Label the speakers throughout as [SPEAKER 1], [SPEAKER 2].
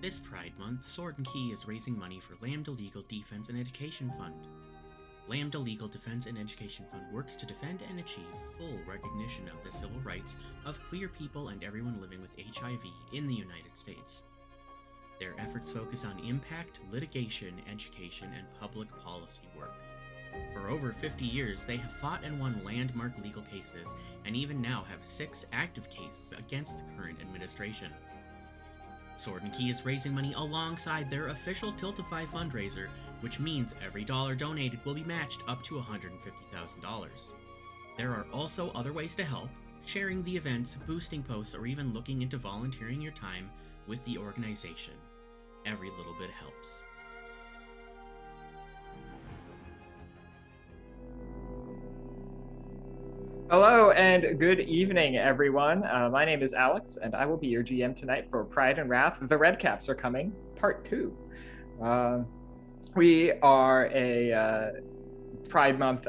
[SPEAKER 1] This Pride Month, Sword and Key is raising money for Lambda Legal Defense and Education Fund. Lambda Legal Defense and Education Fund works to defend and achieve full recognition of the civil rights of queer people and everyone living with HIV in the United States. Their efforts focus on impact, litigation, education, and public policy work. For over 50 years, they have fought and won landmark legal cases, and even now have 6 active cases against the current administration. Sword and Key is raising money alongside their official Tiltify fundraiser, which means every dollar donated will be matched up to $150,000. There are also other ways to help: sharing the events, boosting posts, or even looking into volunteering your time with the organization. Every little bit helps.
[SPEAKER 2] Hello and good evening, everyone. My name is Alex, and I will be your GM tonight for Pride and Wrath. The Redcaps are coming, Part 2. We are a Pride Month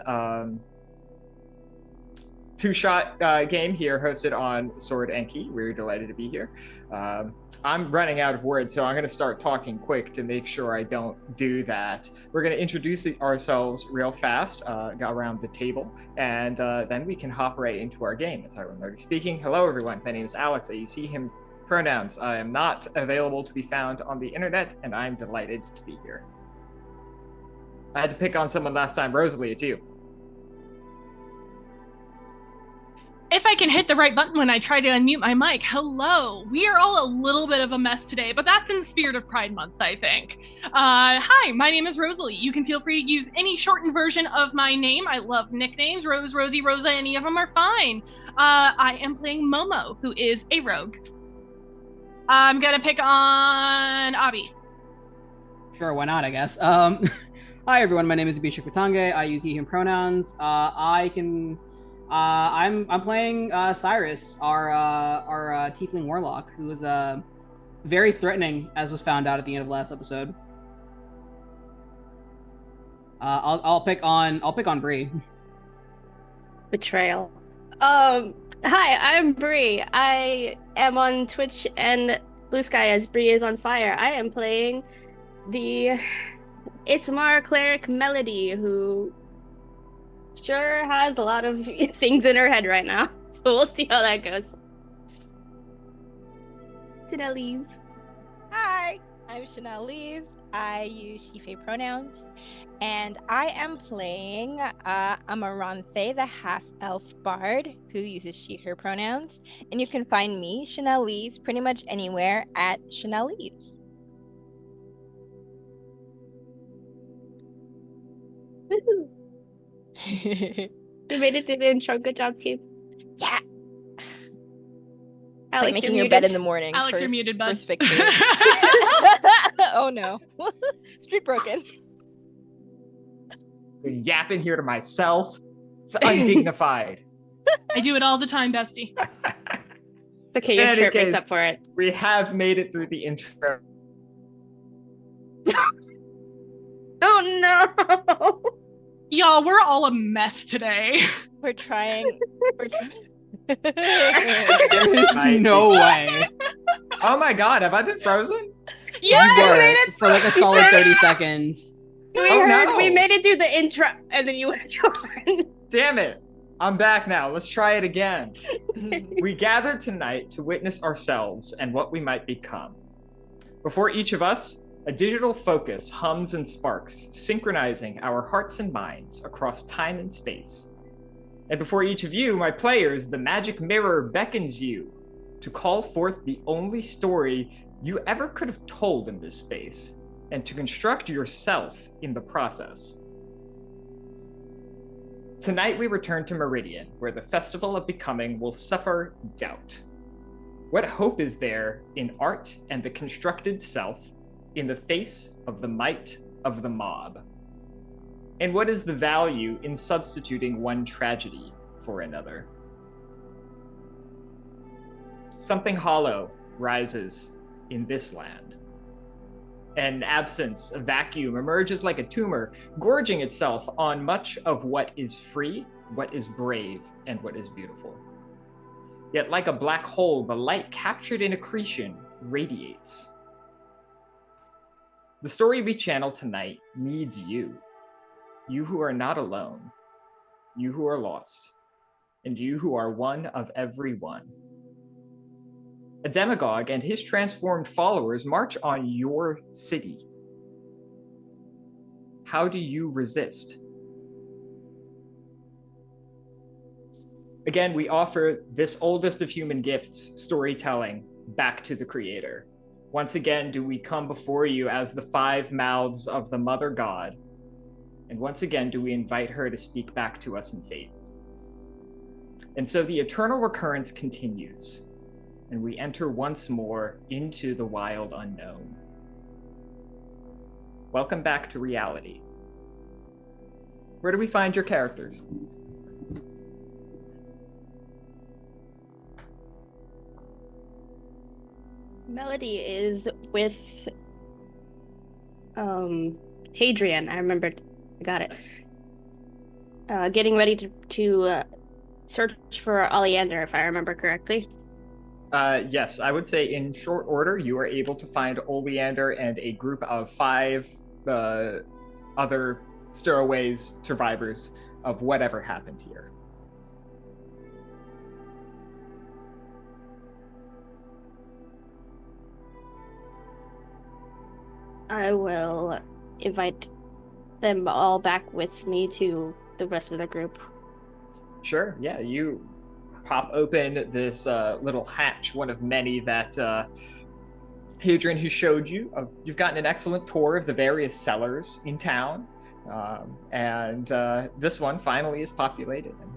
[SPEAKER 2] two-shot game here hosted on Sword and Key. We're delighted to be here. I'm running out of words, so I'm going to start talking quick to make sure I don't do that. We're going to introduce ourselves real fast, go around the table, and then we can hop right into our game. As I'm already speaking, hello everyone, my name is Alex. I use he, him pronouns. I am not available to be found on the internet, and I'm delighted to be here. I had to pick on someone last time. Rosalie, it's you.
[SPEAKER 3] If I can hit the right button when I try to unmute my mic. Hello. We are all a little bit of a mess today, but that's in the spirit of Pride Month, I think. Hi, my name is Rosalie. You can feel free to use any shortened version of my name. I love nicknames. Rose, Rosie, Rosa, any of them are fine. I am playing Momo, who is a rogue. I'm going to pick on Abhi.
[SPEAKER 4] Sure, why not, I guess. Hi, everyone. My name is Abhishek. I use he, him pronouns. I'm playing Syris, our tiefling warlock, who is very threatening, as was found out at the end of last episode. I'll pick on Bree.
[SPEAKER 5] Betrayal. Hi, I'm Bree. I am on Twitch and BlueSky as Bree is on fire. I am playing the Ismar cleric Melody, who sure has a lot of things in her head right now. So we'll see how that goes. ChanelleLize.
[SPEAKER 6] Hi, I'm ChanelleLize. I use she/they pronouns. And I am playing Amaranthe, the half-elf bard, who uses she/her pronouns. And you can find me, Chanelle-Lize, pretty much anywhere at ChanelleLize.
[SPEAKER 5] Woohoo! You made it through the intro. Good job, team.
[SPEAKER 6] Yeah.
[SPEAKER 5] Alex,
[SPEAKER 6] like making your bed in the morning.
[SPEAKER 3] Alex, you're muted, bud.
[SPEAKER 6] First victory. Oh no. Street broken.
[SPEAKER 2] Yapping here to myself. It's undignified.
[SPEAKER 3] I do it all the time, bestie.
[SPEAKER 5] It's okay, your shirt makes up for it.
[SPEAKER 2] We have made it through the intro.
[SPEAKER 5] Oh no!
[SPEAKER 3] Y'all, we're all a mess today.
[SPEAKER 6] We're trying.
[SPEAKER 4] There is no way.
[SPEAKER 2] Oh my god, have I been frozen?
[SPEAKER 3] Yeah,
[SPEAKER 4] You were,
[SPEAKER 5] made it
[SPEAKER 4] for like a solid 30 seconds.
[SPEAKER 5] We made it through the intro, and then you went on.
[SPEAKER 2] Damn it. I'm back now. Let's try it again. We gathered tonight to witness ourselves and what we might become. Before each of us, a digital focus hums and sparks, synchronizing our hearts and minds across time and space. And before each of you, my players, the magic mirror beckons you to call forth the only story you ever could have told in this space, and to construct yourself in the process. Tonight we return to Meridian, where the Festival of Becoming will suffer doubt. What hope is there in art and the constructed self in the face of the might of the mob? And what is the value in substituting one tragedy for another? Something hollow rises in this land. An absence, a vacuum, emerges like a tumor, gorging itself on much of what is free, what is brave, and what is beautiful. Yet like a black hole, the light captured in accretion radiates. The story we channel tonight needs you. You who are not alone, you who are lost, and you who are one of every one. A demagogue and his transformed followers march on your city. How do you resist? Again, we offer this oldest of human gifts, storytelling, back to the creator. Once again, do we come before you as the 5 mouths of the Mother God, and once again do we invite her to speak back to us in fate. And so the eternal recurrence continues, and we enter once more into the wild unknown. Welcome back to reality. Where do we find your characters?
[SPEAKER 5] Melody is with Hadrian. I remembered. I got it. Getting ready to search for Oleander, if I remember correctly.
[SPEAKER 2] Yes, I would say in short order, you are able to find Oleander and a group of 5 other stowaways, survivors of whatever happened here.
[SPEAKER 5] I will invite them all back with me to the rest of the group.
[SPEAKER 2] Sure, yeah, you pop open this little hatch, one of many that Hadrian who showed you. You've gotten an excellent tour of the various cellars in town, and this one finally is populated. And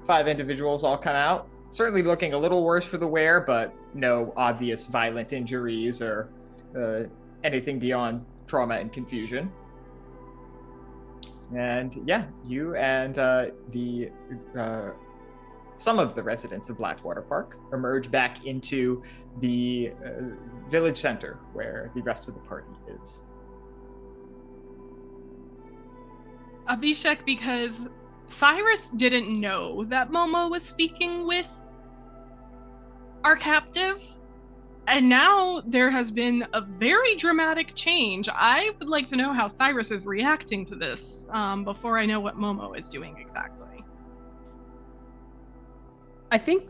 [SPEAKER 2] 5 individuals all come out, certainly looking a little worse for the wear, but no obvious violent injuries or anything beyond trauma and confusion. And yeah, you and some of the residents of Blackwater Park emerge back into the village center where the rest of the party is.
[SPEAKER 3] Abhishek, because Syris didn't know that Momo was speaking with our captive, and now there has been a very dramatic change. I would like to know how Syris is reacting to this before I know what Momo is doing exactly.
[SPEAKER 4] I think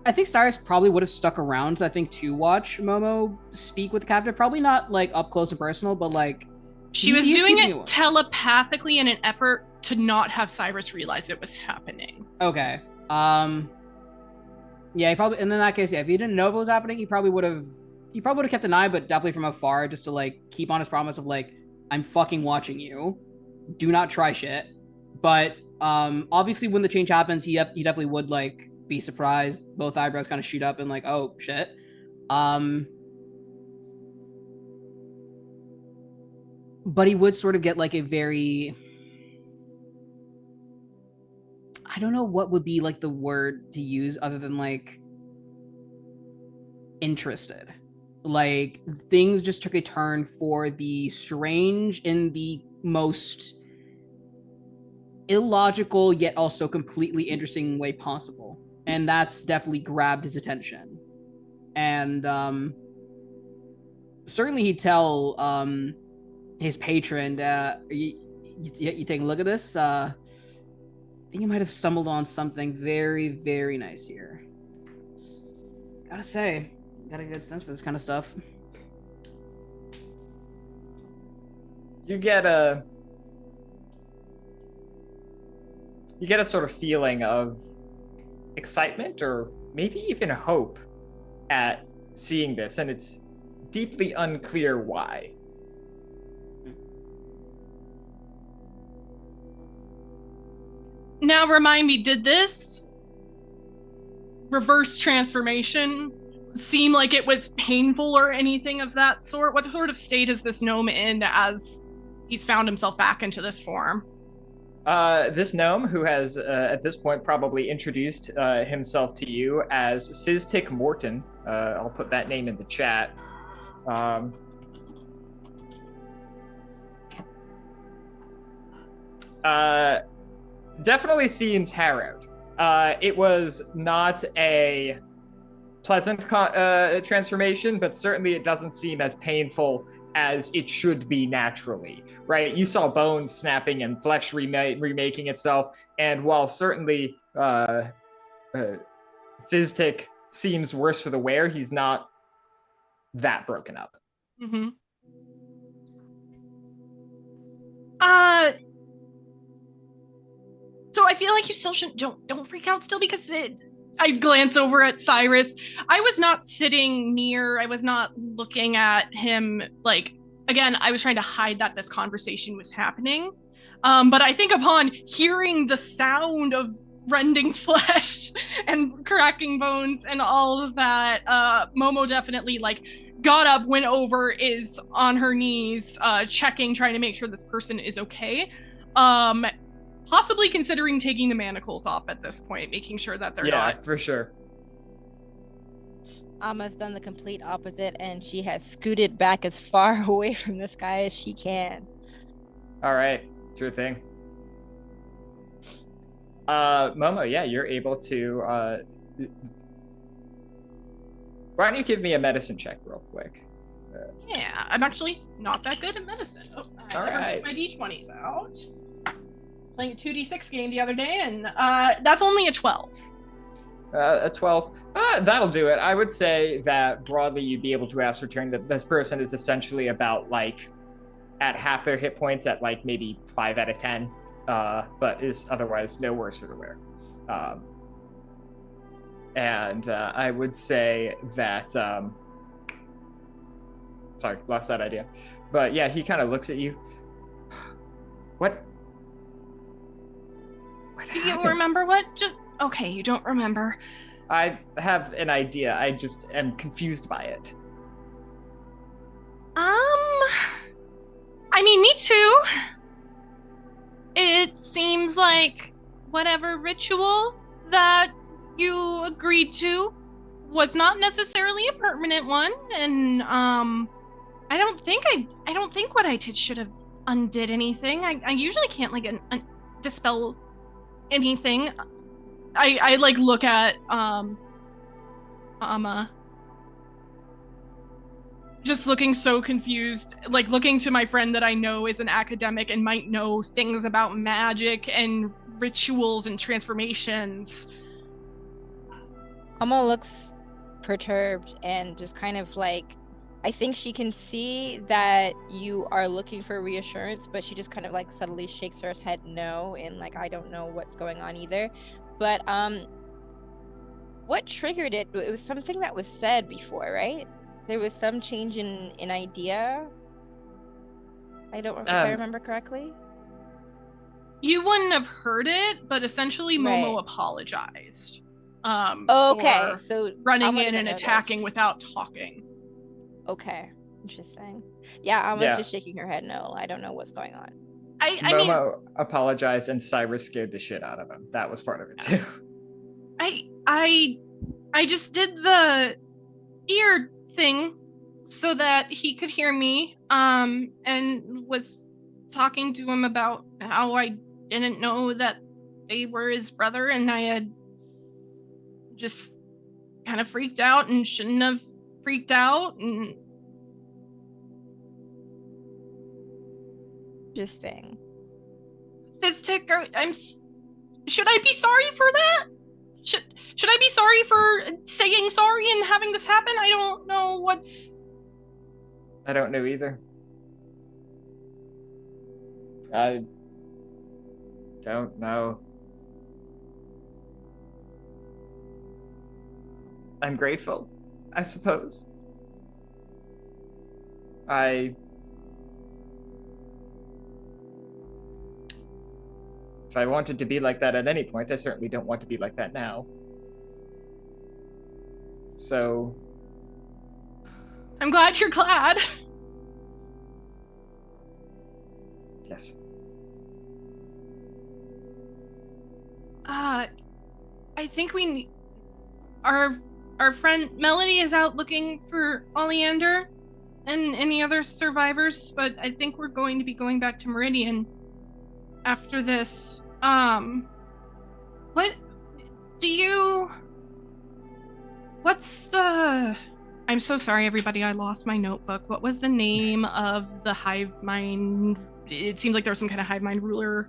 [SPEAKER 4] I think Syris probably would have stuck around, I think, to watch Momo speak with the captive. Probably not like up close and personal, but like
[SPEAKER 3] she was doing it telepathically in an effort to not have Syris realize it was happening.
[SPEAKER 4] Okay. Yeah, he probably, and in that case, yeah, if he didn't know if it was happening, he probably would have kept an eye, but definitely from afar, just to like keep on his promise of like, I'm fucking watching you. Do not try shit. But obviously when the change happens, he definitely would like be surprised. Both eyebrows kind of shoot up and like, oh shit. But he would sort of get like a very, I don't know what would be like the word to use other than like interested. Like things just took a turn for the strange in the most illogical yet also completely interesting way possible. And that's definitely grabbed his attention. And certainly he'd tell his patron, you take a look at this? I think you might have stumbled on something very, very nice here. Gotta say, got a good sense for this kind of stuff.
[SPEAKER 2] You get a you get a sort of feeling of excitement or maybe even hope at seeing this, and it's deeply unclear why.
[SPEAKER 3] Now remind me, did this reverse transformation seem like it was painful or anything of that sort? What sort of state is this gnome in as he's found himself back into this form?
[SPEAKER 2] This gnome, who has at this point probably introduced himself to you as Fizztick Morton, I'll put that name in the chat. Definitely seems harrowed. It was not a pleasant transformation, but certainly it doesn't seem as painful as it should be naturally, right? You saw bones snapping and flesh remaking itself, and while certainly Fizztick seems worse for the wear, he's not that broken up.
[SPEAKER 3] Mm-hmm. So I feel like you still shouldn't don't freak out still, because I glance over at Syris. I was not sitting near, I was not looking at him. Like, again, I was trying to hide that this conversation was happening. But I think upon hearing the sound of rending flesh and cracking bones and all of that, Momo definitely like got up, went over, is on her knees, checking, trying to make sure this person is okay. Possibly considering taking the manacles off at this point, making sure that they're not.
[SPEAKER 2] Yeah, for sure.
[SPEAKER 6] Amma's done the complete opposite, and she has scooted back as far away from this guy as she can.
[SPEAKER 2] All right, sure thing. Momo, yeah, you're able to. Why don't you give me a medicine check real quick?
[SPEAKER 3] Yeah, I'm actually not that good at medicine. Oh, I never took my d20s out. Playing a 2d6 game the other day, and that's only a 12.
[SPEAKER 2] A 12. That'll do it. I would say that broadly you'd be able to ascertain that this person is essentially about like at half their hit points at like maybe 5 out of 10, but is otherwise no worse for the wear. And I would say that, sorry, lost that idea. But yeah, he kind of looks at you. What
[SPEAKER 3] Do you remember what? Okay, you don't remember.
[SPEAKER 2] I have an idea. I just am confused by it.
[SPEAKER 3] I mean, me too. It seems like whatever ritual that you agreed to was not necessarily a permanent one, and I don't think what I did should have undid anything. I usually can't like dispel anything. I like look at Amma, just looking so confused, like looking to my friend that I know is an academic and might know things about magic and rituals and transformations.
[SPEAKER 6] Amma looks perturbed and just kind of like, I think she can see that you are looking for reassurance, but she just kind of like subtly shakes her head no, and like, I don't know what's going on either. But what triggered it? It was something that was said before, right? There was some change in idea. I don't remember if I remember correctly.
[SPEAKER 3] You wouldn't have heard it, but essentially Momo
[SPEAKER 6] Right.
[SPEAKER 3] apologized.
[SPEAKER 6] Okay, so
[SPEAKER 3] running in and attacking without talking.
[SPEAKER 6] Okay, interesting. Yeah, I was just shaking her head no. I don't know what's going on.
[SPEAKER 2] Momo apologized and Syris scared the shit out of him. That was part of it too.
[SPEAKER 3] I just did the ear thing so that he could hear me, and was talking to him about how I didn't know that they were his brother, and I had just kind of freaked out and shouldn't have freaked out. And
[SPEAKER 6] interesting.
[SPEAKER 3] Fizztick, should I be sorry for that? Should I be sorry for saying sorry and having this happen? I don't know
[SPEAKER 2] I don't know either. I don't know. I'm grateful, I suppose. If I wanted to be like that at any point, I certainly don't want to be like that now. So...
[SPEAKER 3] I'm glad you're glad.
[SPEAKER 2] Yes.
[SPEAKER 3] I think our friend Melody is out looking for Oleander and any other survivors, but I think we're going to be going back to Meridian after this. I'm so sorry, everybody. I lost my notebook. What was the name of the hive mind? It seemed like there was some kind of hive mind ruler.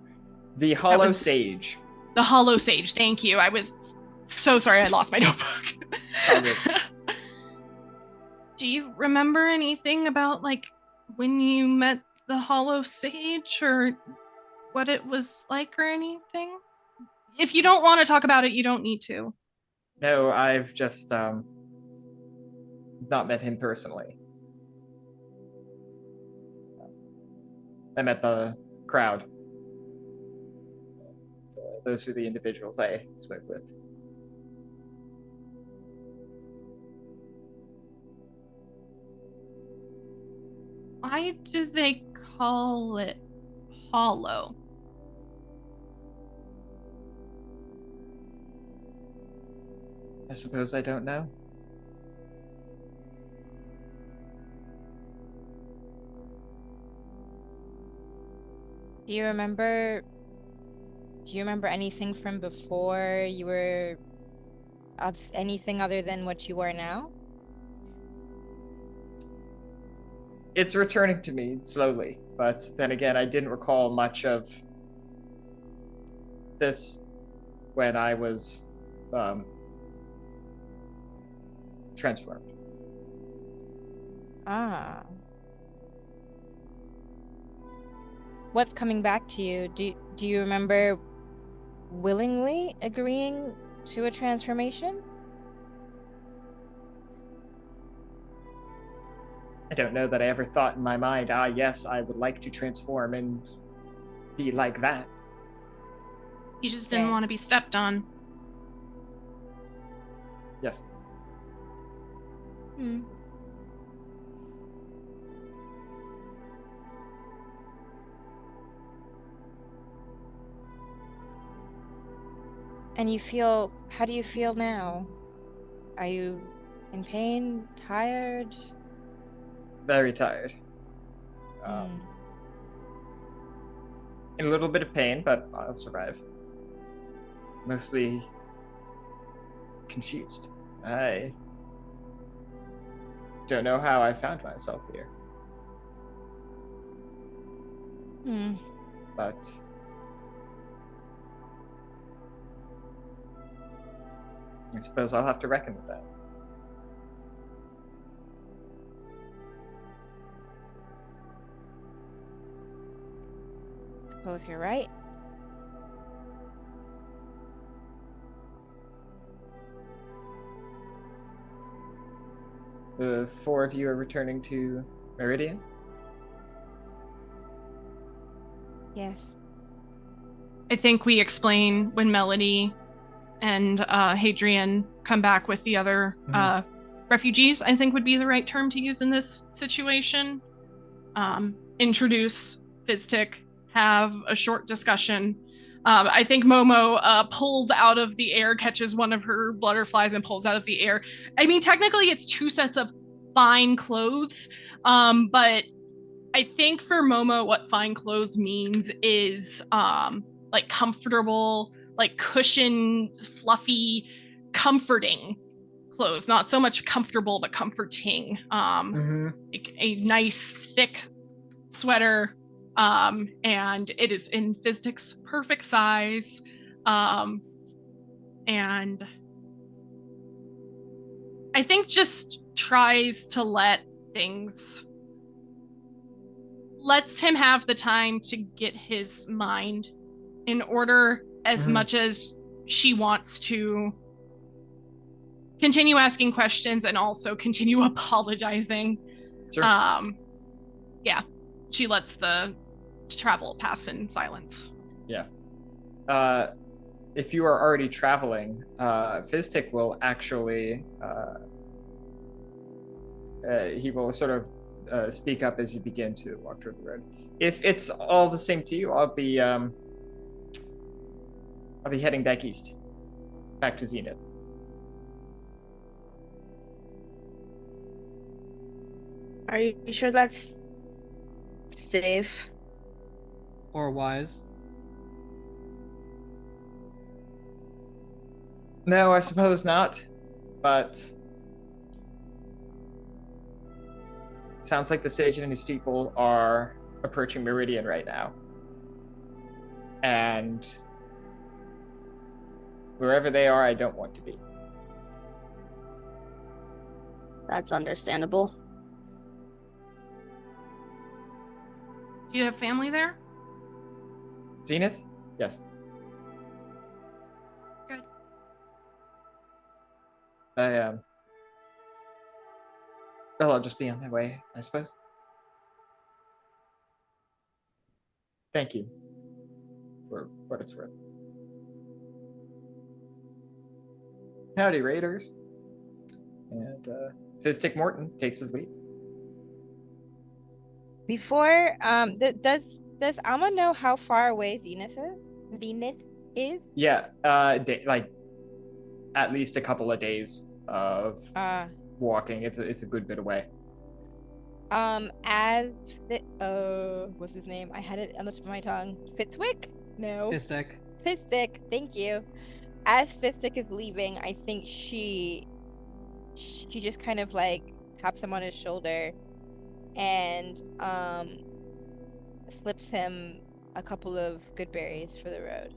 [SPEAKER 2] The Hollow Sage.
[SPEAKER 3] The Hollow Sage. Thank you. I was so sorry I lost my notebook. Do you remember anything about, like, when you met the Hollow Sage, or what it was like or anything? If you don't want to talk about it, you don't need to.
[SPEAKER 2] No, I've just, not met him personally. I met the crowd. So those were the individuals I spoke with.
[SPEAKER 3] Why do they call it hollow?
[SPEAKER 2] I suppose I don't know.
[SPEAKER 6] Do you remember anything from before you were anything other than what you are now?
[SPEAKER 2] It's returning to me slowly, but then again, I didn't recall much of this when I was transformed.
[SPEAKER 6] Ah. What's coming back to you? Do you remember willingly agreeing to a transformation?
[SPEAKER 2] I don't know that I ever thought in my mind, yes, I would like to transform and be like that.
[SPEAKER 3] You just didn't want to be stepped on.
[SPEAKER 2] Yes.
[SPEAKER 6] And how do you feel now? Are you in pain, tired?
[SPEAKER 2] Very tired. In a little bit of pain, but I'll survive. Mostly confused. I don't know how I found myself here. But I suppose I'll have to reckon with that.
[SPEAKER 6] Suppose you're right.
[SPEAKER 2] The four of you are returning to Meridian?
[SPEAKER 6] Yes.
[SPEAKER 3] I think we explain when Melody and Hadrian come back with the other refugees, I think would be the right term to use in this situation. Introduce Fizztick, have a short discussion. I think Momo pulls out of the air, catches one of her butterflies and pulls out of the air. I mean, technically it's two sets of fine clothes, but I think for Momo what fine clothes means is like comfortable, like cushioned, fluffy, comforting clothes. Not so much comfortable, but comforting. Like a nice, thick sweater, and it is in Fizztick's perfect size, and I think just tries to lets him have the time to get his mind in order as much as she wants to continue asking questions and also continue apologizing.
[SPEAKER 2] Sure.
[SPEAKER 3] Yeah, she lets the travel pass in silence.
[SPEAKER 2] Yeah. If you are already traveling, Fizztick will actually he will sort of speak up as you begin to walk toward the road. If it's all the same to you, I'll be heading back east, back to Zenith.
[SPEAKER 5] Are you sure that's safe?
[SPEAKER 4] Or wise?
[SPEAKER 2] No, I suppose not. But it sounds like the sage and his people are approaching Meridian right now. And wherever they are, I don't want to be.
[SPEAKER 5] That's understandable.
[SPEAKER 3] Do you have family there?
[SPEAKER 2] Zenith? Yes.
[SPEAKER 3] Good.
[SPEAKER 2] Well, I'll just be on my way, I suppose. Thank you for what it's worth. Howdy, Raiders. And Fizztick Morton takes his lead.
[SPEAKER 6] Before, does Alma know how far away Zenith is?
[SPEAKER 2] Yeah, like at least a couple of days of walking. It's a good bit away.
[SPEAKER 6] As what's his name? I had it on the tip of my tongue. Fitzwick? No.
[SPEAKER 4] Fizztick.
[SPEAKER 6] Fizztick, thank you. As Fizztick is leaving, I think she just kind of like taps him on his shoulder and slips him a couple of good berries for the road.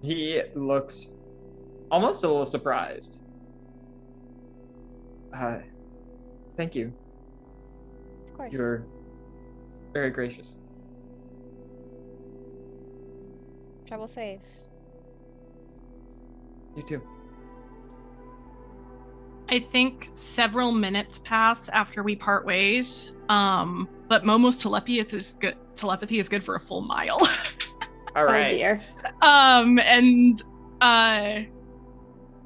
[SPEAKER 2] He looks almost a little surprised. Thank you.
[SPEAKER 6] Of course.
[SPEAKER 2] You're very gracious.
[SPEAKER 6] Travel safe.
[SPEAKER 2] You too.
[SPEAKER 3] I think several minutes pass after we part ways. But Momo's telepathy is good for a full mile.
[SPEAKER 2] All right.
[SPEAKER 5] Oh dear.
[SPEAKER 3] And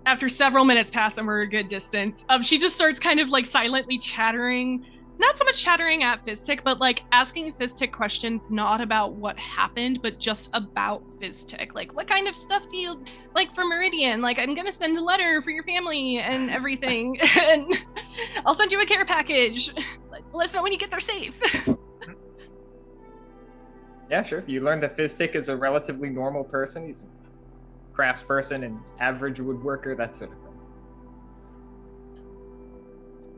[SPEAKER 3] after several minutes pass and we're a good distance, she just starts kind of like silently chattering. Not so much chattering at Fizztick, but like asking Fizztick questions not about what happened, but just about Fizztick. Like, what kind of stuff do you like for Meridian? Like, I'm gonna send a letter for your family and everything, and I'll send you a care package. Let us know when you get there safe.
[SPEAKER 2] Yeah, sure. You learn that Fizztick is a relatively normal person. He's a craftsperson and average woodworker, that sort of thing.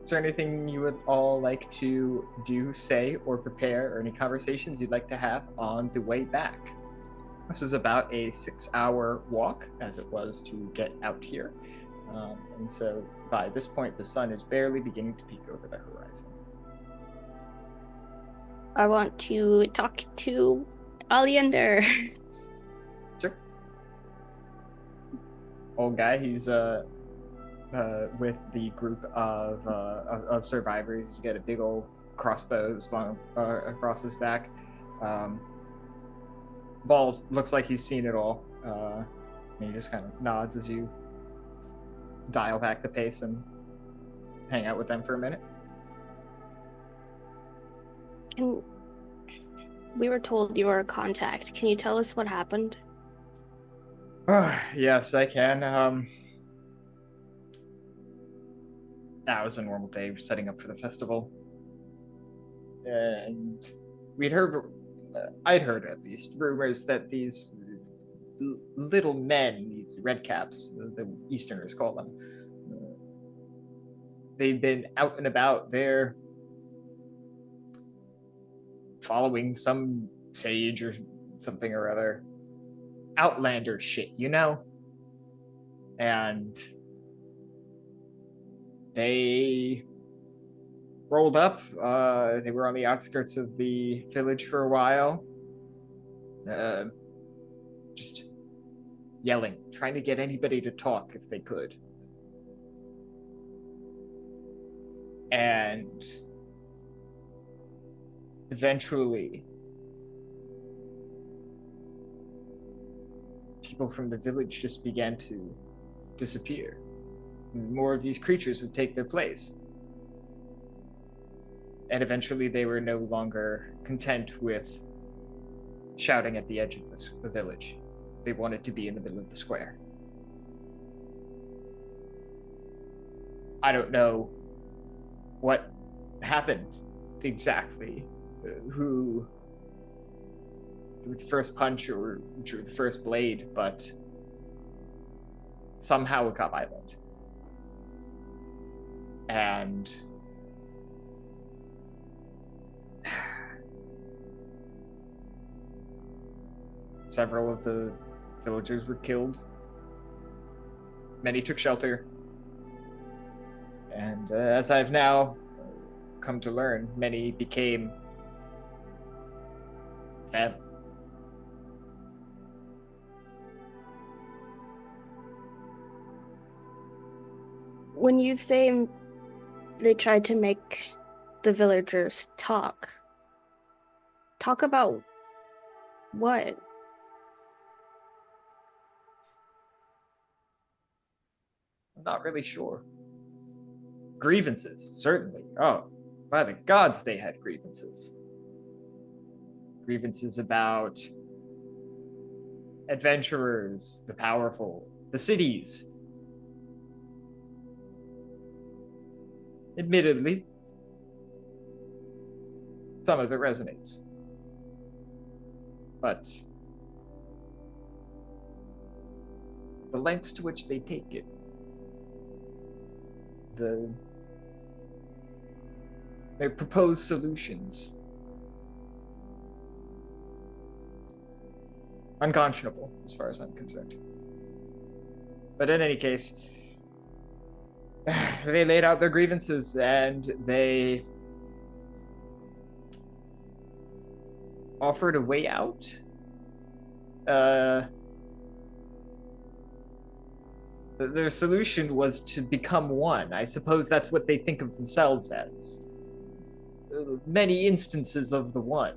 [SPEAKER 2] Is there anything you would all like to do, say, or prepare, or any conversations you'd like to have on the way back? This is about a 6-hour walk, as it was to get out here. And so by this point, the sun is barely beginning to peek over the horizon.
[SPEAKER 5] I want to talk to Oleander.
[SPEAKER 2] Sure. Old guy, he's with the group of survivors. He's got a big old crossbow slung across his back. Bald, looks like he's seen it all. And he just kind of nods as you dial back the pace and hang out with them for a minute.
[SPEAKER 5] We were told you were a contact. Can you tell us what happened?
[SPEAKER 2] Yes, I can. That was a normal day. We're setting up for the festival. And I'd heard at least, rumors that these little men, these Redcaps, the Easterners call them, they've been out and about there following some sage or something or other. Outlander shit, you know? And they rolled up. They were on the outskirts of the village for a while. Just yelling, trying to get anybody to talk if they could. And eventually, people from the village just began to disappear. More of these creatures would take their place. And eventually they were no longer content with shouting at the edge of the village. They wanted to be in the middle of the square. I don't know what happened exactly, who threw the first punch or drew the first blade, but somehow it got violent. And several of the villagers were killed. Many took shelter. And as I've now come to learn, many became family.
[SPEAKER 5] When you say they tried to make the villagers talk about what?
[SPEAKER 2] I'm not really sure. Grievances, certainly. Oh, by the gods, they had grievances. Grievances about adventurers, the powerful, the cities. Admittedly, some of it resonates. But the lengths to which they take it, their proposed solutions, unconscionable as far as I'm concerned. But in any case, they laid out their grievances and they offered a way out. Their solution was to become one. I suppose that's what they think of themselves as. Many instances of the one.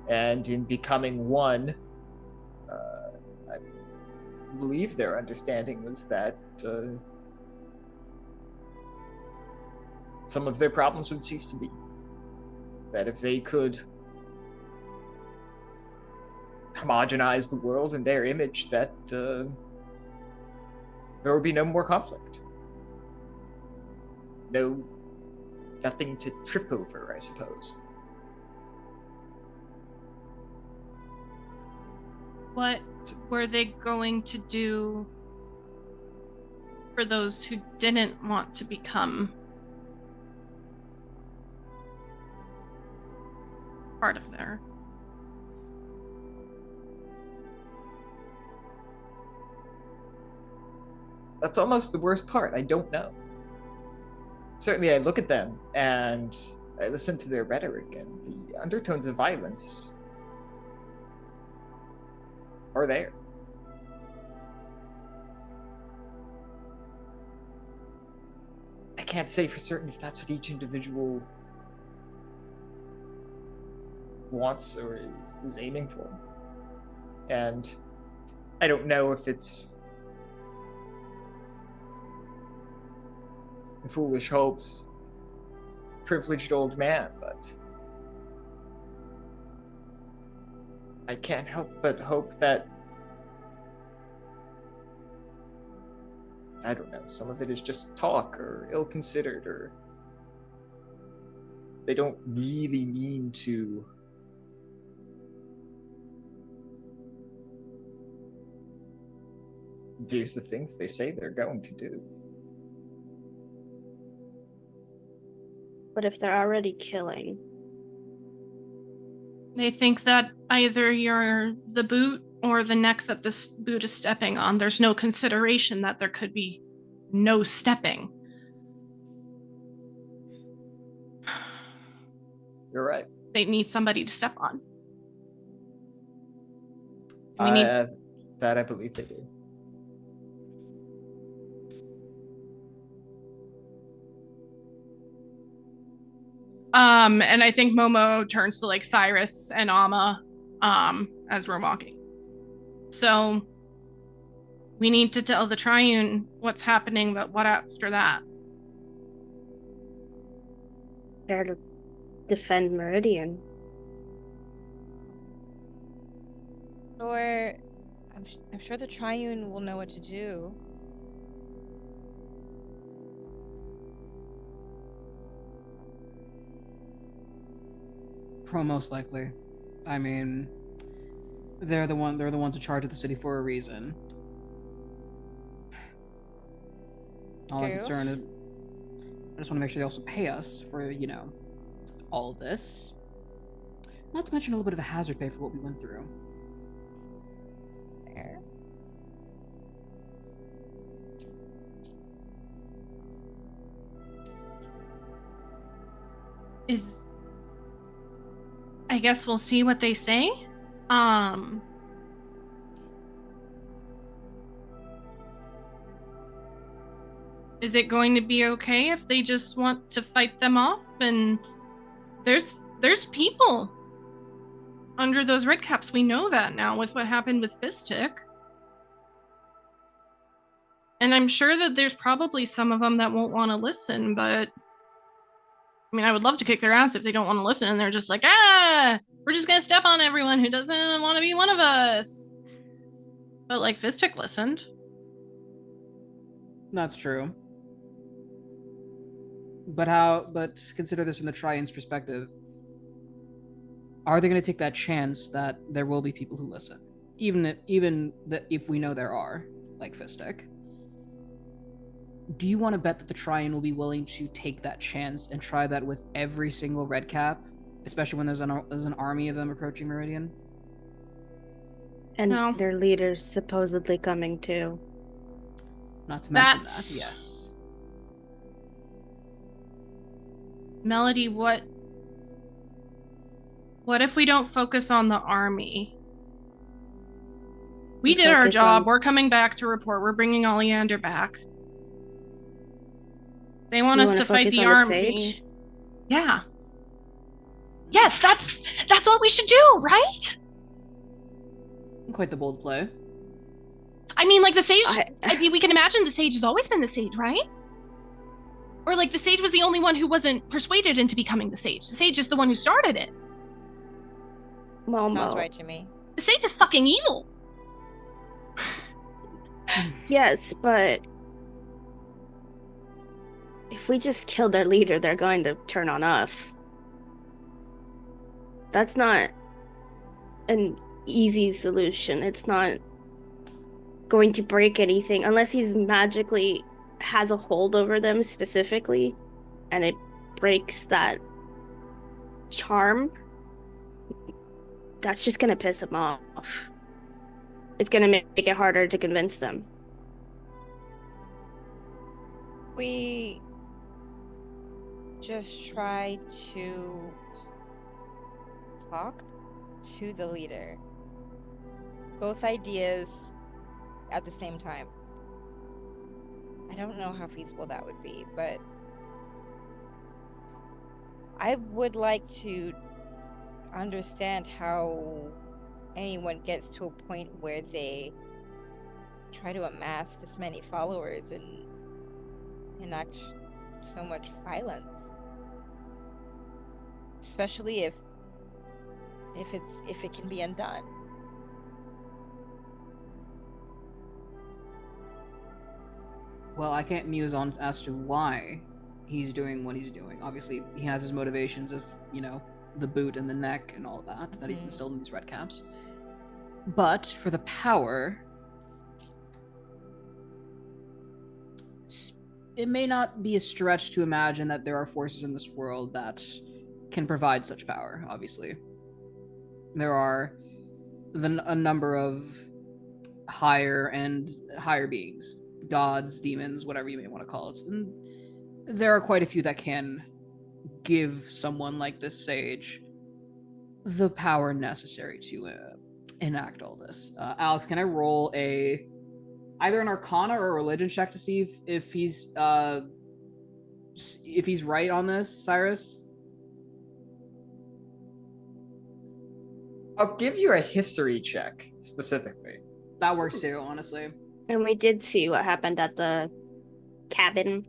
[SPEAKER 2] And in becoming one, I believe their understanding was that some of their problems would cease to be. That if they could homogenize the world in their image, that there would be no more conflict. Nothing to trip over, I suppose.
[SPEAKER 3] What were they going to do for those who didn't want to become part of their...
[SPEAKER 2] That's almost the worst part. I don't know. Certainly I look at them and I listen to their rhetoric, and the undertones of violence are there. I can't say for certain if that's what each individual wants or is aiming for. And I don't know if it's foolish hopes, privileged old man, but I can't help but hope that, I don't know, some of it is just talk or ill-considered, or they don't really mean to do the things they say they're going to do.
[SPEAKER 5] But if they're already killing,
[SPEAKER 3] They think that either you're the boot or the neck that this boot is stepping on. There's no consideration that there could be no stepping.
[SPEAKER 2] You're right.
[SPEAKER 3] They need somebody to step on. We need.
[SPEAKER 2] That I believe they do.
[SPEAKER 3] And I think Momo turns to like Syris and Amma, as we're walking. So we need to tell the Triune what's happening, but what after that?
[SPEAKER 5] There to defend Meridian.
[SPEAKER 6] Or I'm sure the Triune will know what to do.
[SPEAKER 4] Most likely. I mean, they're the ones in charge of the city for a reason. All I'm concerned is, I just want to make sure they also pay us for, all of this. Not to mention a little bit of a hazard pay for what we went through.
[SPEAKER 6] Fair.
[SPEAKER 3] I guess we'll see what they say. Is it going to be okay if they just want to fight them off? And there's people under those Redcaps. We know that now with what happened with Fistic. And I'm sure that there's probably some of them that won't want to listen, but I mean, I would love to kick their ass if they don't want to listen and they're just like, we're just going to step on everyone who doesn't want to be one of us. But like Fistic listened.
[SPEAKER 4] That's true. But consider this from the Triune's perspective. Are they going to take that chance that there will be people who listen? Even if we know there are, like Fistic. Do you want to bet that the Triune will be willing to take that chance and try that with every single Redcap, especially when there's an army of them approaching Meridian?
[SPEAKER 5] And their leader's supposedly coming too.
[SPEAKER 4] Not to mention that, yes.
[SPEAKER 3] Melody, what if we don't focus on the army? We did our job. We're coming back to report. We're bringing Oleander back. They want us to fight the army. Yeah. Yes, that's what we should do, right?
[SPEAKER 4] Quite the bold play.
[SPEAKER 3] I mean, like the sage. I mean, we can imagine the sage has always been the sage, right? Or like the sage was the only one who wasn't persuaded into becoming the sage. The sage is the one who started it.
[SPEAKER 5] Momo.
[SPEAKER 6] Sounds right to me.
[SPEAKER 3] The sage is fucking evil.
[SPEAKER 5] Yes, but if we just kill their leader, they're going to turn on us. That's not an easy solution. It's not going to break anything unless he's magically has a hold over them specifically and it breaks that charm. That's just going to piss him off. It's going to make it harder to convince them.
[SPEAKER 6] We just try to talk to the leader. Both ideas at the same time. I don't know how feasible that would be, but I would like to understand how anyone gets to a point where they try to amass this many followers and enact so much violence, especially if it can be undone.
[SPEAKER 4] Well, I can't muse on as to why he's doing what he's doing. Obviously, he has his motivations of, the boot and the neck and all that he's instilled in these Redcaps. But for the power, it may not be a stretch to imagine that there are forces in this world that can provide such power, obviously. There are a number of higher beings. Gods, demons, whatever you may want to call it. And there are quite a few that can give someone like this sage the power necessary to enact all this. Alex, can I roll either an Arcana or a Religion check to see if he's right on this, Syris?
[SPEAKER 2] I'll give you a history check specifically.
[SPEAKER 4] That works too, honestly.
[SPEAKER 5] And we did see what happened at the cabin.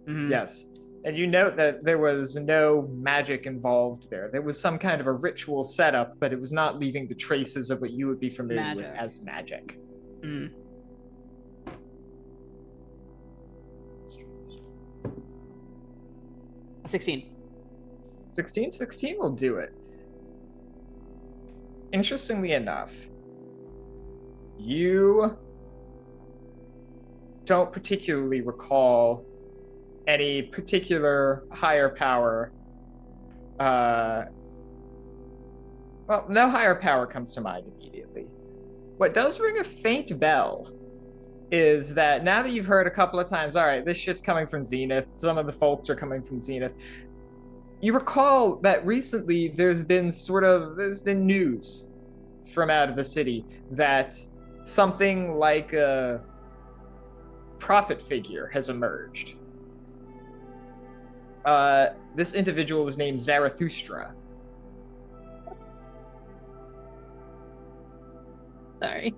[SPEAKER 4] Mhm.
[SPEAKER 2] Yes. And you note that there was no magic involved there. There was some kind of a ritual setup, but it was not leaving the traces of what you would be familiar with as magic.
[SPEAKER 4] Mm. A 16.
[SPEAKER 2] 16 will do it. Interestingly enough, you don't particularly recall any particular higher power. Well, no higher power comes to mind immediately. What does ring a faint bell is that now that you've heard a couple of times, all right, this shit's coming from Zenith, some of the folks are coming from Zenith, you recall that recently there's been news from out of the city that something like a prophet figure has emerged. This individual is named Zarathustra.
[SPEAKER 5] Sorry.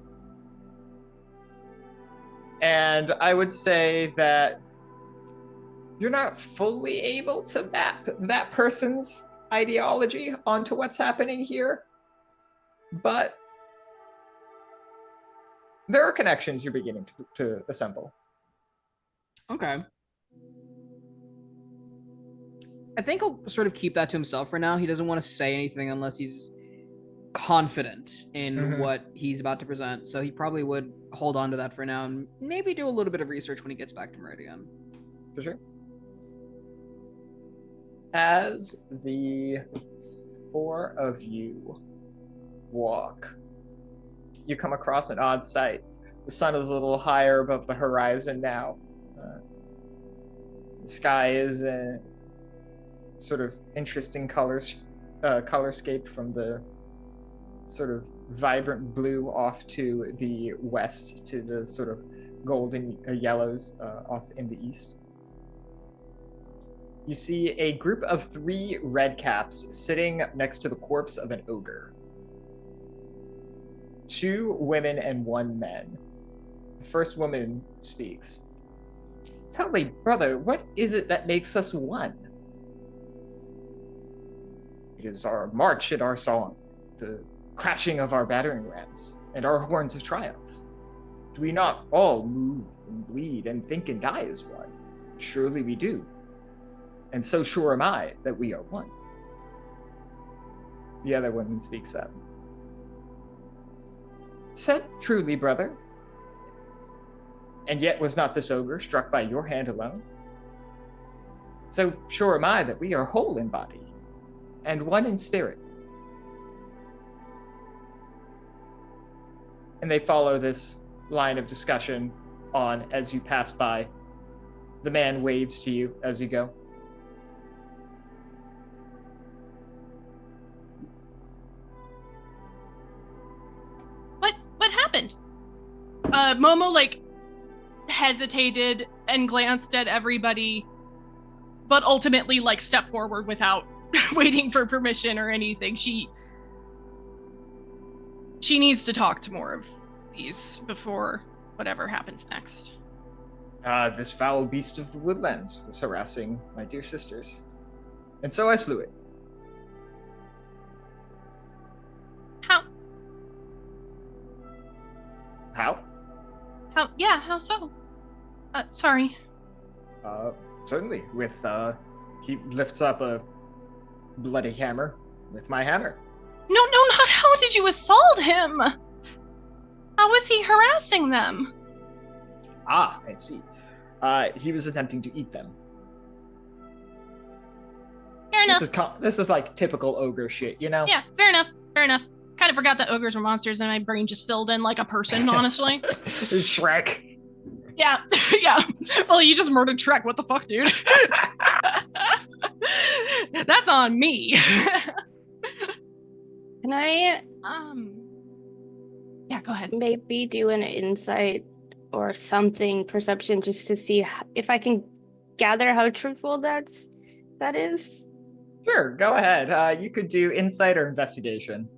[SPEAKER 2] And I would say that you're not fully able to map that person's ideology onto what's happening here, but there are connections you're beginning to assemble.
[SPEAKER 4] Okay. I think he'll sort of keep that to himself for now. He doesn't want to say anything unless he's confident in what he's about to present. So he probably would hold on to that for now and maybe do a little bit of research when he gets back to Meridian.
[SPEAKER 2] For sure. As the four of you walk, you come across an odd sight. The sun is a little higher above the horizon now. The sky is a sort of interesting colorscape from the sort of vibrant blue off to the west to the sort of golden yellows off in the east. You see a group of 3 Redcaps sitting next to the corpse of an ogre. 2 women and 1 man. The first woman speaks. Tell me, brother, what is it that makes us one? It is our march and our song, the crashing of our battering rams, and our horns of triumph. Do we not all move and bleed and think and die as one? Surely we do. And so sure am I that we are one. The other woman speaks up. Said truly, brother. And yet was not this ogre struck by your hand alone? So sure am I that we are whole in body, and one in spirit. And they follow this line of discussion on as you pass by. The man waves to you as you go.
[SPEAKER 3] What happened? Momo, hesitated and glanced at everybody, but ultimately, stepped forward without waiting for permission or anything. She needs to talk to more of these before whatever happens next.
[SPEAKER 2] This foul beast of the woodlands was harassing my dear sisters, and so I slew it. How?
[SPEAKER 3] How so? Sorry.
[SPEAKER 2] Certainly. He lifts up a bloody hammer with my hammer.
[SPEAKER 3] No, not how did you assault him? How was he harassing them?
[SPEAKER 2] Ah, I see. He was attempting to eat them.
[SPEAKER 3] Fair enough.
[SPEAKER 2] This is like typical ogre shit, you know?
[SPEAKER 3] Yeah, fair enough. Kind of forgot that ogres were monsters and my brain just filled in like a person, honestly.
[SPEAKER 2] Shrek.
[SPEAKER 3] Yeah. Well, you just murdered Shrek. What the fuck, dude? That's on me.
[SPEAKER 5] Can I
[SPEAKER 3] Yeah, go ahead.
[SPEAKER 5] maybe do an insight or something perception just to see if I can gather how truthful that is.
[SPEAKER 2] Sure, go ahead. You could do insight or investigation.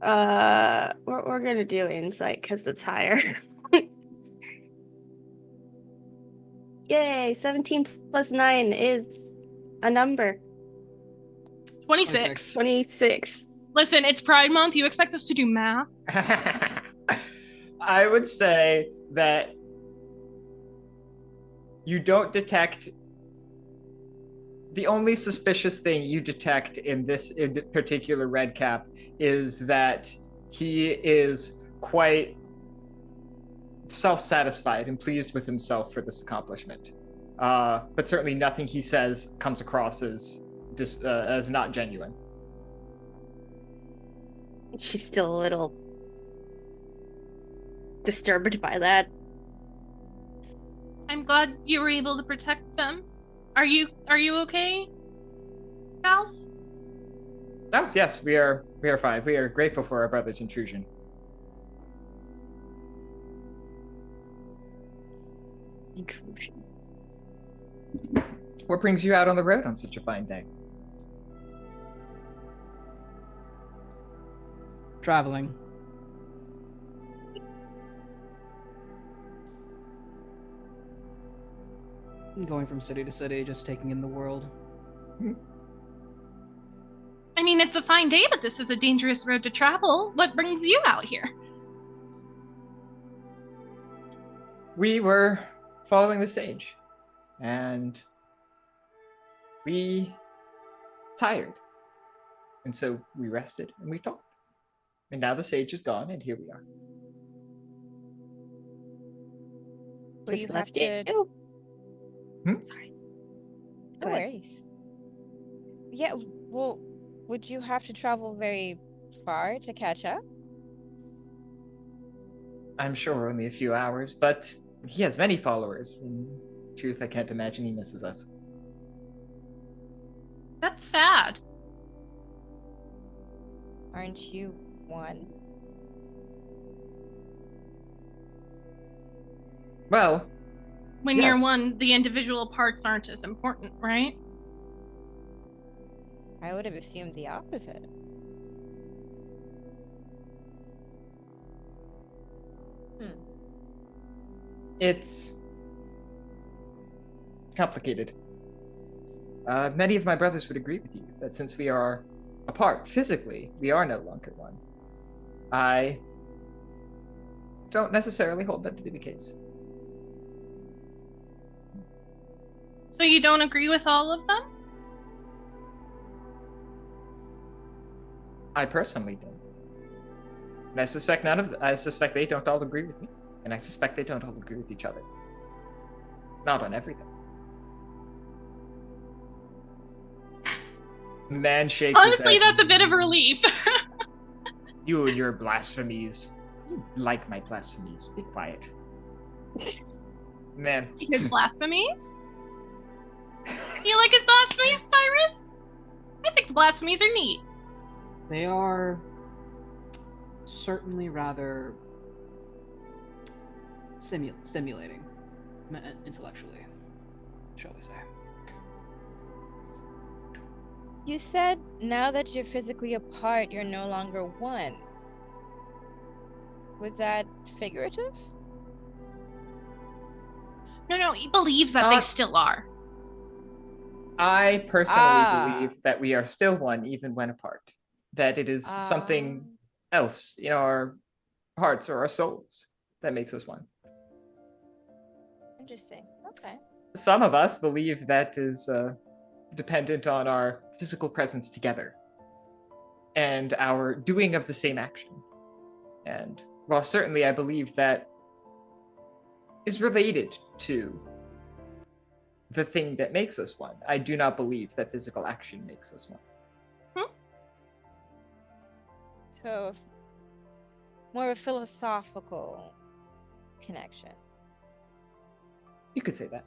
[SPEAKER 5] We're gonna do insight because it's higher. Yay! 17 plus 9 is a number.
[SPEAKER 3] 26.
[SPEAKER 5] 26.
[SPEAKER 3] Listen, it's Pride Month. You expect us to do math?
[SPEAKER 2] I would say that you don't detect. The only suspicious thing you detect in this particular Redcap is that he is quite self-satisfied and pleased with himself for this accomplishment. But certainly nothing he says comes across as not genuine.
[SPEAKER 5] She's still a little disturbed by that.
[SPEAKER 3] I'm glad you were able to protect them. Are you okay, gals?
[SPEAKER 2] Oh yes, we are fine. We are grateful for our brother's intrusion.
[SPEAKER 5] Intrusion.
[SPEAKER 2] What brings you out on the road on such a fine day?
[SPEAKER 4] Traveling. Going from city to city, just taking in the world.
[SPEAKER 3] I mean, it's a fine day, but this is a dangerous road to travel. What brings you out here?
[SPEAKER 2] We were following the sage, and we tired, and so we rested and we talked. And now the sage is gone, and here we are.
[SPEAKER 6] Will
[SPEAKER 5] Just
[SPEAKER 6] you
[SPEAKER 5] left
[SPEAKER 6] have to...
[SPEAKER 5] you. Sorry.
[SPEAKER 6] No
[SPEAKER 5] Go ahead.
[SPEAKER 6] worries. Yeah, well, would you have to travel very far to catch up?
[SPEAKER 2] I'm sure only a few hours, but he has many followers. In truth, I can't imagine he misses us.
[SPEAKER 3] That's sad.
[SPEAKER 6] Aren't you one?
[SPEAKER 2] Well,
[SPEAKER 3] When
[SPEAKER 2] yes.
[SPEAKER 3] you're one, the individual parts aren't as important, right?
[SPEAKER 6] I would have assumed the opposite.
[SPEAKER 2] It's complicated. Many of my brothers would agree with you that since we are apart physically, we are no longer one. I don't necessarily hold that to be the case.
[SPEAKER 3] So you don't agree with all of them?
[SPEAKER 2] I personally don't. And I suspect I suspect they don't all agree with me. And I suspect they don't all agree with each other. Not on everything. Man shakes
[SPEAKER 3] Honestly,
[SPEAKER 2] his head.
[SPEAKER 3] that's a bit of a relief.
[SPEAKER 2] You and your blasphemies. You like my blasphemies. Be quiet. Man.
[SPEAKER 3] His blasphemies? You like his blasphemies, Syris? I think the blasphemies are neat.
[SPEAKER 4] They are certainly rather stimulating intellectually, shall we say.
[SPEAKER 6] You said now that you're physically apart, you're no longer one. Was that figurative?
[SPEAKER 3] No, he believes that they still are.
[SPEAKER 2] I personally believe that we are still one even when apart. That it is something else in our hearts or our souls that makes us one.
[SPEAKER 6] Interesting. Okay.
[SPEAKER 2] Some of us believe that is dependent on our physical presence together and our doing of the same action. And while certainly I believe that is related to the thing that makes us one, I do not believe that physical action makes us one.
[SPEAKER 6] So, more of a philosophical connection.
[SPEAKER 2] You could say that.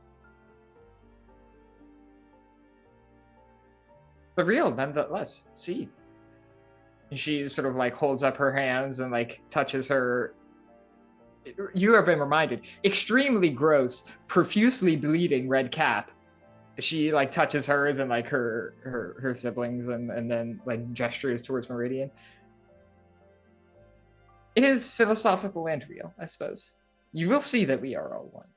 [SPEAKER 2] But real, nonetheless. See. And she sort of like holds up her hands and like touches her. You have been reminded, extremely gross, profusely bleeding red cap. She like touches hers and like her siblings and then like gestures towards Meridian. It is philosophical and real, I suppose. You will see that we are all one.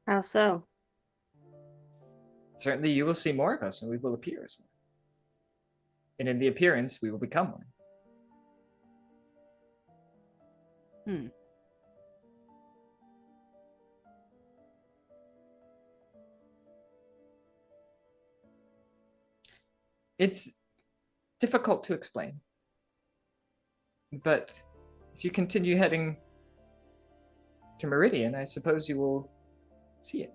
[SPEAKER 5] How so?
[SPEAKER 2] Certainly you will see more of us and we will appear as one. And in the appearance, we will become one. It's difficult to explain. But if you continue heading to Meridian, I suppose you will see it.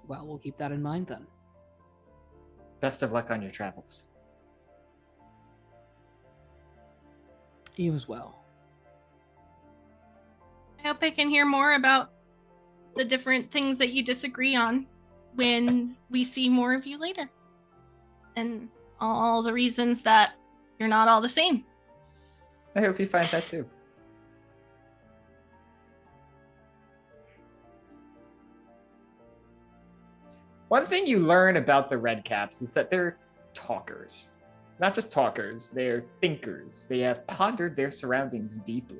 [SPEAKER 4] Well, we'll keep that in mind then.
[SPEAKER 2] Best of luck on your travels.
[SPEAKER 4] You as well.
[SPEAKER 3] I hope I can hear more about the different things that you disagree on when we see more of you later. And all the reasons that you're not all the same.
[SPEAKER 2] I hope you find that too. One thing you learn about the Redcaps is that they're talkers. Not just talkers, they're thinkers. They have pondered their surroundings deeply.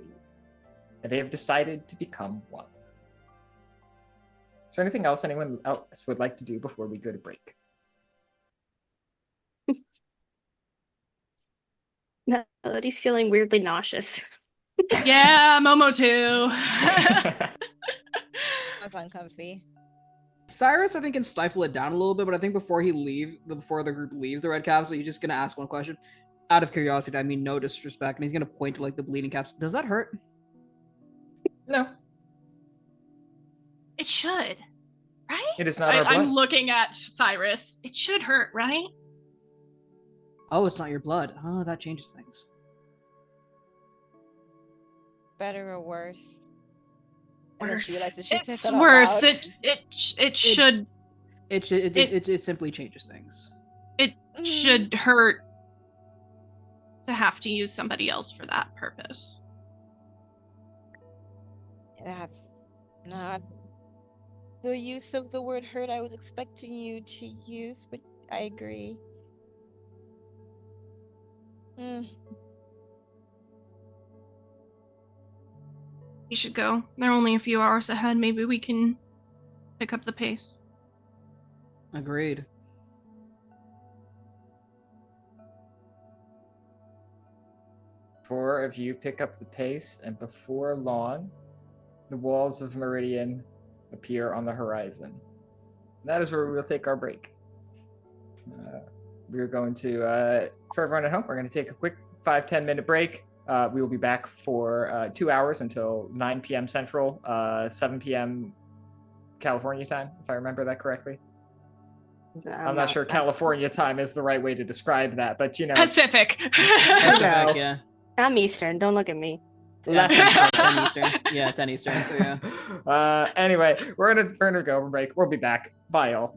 [SPEAKER 2] And they have decided to become one. Is there anything else anyone else would like to do before we go to break?
[SPEAKER 5] Melody's feeling weirdly nauseous.
[SPEAKER 3] Yeah, Momo too.
[SPEAKER 6] That's uncomfy.
[SPEAKER 4] Syris, I think, can stifle it down a little bit, but I think before the group leaves the Redcaps, so he's just gonna ask one question. Out of curiosity, I mean no disrespect, and he's gonna point to like the bleeding caps. Does that hurt?
[SPEAKER 2] No.
[SPEAKER 3] It should, right?
[SPEAKER 2] It is not our blood.
[SPEAKER 3] I'm looking at Syris. It should hurt, right?
[SPEAKER 4] Oh, it's not your blood. Oh, that changes things.
[SPEAKER 6] Better or worse?
[SPEAKER 3] Worse.
[SPEAKER 6] It's
[SPEAKER 3] It's worse. It should.
[SPEAKER 4] It simply changes things.
[SPEAKER 3] It should hurt to have to use somebody else for that purpose.
[SPEAKER 6] That's not the use of the word hurt I was expecting you to use, but I agree.
[SPEAKER 3] We should go. They're only a few hours ahead. Maybe we can pick up the pace.
[SPEAKER 4] Agreed.
[SPEAKER 2] Four of you pick up the pace, and before long, the walls of Meridian appear on the horizon. And that is where we will take our break. We're going to, for everyone at home, we're going to take a quick 5-10 minute break. We will be back for 2 hours until 9 p.m. Central, 7 p.m. California time, if I remember that correctly. I'm not sure California time is the right way to describe that, but you know.
[SPEAKER 3] Pacific.
[SPEAKER 2] Pacific,
[SPEAKER 4] yeah.
[SPEAKER 5] I'm Eastern. Don't look at me.
[SPEAKER 4] Yeah, 10 Eastern. Yeah, 10 Eastern. So yeah.
[SPEAKER 2] Anyway, we're gonna go over break. We'll be back. Bye, y'all.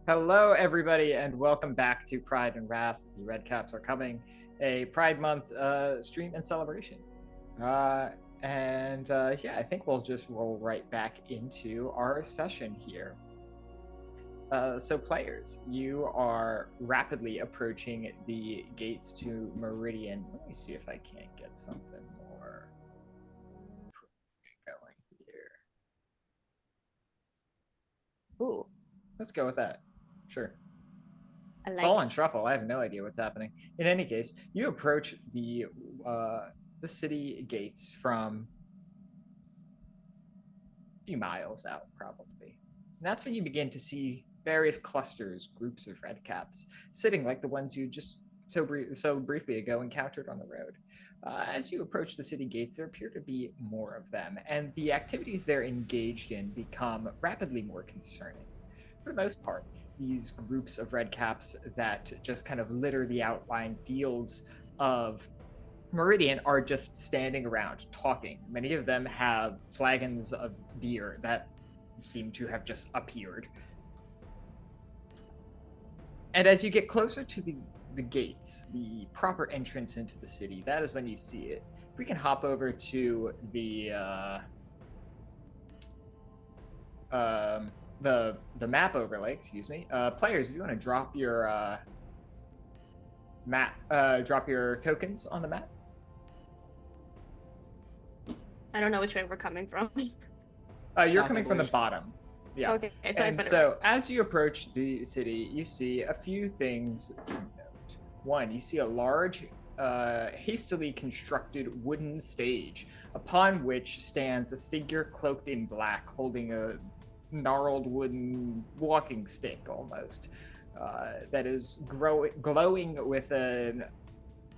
[SPEAKER 2] Hello, everybody, and welcome back to Pride and Wrath. The Redcaps are coming. A Pride Month stream and celebration. Yeah, I think we'll just roll right back into our session here. So players, you are rapidly approaching the gates to Meridian. Let me see if I can't get something more going here. Ooh, let's go with that. Sure. It's all on shuffle. I have no idea what's happening. In any case, you approach the city gates from a few miles out, probably. And that's when you begin to see various clusters, groups of Redcaps, sitting like the ones you just so briefly ago encountered on the road. As you approach the city gates, there appear to be more of them, and the activities they're engaged in become rapidly more concerning. For the most part, these groups of Redcaps that just kind of litter the outlying fields of Meridian are just standing around talking. Many of them have flagons of beer that seem to have just appeared. And as you get closer to the gates, the proper entrance into the city, that is when you see it. If we can hop over to the map overlay, excuse me. Players, if you want to drop your drop your tokens on the map.
[SPEAKER 5] I don't know which way we're coming from.
[SPEAKER 2] You're coming from the bottom. Yeah.
[SPEAKER 5] Okay,
[SPEAKER 2] So as you approach the city, you see a few things to note. One, you see a large, hastily constructed wooden stage, upon which stands a figure cloaked in black, holding a gnarled wooden walking stick, almost, that is glowing with an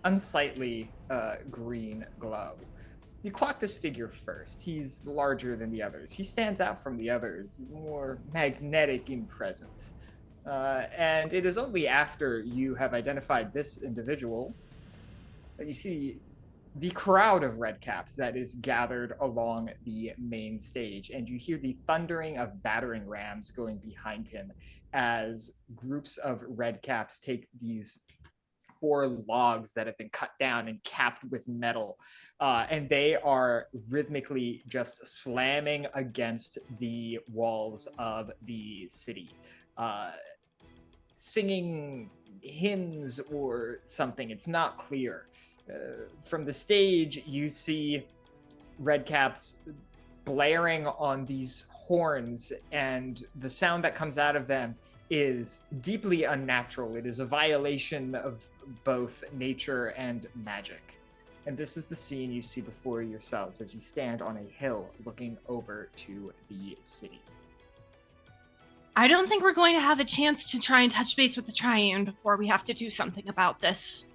[SPEAKER 2] unsightly green glow. You clock this figure first. He's larger than the others. He stands out from the others, more magnetic in presence. And it is only after you have identified this individual that you see the crowd of Redcaps that is gathered along the main stage. And you hear the thundering of battering rams going behind him as groups of Redcaps take these 4 logs that have been cut down and capped with metal, and they are rhythmically just slamming against the walls of the city, singing hymns or something. It's not clear. From the stage, you see Redcaps blaring on these horns, and the sound that comes out of them is deeply unnatural. It is a violation of both nature and magic. And this is the scene you see before yourselves as you stand on a hill looking over to the city.
[SPEAKER 3] I don't think we're going to have a chance to try and touch base with the Triune before we have to do something about this.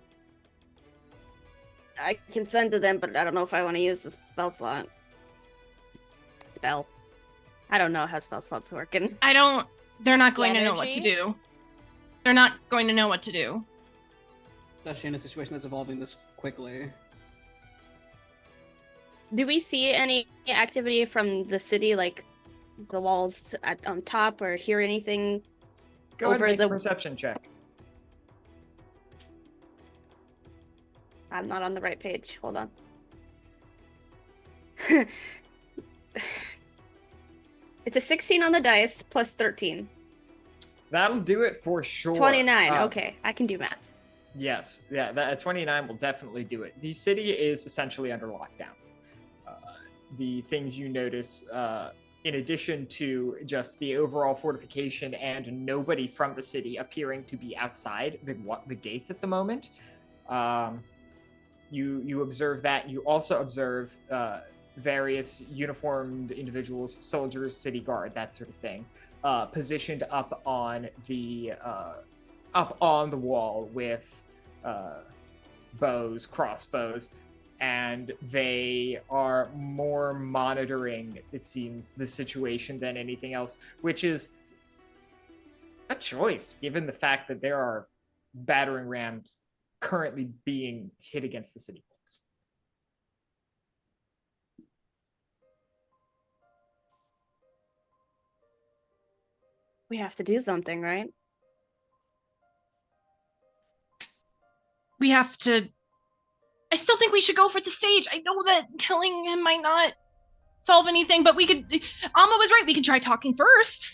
[SPEAKER 5] I can send to them, but I don't know if I want to use the spell slot. I don't know how spell slots working.
[SPEAKER 3] They're not going to know what to do. They're not going to know what to do.
[SPEAKER 4] Especially in a situation that's evolving this quickly.
[SPEAKER 5] Do we see any activity from the city, like the walls on top, or hear anything?
[SPEAKER 2] Go ahead and make a perception check.
[SPEAKER 5] I'm not on the right page. Hold on. It's a 16 on the dice plus 13.
[SPEAKER 2] That'll do it for sure.
[SPEAKER 5] 29. Okay, I can do math.
[SPEAKER 2] Yes, yeah, that 29 will definitely do it. The city is essentially under lockdown. The things you notice, in addition to just the overall fortification and nobody from the city appearing to be outside the gates at the moment, you observe that. You also observe various uniformed individuals, soldiers, city guard, that sort of thing, positioned up on the wall with bows, crossbows, and they are more monitoring, it seems, the situation than anything else, which is a choice given the fact that there are battering rams currently being hit against the city walls.
[SPEAKER 5] We have to do something, right?
[SPEAKER 3] I still think we should go for the stage. I know that killing him might not solve anything, but Amma was right. We can try talking first.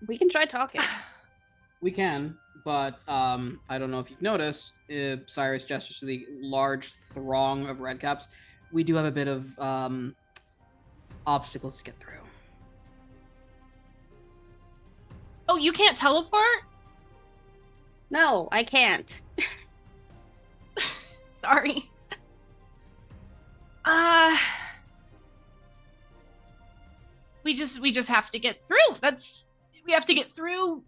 [SPEAKER 5] We can try talking.
[SPEAKER 4] We can, but I don't know if you've noticed, Syris gestures to the large throng of Redcaps. We do have a bit of obstacles to get through.
[SPEAKER 3] Oh, you can't teleport?
[SPEAKER 5] No, I can't.
[SPEAKER 3] Sorry. We just have to get through. We have to get through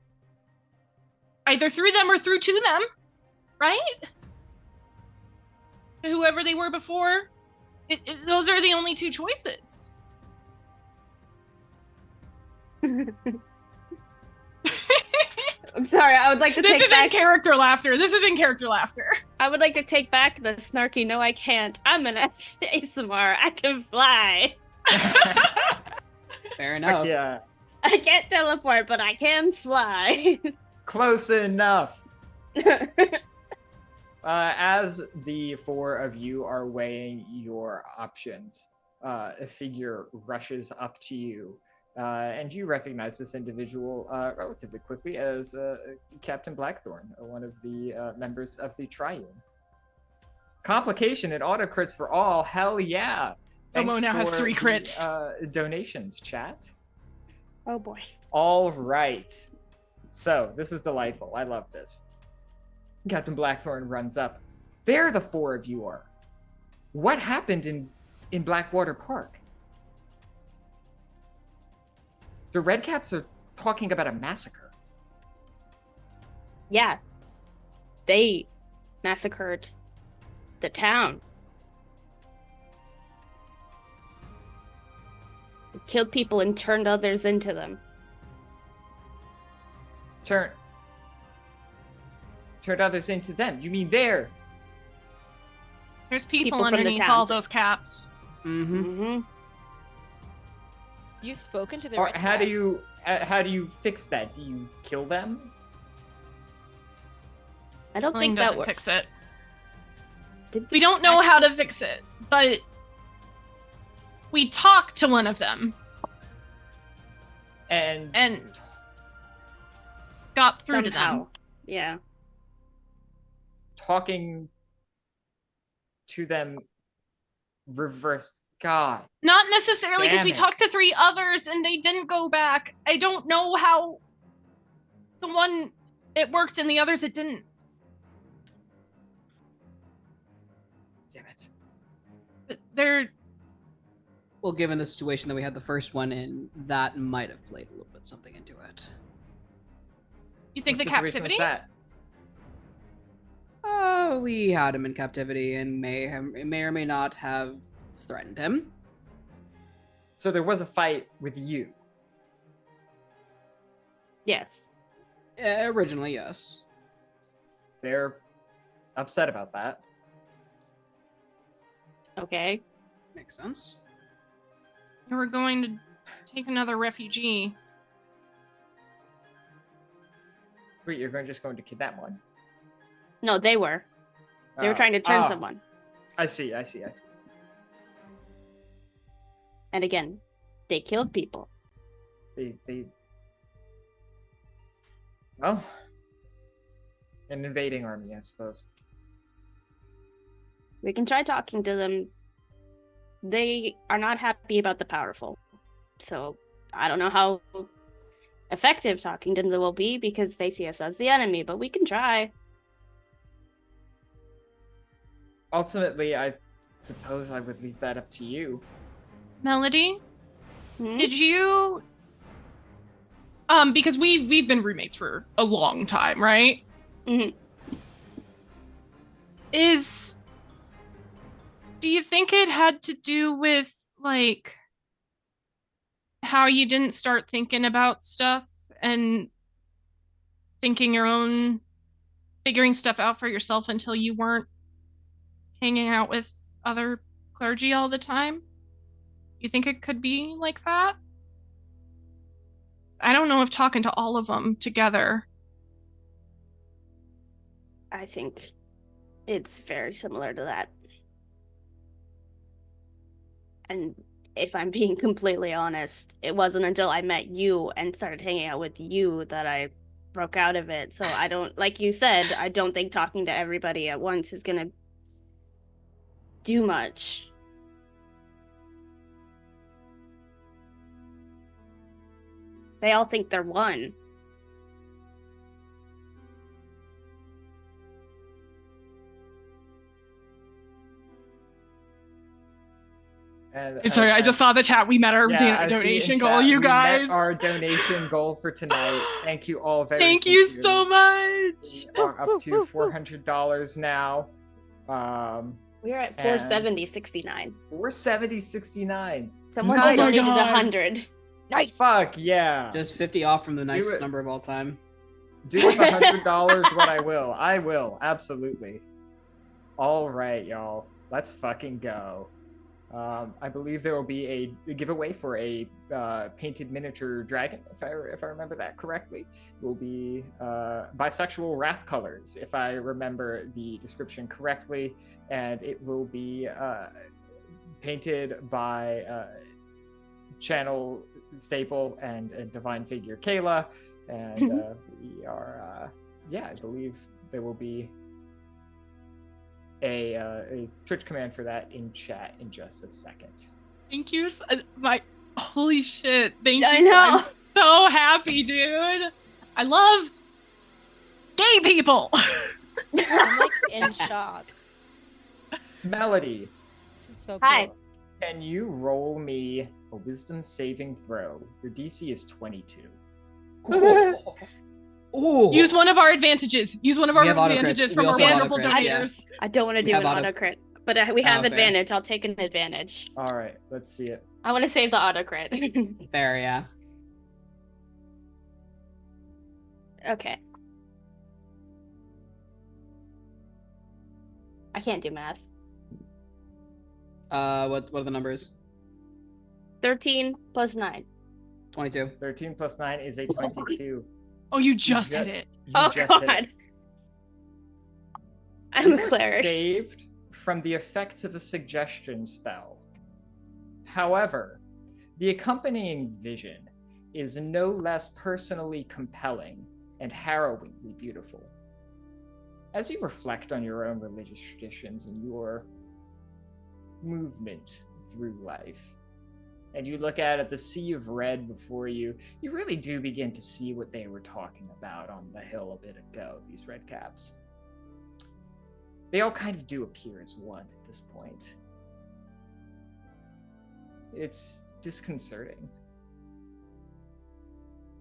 [SPEAKER 3] either through them or through to them, right? Whoever they were before. Those are the only 2 choices.
[SPEAKER 5] I'm sorry. I would like to
[SPEAKER 3] This
[SPEAKER 5] take
[SPEAKER 3] isn't
[SPEAKER 5] back.
[SPEAKER 3] character laughter. This isn't character laughter.
[SPEAKER 5] I would like to take back the snarky. No, I can't. I'm an ASMR. I can fly.
[SPEAKER 4] Fair enough.
[SPEAKER 2] Yeah,
[SPEAKER 5] I can't teleport, but I can fly.
[SPEAKER 2] close enough. As the four of you are weighing your options, a figure rushes up to you, and you recognize this individual relatively quickly as Captain Blackthorn, one of the members of the Triune. Complication and auto crits for all. Hell yeah!
[SPEAKER 3] Momo
[SPEAKER 2] Thanks
[SPEAKER 3] now has
[SPEAKER 2] for
[SPEAKER 3] 3
[SPEAKER 2] the,
[SPEAKER 3] crits.
[SPEAKER 2] Donations, chat.
[SPEAKER 5] Oh boy.
[SPEAKER 2] All right. So this is delightful. I love this. Captain Blackthorn runs up. There the four of you are. What happened in Blackwater Park? The Redcaps are talking about a massacre.
[SPEAKER 5] Yeah. They massacred the town. Killed people and turned others into them.
[SPEAKER 2] Turned others into them. You mean there?
[SPEAKER 3] There's people
[SPEAKER 5] People from the
[SPEAKER 3] underneath
[SPEAKER 5] town.
[SPEAKER 3] all those caps.
[SPEAKER 4] Mm-hmm.
[SPEAKER 5] Mm-hmm.
[SPEAKER 6] You've spoken to the
[SPEAKER 2] Or
[SPEAKER 6] Red
[SPEAKER 2] how do
[SPEAKER 6] Caps.
[SPEAKER 2] you fix that? Do you kill them?
[SPEAKER 5] I don't
[SPEAKER 3] Killing
[SPEAKER 5] think that
[SPEAKER 3] doesn't
[SPEAKER 5] would.
[SPEAKER 3] fix it.
[SPEAKER 5] Did
[SPEAKER 3] We don't know how to fix it, but we talked to one of them
[SPEAKER 2] And
[SPEAKER 3] got through to them.
[SPEAKER 5] somehow. Yeah.
[SPEAKER 2] talking to them reverse. God.
[SPEAKER 3] Not necessarily because
[SPEAKER 2] Damn
[SPEAKER 3] we
[SPEAKER 2] it.
[SPEAKER 3] talked to 3 others and they didn't go back. I don't know how the one it worked and the others it didn't.
[SPEAKER 2] Damn it.
[SPEAKER 3] But they're
[SPEAKER 4] Well, given the situation that we had the first one in, that might have played a little bit something into it.
[SPEAKER 3] you think
[SPEAKER 2] What
[SPEAKER 3] the
[SPEAKER 2] situation was
[SPEAKER 3] captivity?
[SPEAKER 2] that?
[SPEAKER 4] We had him in captivity and may or may not have threatened him.
[SPEAKER 2] So there was a fight with you.
[SPEAKER 5] Yes.
[SPEAKER 4] Originally, yes.
[SPEAKER 2] They're upset about that.
[SPEAKER 5] Okay.
[SPEAKER 4] Makes sense.
[SPEAKER 3] We were going to take another refugee.
[SPEAKER 2] Wait, you're just going to kidnap one?
[SPEAKER 5] No, they were. They were
[SPEAKER 2] Oh.
[SPEAKER 5] trying to turn
[SPEAKER 2] Oh,
[SPEAKER 5] someone.
[SPEAKER 2] I see.
[SPEAKER 5] And again, they killed people.
[SPEAKER 2] Well, an invading army, I suppose.
[SPEAKER 5] We can try talking to them. They are not happy about the powerful. So I don't know how effective talking to them will be because they see us as the enemy, but we can try.
[SPEAKER 2] Ultimately, I suppose I would leave that up to you.
[SPEAKER 3] Melody,
[SPEAKER 5] Hmm?
[SPEAKER 3] did you because we've been roommates for a long time, right?
[SPEAKER 5] Mhm.
[SPEAKER 3] Do you think it had to do with like how you didn't start thinking about stuff and figuring stuff out for yourself until you weren't hanging out with other clergy all the time? You think it could be like that? I don't know if talking to all of them together.
[SPEAKER 5] I think it's very similar to that. And if I'm being completely honest, it wasn't until I met you and started hanging out with you that I broke out of it. So I don't, like you said, I don't think talking to everybody at once is gonna do much. They all think they're one.
[SPEAKER 2] And
[SPEAKER 3] Sorry, I just saw the chat. We met our
[SPEAKER 2] I see in
[SPEAKER 3] donation goal,
[SPEAKER 2] chat,
[SPEAKER 3] you
[SPEAKER 2] we met
[SPEAKER 3] guys.
[SPEAKER 2] our donation goal for tonight. Thank you all very
[SPEAKER 3] Thank you
[SPEAKER 2] sincerely.
[SPEAKER 3] so much.
[SPEAKER 2] We are up to $400 now.
[SPEAKER 5] We're at
[SPEAKER 2] And-
[SPEAKER 5] 470.69.
[SPEAKER 2] 470.69.
[SPEAKER 5] Someone
[SPEAKER 2] Nice.
[SPEAKER 5] just
[SPEAKER 2] Oh my
[SPEAKER 5] donated
[SPEAKER 3] God.
[SPEAKER 5] 100.
[SPEAKER 6] Nice.
[SPEAKER 2] Fuck yeah.
[SPEAKER 4] Just 50 off from the nicest
[SPEAKER 2] it.
[SPEAKER 4] number of all time.
[SPEAKER 2] Do with $100 what I will. I will, absolutely. All right, y'all. Let's fucking go. I believe there will be a giveaway for a painted miniature dragon, if I remember that correctly. It will be bisexual wrath colors, if I remember the description correctly, and it will be painted by Channel Staple and Divine Figure Kayla, and we are I believe there will be a Twitch command for that in chat in just a second.
[SPEAKER 3] Thank you. My holy shit. Thank
[SPEAKER 5] I
[SPEAKER 3] you.
[SPEAKER 5] know.
[SPEAKER 3] I'm so happy, dude. I love gay people.
[SPEAKER 6] I'm like in shock.
[SPEAKER 2] Melody,
[SPEAKER 6] So cool.
[SPEAKER 5] Hi.
[SPEAKER 2] can you roll me a wisdom saving throw? Your DC is 22.
[SPEAKER 4] Oh.
[SPEAKER 3] Use one of our advantages. Use one of our
[SPEAKER 4] We have autocrits.
[SPEAKER 3] advantages
[SPEAKER 4] We
[SPEAKER 3] from our
[SPEAKER 4] also have
[SPEAKER 3] wonderful
[SPEAKER 4] autocrits, yeah.
[SPEAKER 3] donators.
[SPEAKER 5] I don't want to do
[SPEAKER 4] have
[SPEAKER 5] an
[SPEAKER 4] auto-
[SPEAKER 5] auto crit, but we have
[SPEAKER 4] fair.
[SPEAKER 5] advantage. I'll take an advantage.
[SPEAKER 2] All right, let's see it.
[SPEAKER 5] I want to save the auto crit.
[SPEAKER 4] Fair, yeah.
[SPEAKER 5] Okay. I can't do math.
[SPEAKER 4] What are the numbers?
[SPEAKER 5] 13 plus 9.
[SPEAKER 4] 22.
[SPEAKER 2] 13 plus 9 is a 22.
[SPEAKER 3] Oh, you just
[SPEAKER 2] ju-
[SPEAKER 3] hit it.
[SPEAKER 2] You
[SPEAKER 5] Oh
[SPEAKER 2] just hit
[SPEAKER 5] god.
[SPEAKER 2] it.
[SPEAKER 5] I'm
[SPEAKER 2] You
[SPEAKER 5] a
[SPEAKER 2] were
[SPEAKER 5] cleric.
[SPEAKER 2] saved from the effects of a suggestion spell. However, the accompanying vision is no less personally compelling and harrowingly beautiful. As you reflect on your own religious traditions and your movement through life, and you look out at the sea of red before you, you really do begin to see what they were talking about on the hill a bit ago, these Redcaps. They all kind of do appear as one at this point. It's disconcerting.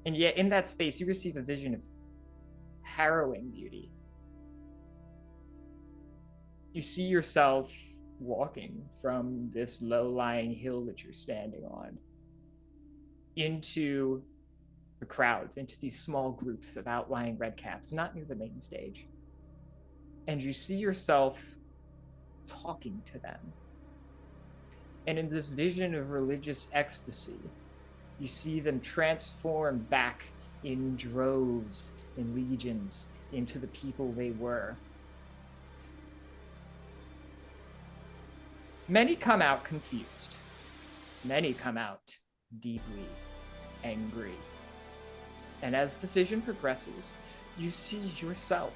[SPEAKER 2] And yet, in that space, you receive a vision of harrowing beauty. You see yourself walking from this low-lying hill that you're standing on into the crowds, into these small groups of outlying Redcaps, not near the main stage. And you see yourself talking to them. And in this vision of religious ecstasy, you see them transform back in droves, in legions, into the people they were. Many come out confused. Many come out deeply angry. And as the vision progresses, you see yourself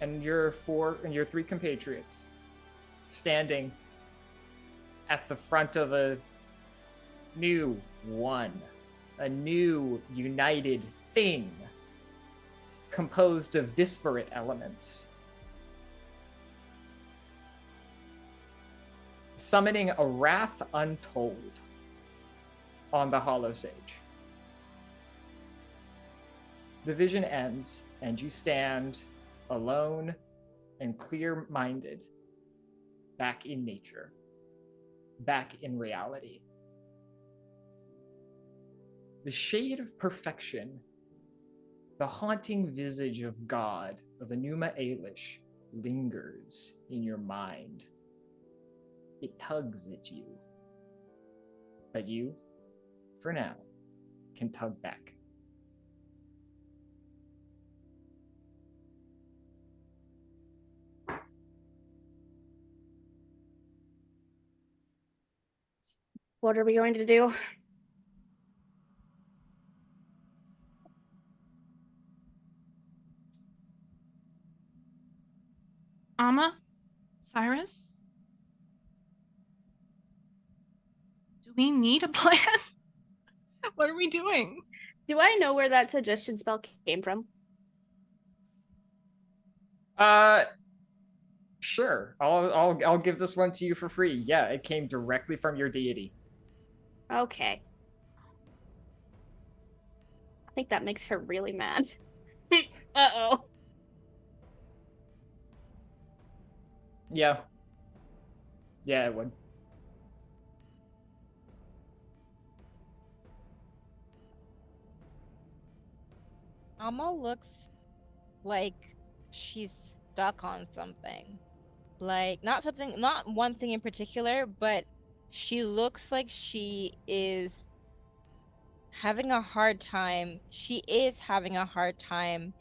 [SPEAKER 2] and your three compatriots standing at the front of a new one, a new united thing composed of disparate elements, summoning a wrath untold on the Hollow Sage. The vision ends, and you stand alone and clear-minded, back in nature, back in reality. The shade of perfection, the haunting visage of God, of Enuma Elish, lingers in your mind. It tugs at you. But you, for now, can tug back.
[SPEAKER 5] What are we going to do?
[SPEAKER 3] Amma? Syris? Do we need a plan? What are we doing?
[SPEAKER 5] Do I know where that suggestion spell came from?
[SPEAKER 2] Sure. I'll give this one to you for free. Yeah, it came directly from your deity.
[SPEAKER 5] Okay. I think that makes her really mad. Uh-oh.
[SPEAKER 2] Yeah. Yeah, it would.
[SPEAKER 6] Alma looks like she's stuck on something. Like, not one thing in particular, but she looks like she is having a hard time. She is having a hard time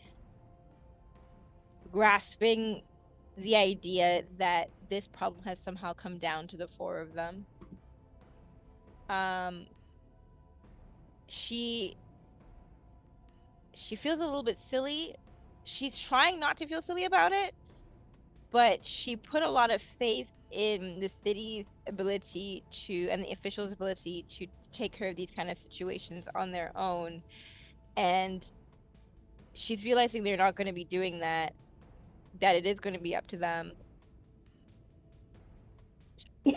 [SPEAKER 6] grasping the idea that this problem has somehow come down to the four of them. She feels a little bit silly. She's trying not to feel silly about it, but she put a lot of faith in the city's ability to, and the officials' ability to take care of these kind of situations on their own. And she's realizing they're not going to be doing that it is going to be up to them.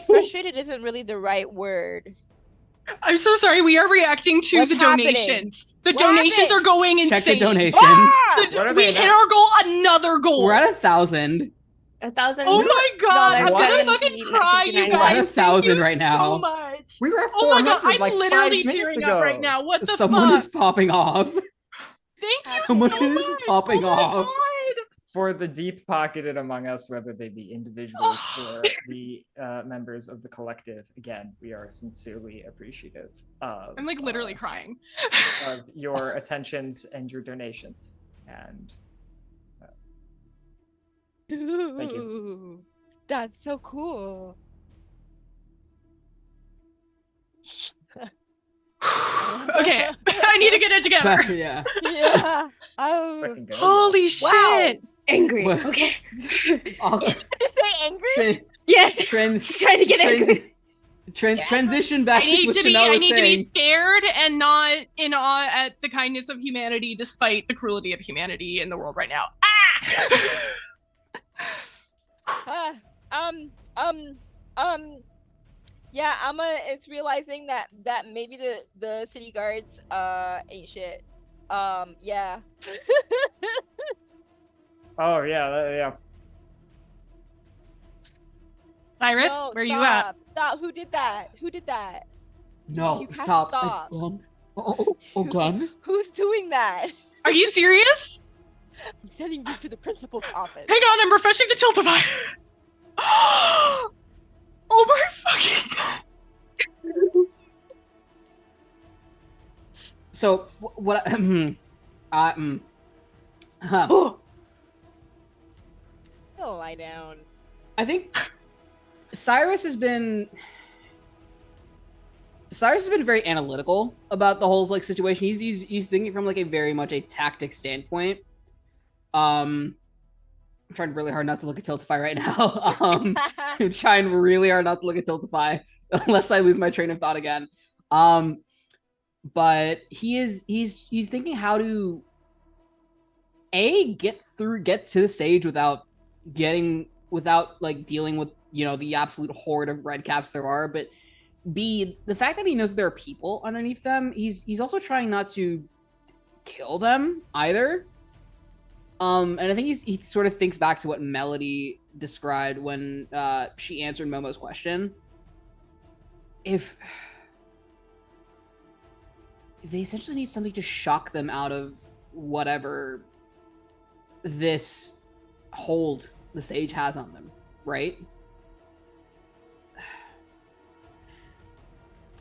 [SPEAKER 6] Frustrated isn't really the right word.
[SPEAKER 3] I'm so sorry. We are reacting to
[SPEAKER 6] What's
[SPEAKER 3] the
[SPEAKER 6] happening?
[SPEAKER 3] donations. The
[SPEAKER 6] What
[SPEAKER 3] donations
[SPEAKER 6] happened?
[SPEAKER 3] are going insane.
[SPEAKER 4] Check the donations.
[SPEAKER 6] Ah!
[SPEAKER 3] We hit our goal, another goal.
[SPEAKER 4] We're at 1,000.
[SPEAKER 5] 1,000.
[SPEAKER 3] Oh my god, I'm gonna
[SPEAKER 5] 70,
[SPEAKER 3] fucking cry, you
[SPEAKER 5] 69.
[SPEAKER 3] guys.
[SPEAKER 4] We're at 1,000
[SPEAKER 3] Thank you
[SPEAKER 4] right now.
[SPEAKER 3] so much.
[SPEAKER 2] We were at
[SPEAKER 3] Oh my
[SPEAKER 2] 400
[SPEAKER 3] god, I'm
[SPEAKER 2] like
[SPEAKER 3] literally
[SPEAKER 2] 5 minutes
[SPEAKER 3] tearing
[SPEAKER 2] ago.
[SPEAKER 3] up right now. What the
[SPEAKER 4] Someone
[SPEAKER 3] fuck?
[SPEAKER 4] is popping off.
[SPEAKER 3] Thank you
[SPEAKER 4] Someone
[SPEAKER 3] so
[SPEAKER 4] is
[SPEAKER 3] much.
[SPEAKER 4] popping
[SPEAKER 3] oh my
[SPEAKER 4] off.
[SPEAKER 3] God.
[SPEAKER 2] For the deep-pocketed among us, whether they be individuals or the members of the collective, again, we are sincerely appreciative of.
[SPEAKER 3] I'm like literally crying.
[SPEAKER 2] Of your attentions and your donations, and
[SPEAKER 6] Dude,
[SPEAKER 2] thank you.
[SPEAKER 6] That's so cool.
[SPEAKER 3] Okay, I need to get it together.
[SPEAKER 4] Yeah.
[SPEAKER 6] Yeah.
[SPEAKER 2] Fucking go.
[SPEAKER 3] Holy
[SPEAKER 6] Wow.
[SPEAKER 3] shit.
[SPEAKER 5] Angry.
[SPEAKER 4] What?
[SPEAKER 5] Okay.
[SPEAKER 4] All-
[SPEAKER 6] Did you say angry?
[SPEAKER 5] Yes.
[SPEAKER 4] trans-
[SPEAKER 5] Trying to get angry.
[SPEAKER 6] Yeah.
[SPEAKER 4] Transition back
[SPEAKER 3] I need
[SPEAKER 4] to what
[SPEAKER 3] to be
[SPEAKER 4] Chanelle
[SPEAKER 3] I
[SPEAKER 4] was
[SPEAKER 3] need to be
[SPEAKER 4] saying.
[SPEAKER 3] scared and not in awe at the kindness of humanity despite the cruelty of humanity in the world right now. Ah!
[SPEAKER 6] Yeah, Amma is realizing that maybe the city guards ain't shit. Yeah.
[SPEAKER 2] Oh yeah.
[SPEAKER 3] Cyrus,
[SPEAKER 6] No,
[SPEAKER 3] where you at?
[SPEAKER 6] Stop. Who did that?
[SPEAKER 4] No,
[SPEAKER 6] You have to
[SPEAKER 4] stop.
[SPEAKER 6] stop.
[SPEAKER 4] Oh, gun.
[SPEAKER 6] Who's doing that?
[SPEAKER 3] Are you serious?
[SPEAKER 6] I'm sending you to the principal's office.
[SPEAKER 3] Hang on, I'm refreshing the tiltify. Oh my fucking god.
[SPEAKER 4] So what?
[SPEAKER 6] I'll lie down.
[SPEAKER 4] I think Syris has been very analytical about the whole like situation. He's thinking from like a very much a tactic standpoint. I'm trying really hard not to look at Tiltify right now. I'm trying really hard not to look at Tiltify unless I lose my train of thought again. But he's thinking how to get to the stage without like dealing with, you know, the absolute horde of Redcaps there are, but B, the fact that he knows there are people underneath them, he's also trying not to kill them either. And I think he sort of thinks back to what Melody described when she answered Momo's question. If they essentially need something to shock them out of whatever this hold the sage has on them, right?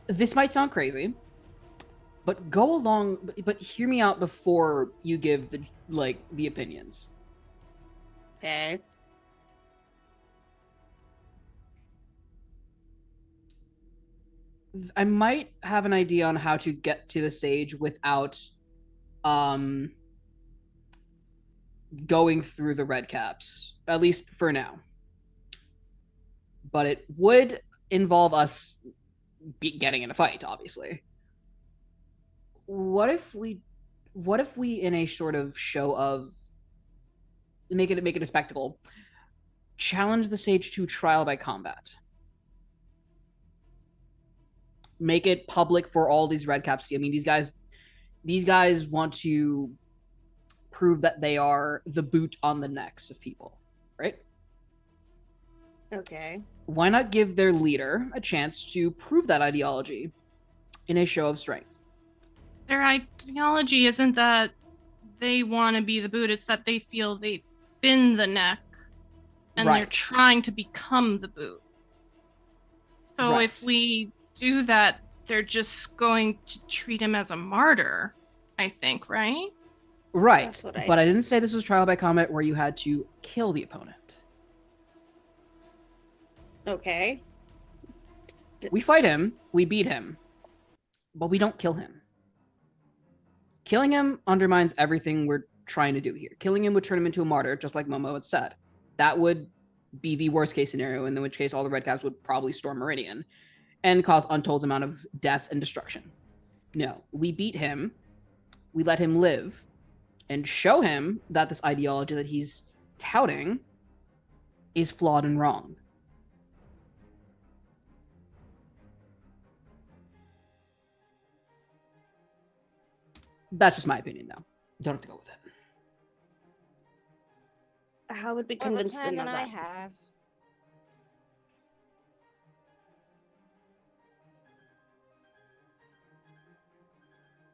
[SPEAKER 4] This might sound crazy, but go along, but hear me out before you give the opinions.
[SPEAKER 5] Okay.
[SPEAKER 4] I might have an idea on how to get to the stage without going through the Redcaps, at least for now. But it would involve us getting in a fight, obviously. What if we in a sort of show of make it a spectacle, challenge the sage to trial by combat? Make it public for all these Redcaps. I mean, these guys want to prove that they are the boot on the necks of people, right?
[SPEAKER 5] Okay.
[SPEAKER 4] Why not give their leader a chance to prove that ideology in a show of strength?
[SPEAKER 3] Their ideology isn't that they want to be the boot. It's that they feel they've been the neck and they're
[SPEAKER 4] Right.
[SPEAKER 3] trying to become the boot. So
[SPEAKER 4] Right.
[SPEAKER 3] if we do that, they're just going to treat him as a martyr, I think, right?
[SPEAKER 4] Right.
[SPEAKER 5] That's what I-
[SPEAKER 4] But I didn't say this was trial by combat where you had to kill the opponent.
[SPEAKER 5] Okay.
[SPEAKER 4] We fight him, we beat him, but we don't kill him. Killing him undermines everything we're trying to do here. Killing him would turn him into a martyr, just like Momo had said. That would be the worst case scenario, in which case all the Redcaps would probably storm Meridian and cause untold amount of death and destruction. No, we beat him, we let him live, and show him that this ideology that he's touting is flawed and wrong. That's just my opinion, though. You don't have to go with it.
[SPEAKER 5] How would we
[SPEAKER 6] More of a
[SPEAKER 5] convince
[SPEAKER 6] plan
[SPEAKER 5] them of
[SPEAKER 6] than I
[SPEAKER 5] that?
[SPEAKER 6] have.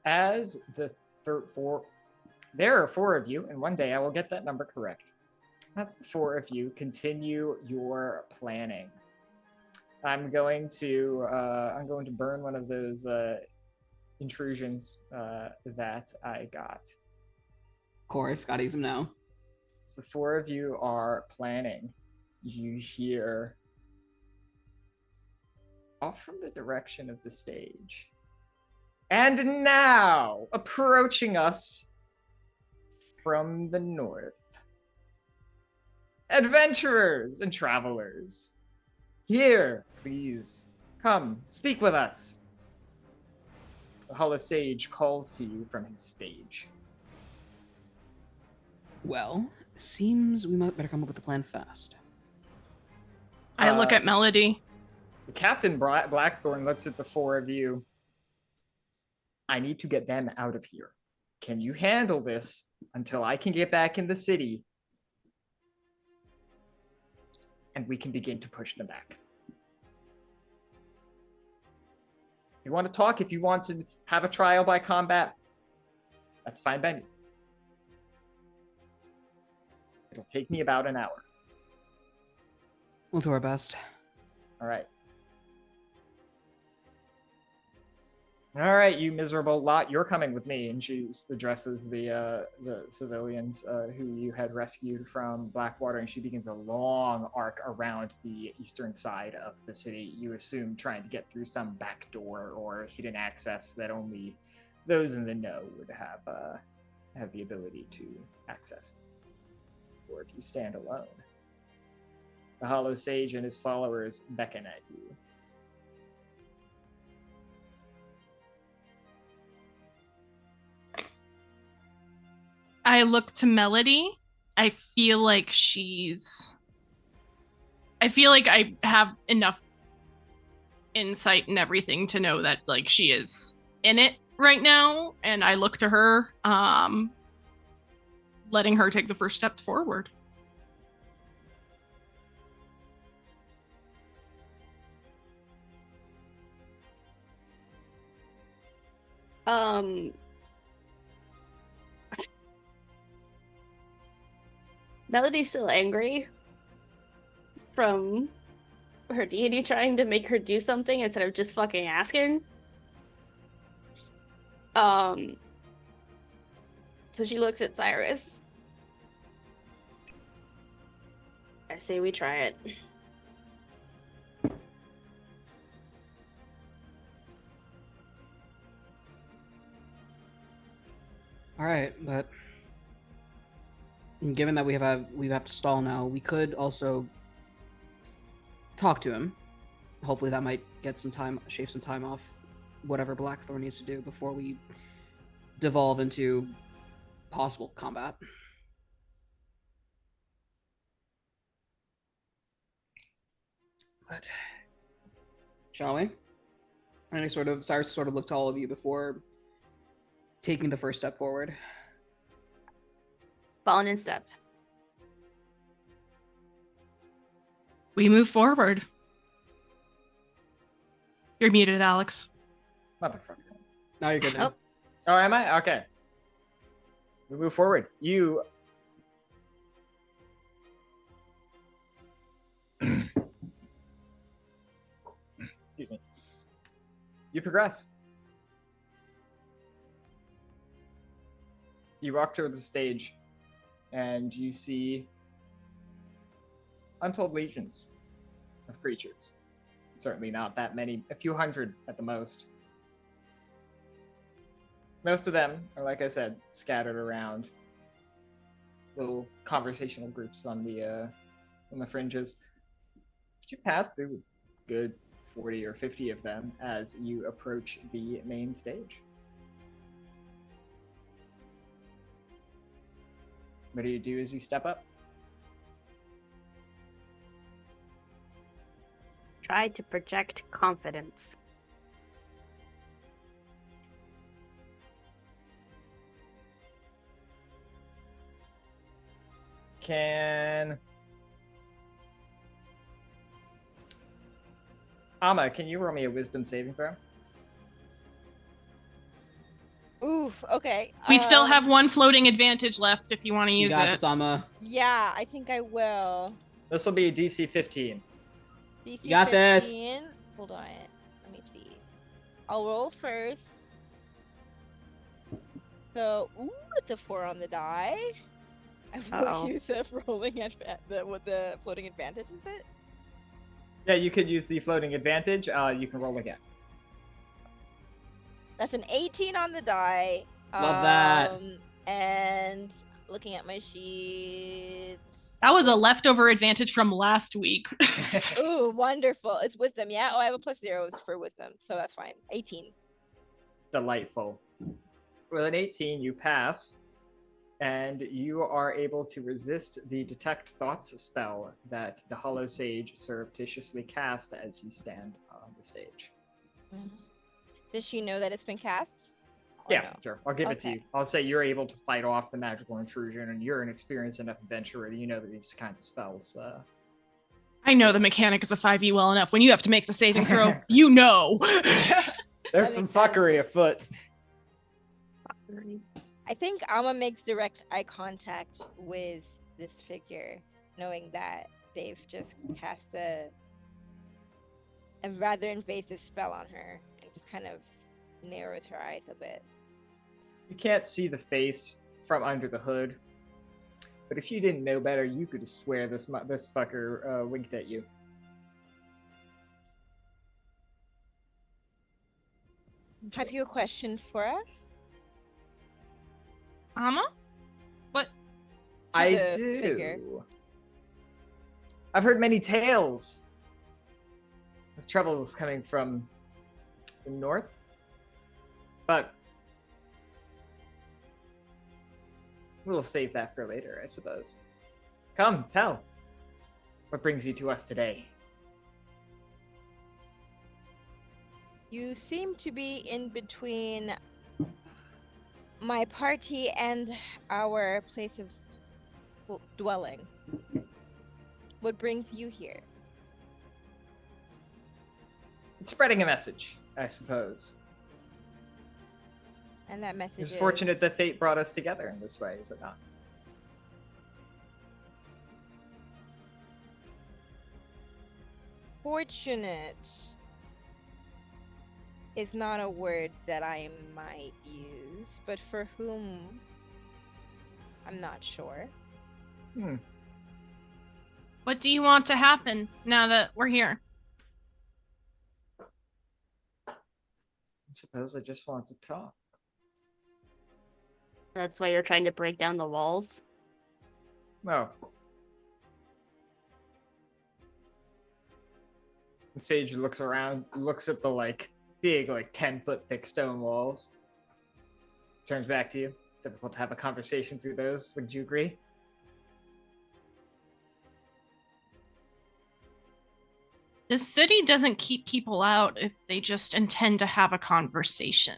[SPEAKER 2] As the there are 4 of you, and one day I will get that number correct. That's the 4 of you. Continue your planning. I'm going to burn one of those intrusions that I got.
[SPEAKER 4] Of course, gotta use them now.
[SPEAKER 2] So 4 of you are planning. You hear off from the direction of the stage. And now, approaching us from the north, adventurers and travelers, here, please, come, speak with us. The Hollow Sage calls to you from his stage.
[SPEAKER 4] Well, seems we might better come up with a plan fast.
[SPEAKER 3] I look at Melody.
[SPEAKER 2] Captain Blackthorn looks at the 4 of you. I need to get them out of here. Can you handle this until I can get back in the city? And we can begin to push them back. If you want to talk, if you want to have a trial by combat, that's fine by me. It'll take me about an hour.
[SPEAKER 4] We'll do our best.
[SPEAKER 2] All right. All right, you miserable lot, you're coming with me. And she addresses the civilians who you had rescued from Blackwater, and she begins a long arc around the eastern side of the city. You assume trying to get through some back door or hidden access that only those in the know would have the ability to access. Or if you stand alone, the Hollow Sage and his followers beckon at you.
[SPEAKER 3] I look to Melody. I feel like I have enough insight and everything to know that like she is in it right now, and I look to her, letting her take the first step forward.
[SPEAKER 5] Melody's still angry from her deity trying to make her do something instead of just fucking asking. So she looks at Syris. I say we try it.
[SPEAKER 4] All right, but given that we have to stall now, we could also talk to him. Hopefully, that might get some time, shave some time off whatever Blackthorn needs to do before we devolve into possible combat. But shall we? And Syris sort of looked to all of you before taking the first step forward.
[SPEAKER 5] Fallen in step.
[SPEAKER 3] We move forward. You're muted, Alex.
[SPEAKER 2] Motherfucker.
[SPEAKER 4] Now you're good now.
[SPEAKER 5] Oh.
[SPEAKER 2] Oh, am I? Okay. We move forward. You excuse me. You progress. You walk toward the stage, and you see untold legions of creatures. Certainly not that many, a few hundred at the most. Most of them are, like I said, scattered around little conversational groups on the fringes. But you pass through a good 40 or 50 of them as you approach the main stage. What do you do as you step up?
[SPEAKER 5] Try to project confidence.
[SPEAKER 2] Can you roll me a wisdom saving throw?
[SPEAKER 6] Oof. Okay.
[SPEAKER 3] We still have one floating advantage left if you want to
[SPEAKER 4] You
[SPEAKER 3] use
[SPEAKER 4] got
[SPEAKER 3] it.
[SPEAKER 4] this, Amma.
[SPEAKER 6] Yeah, I think I will.
[SPEAKER 2] This will be a DC 15.
[SPEAKER 6] DC
[SPEAKER 4] You got this.
[SPEAKER 6] 15. Hold on. Let me see. I'll roll first. So, ooh, it's a 4 on the die. I will use the rolling with the floating advantage, is it?
[SPEAKER 2] Yeah, you could use the floating advantage. You can roll again.
[SPEAKER 6] That's an 18 on the die.
[SPEAKER 4] Love that.
[SPEAKER 6] And looking at my sheets.
[SPEAKER 3] That was a leftover advantage from last week.
[SPEAKER 6] Ooh, wonderful. It's wisdom, yeah? Oh, I have a +0 for wisdom, so that's fine. 18.
[SPEAKER 2] Delightful. With an 18, you pass, and you are able to resist the Detect Thoughts spell that the Hollow Sage surreptitiously cast as you stand on the stage.
[SPEAKER 6] Does she know that it's been cast?
[SPEAKER 2] Yeah,
[SPEAKER 6] no?
[SPEAKER 2] sure. I'll give it to you. I'll say you're able to fight off the magical intrusion, and you're an experienced enough adventurer that you know that these kind of spells.
[SPEAKER 3] I know the mechanic of 5e well enough. When you have to make the saving throw, you know.
[SPEAKER 2] There's some fuckery afoot.
[SPEAKER 6] I think Alma makes direct eye contact with this figure, knowing that they've just cast a rather invasive spell on her, and just kind of narrows her eyes a bit.
[SPEAKER 2] You can't see the face from under the hood, but if you didn't know better, you could swear this fucker winked at you.
[SPEAKER 6] Have you a question for us?
[SPEAKER 3] Amma? What?
[SPEAKER 2] I
[SPEAKER 6] the
[SPEAKER 2] do.
[SPEAKER 6] figure.
[SPEAKER 2] I've heard many tales of troubles coming from the north, but we'll save that for later, I suppose. Come, tell. What brings you to us today?
[SPEAKER 6] You seem to be in between my party and our place of dwelling. What brings you here?
[SPEAKER 2] It's spreading a message, I suppose.
[SPEAKER 6] And that message
[SPEAKER 2] It's
[SPEAKER 6] is
[SPEAKER 2] fortunate that fate brought us together in this way, is it not?
[SPEAKER 6] fortunate is not a word that I might use, but for whom, I'm not sure.
[SPEAKER 3] What do you want to happen now that we're here?
[SPEAKER 2] I suppose I just want to talk.
[SPEAKER 5] That's why you're trying to break down the walls?
[SPEAKER 2] Oh. The sage looks around, looks at the big 10-foot thick stone walls. Turns back to you. Difficult to have a conversation through those. Would you agree?
[SPEAKER 3] The city doesn't keep people out if they just intend to have a conversation.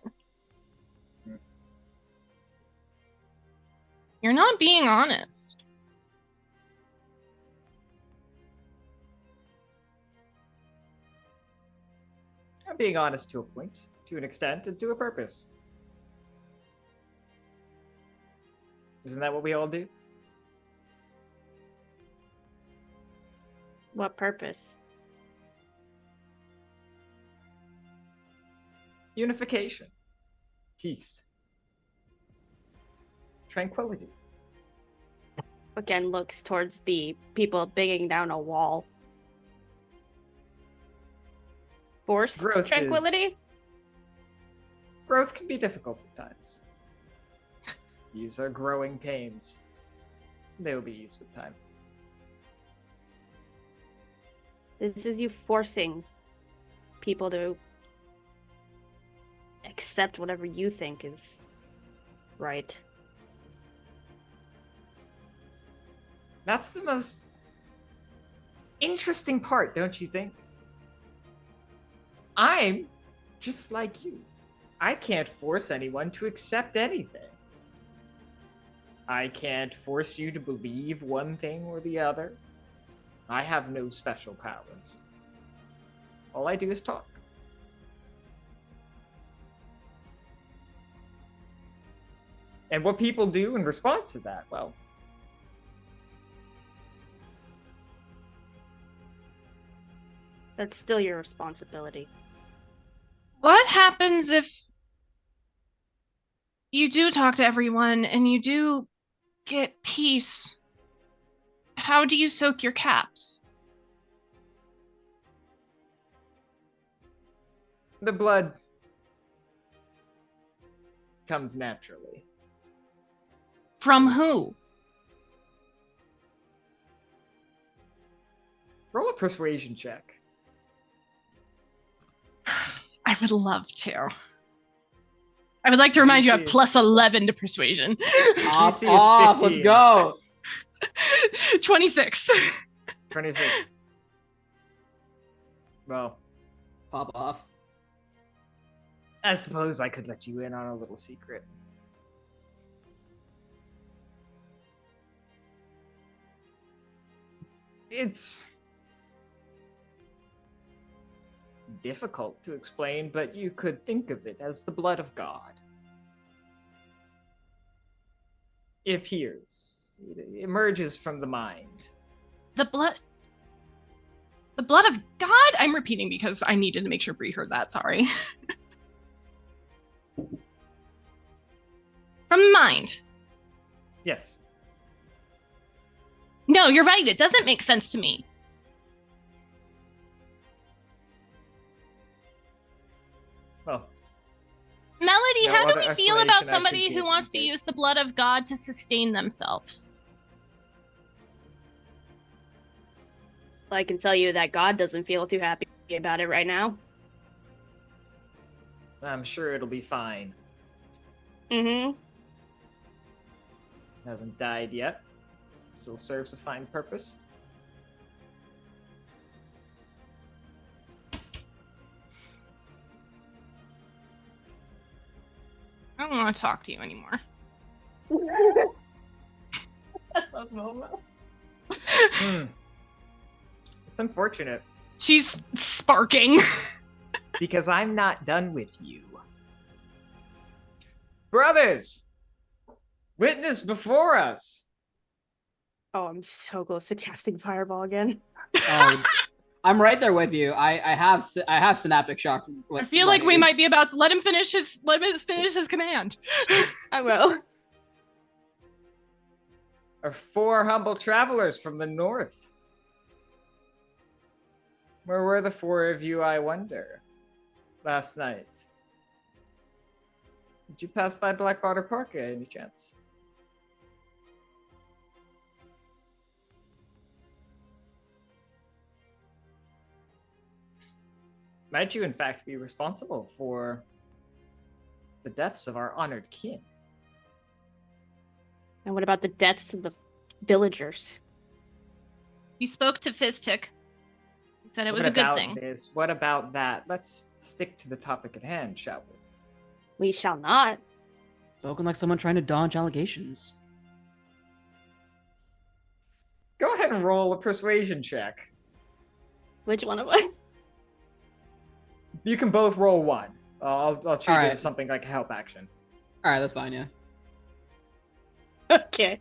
[SPEAKER 3] You're not being honest.
[SPEAKER 2] I'm being honest to a point, to an extent, and to a purpose. Isn't that what we all do?
[SPEAKER 5] What purpose?
[SPEAKER 2] Unification. Peace. Tranquility.
[SPEAKER 5] Again, looks towards the people banging down a wall. Forced tranquility?
[SPEAKER 2] Growth can be difficult at times. These are growing pains. They will be eased with time.
[SPEAKER 5] This is you forcing people to accept whatever you think is right.
[SPEAKER 2] That's the most interesting part, don't you think? I'm just like you. I can't force anyone to accept anything. I can't force you to believe one thing or the other. I have no special powers. All I do is talk. And what people do in response to that, well,
[SPEAKER 5] That's still your responsibility.
[SPEAKER 3] What happens if you do talk to everyone and you do get peace? How do you soak your caps?
[SPEAKER 2] the blood comes naturally.
[SPEAKER 3] From who?
[SPEAKER 2] Roll a persuasion check.
[SPEAKER 3] I would love to. I would like to remind you I have plus 11 to persuasion.
[SPEAKER 2] DC is
[SPEAKER 4] Off,
[SPEAKER 2] 15.
[SPEAKER 4] let's go.
[SPEAKER 3] 26.
[SPEAKER 2] 26. Well,
[SPEAKER 4] Pop off.
[SPEAKER 2] I suppose I could let you in on a little secret. It's difficult to explain, but you could think of it as the blood of God. It appears. It emerges from the mind.
[SPEAKER 3] The blood of God? I'm repeating because I needed to make sure Bree heard that, sorry. From mind.
[SPEAKER 2] Yes.
[SPEAKER 3] No, you're right. It doesn't make sense to me.
[SPEAKER 2] Well,
[SPEAKER 3] Melody,
[SPEAKER 2] No
[SPEAKER 3] how do
[SPEAKER 2] other
[SPEAKER 3] we feel
[SPEAKER 2] explanation
[SPEAKER 3] about
[SPEAKER 2] I
[SPEAKER 3] somebody
[SPEAKER 2] could
[SPEAKER 3] who
[SPEAKER 2] give
[SPEAKER 3] wants to
[SPEAKER 2] these days.
[SPEAKER 3] use the blood of God to sustain themselves?
[SPEAKER 5] I can tell you that God doesn't feel too happy about it right now.
[SPEAKER 2] I'm sure it'll be fine.
[SPEAKER 5] Mm-hmm.
[SPEAKER 2] Hasn't died yet. Still serves a fine purpose.
[SPEAKER 3] I don't want to talk to you anymore.
[SPEAKER 5] I love Momo.
[SPEAKER 2] It's unfortunate,
[SPEAKER 3] She's sparking.
[SPEAKER 2] because I'm not done with you. Brothers! Witness before us!
[SPEAKER 5] Oh, I'm so close to casting Fireball again.
[SPEAKER 4] Oh, I'm right there with you. I have synaptic shock.
[SPEAKER 3] I feel like we might be about to let him finish his command.
[SPEAKER 5] I will.
[SPEAKER 2] Are 4 humble travelers from the north. Where were the 4 of you, I wonder, last night? Did you pass by Blackwater Park at any chance? Might you, in fact, be responsible for the deaths of our honored kin?
[SPEAKER 5] And what about the deaths of the villagers?
[SPEAKER 3] You spoke to Fizztick. He said it was
[SPEAKER 2] What
[SPEAKER 3] a good
[SPEAKER 2] about
[SPEAKER 3] thing.
[SPEAKER 2] this? What about that? Let's stick to the topic at hand, shall we?
[SPEAKER 5] We shall not.
[SPEAKER 4] Spoken like someone trying to dodge allegations.
[SPEAKER 2] Go ahead and roll a persuasion check.
[SPEAKER 5] Which one of us?
[SPEAKER 2] You can both roll 1. I'll treat it
[SPEAKER 4] Alright.
[SPEAKER 2] as something like a help action.
[SPEAKER 4] All right, that's fine. Yeah.
[SPEAKER 5] Okay.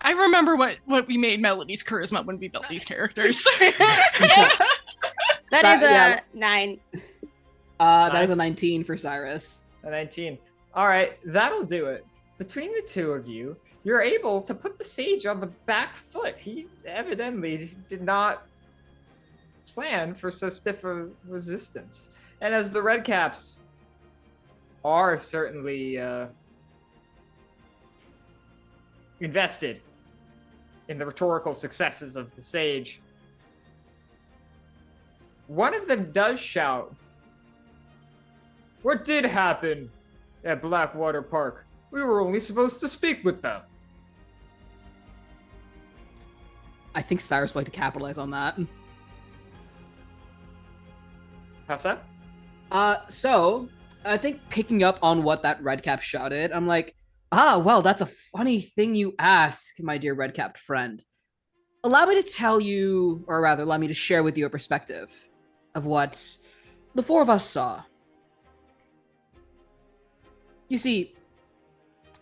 [SPEAKER 3] I remember what we made Melody's charisma when we built these characters.
[SPEAKER 5] That is a
[SPEAKER 4] yeah.
[SPEAKER 5] 9.
[SPEAKER 4] That is a 19 for Syris.
[SPEAKER 2] A 19. All right, that'll do it. Between the two of you, you're able to put the sage on the back foot. He evidently did not plan for so stiff a resistance. And as the Redcaps are certainly invested in the rhetorical successes of the sage, one of them does shout, "What did happen at Blackwater Park? We were only supposed to speak with them."
[SPEAKER 4] I think Syris would like to capitalize on that.
[SPEAKER 2] How's that?
[SPEAKER 4] So I think picking up on what that Redcap shouted, I'm like, well, that's a funny thing you ask, my dear Redcapped friend. Allow me to tell you, or rather, allow me to share with you a perspective of what the four of us saw. You see,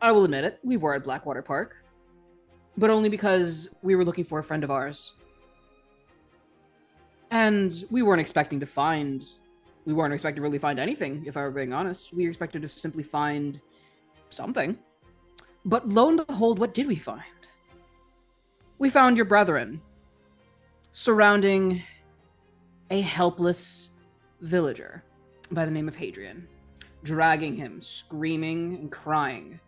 [SPEAKER 4] I will admit it, we were at Blackwater Park, but only because we were looking for a friend of ours. And we weren't expecting to really find anything, if I were being honest. We expected to simply find something. But lo and behold, what did we find? We found your brethren surrounding a helpless villager by the name of Hadrian, dragging him, screaming and crying.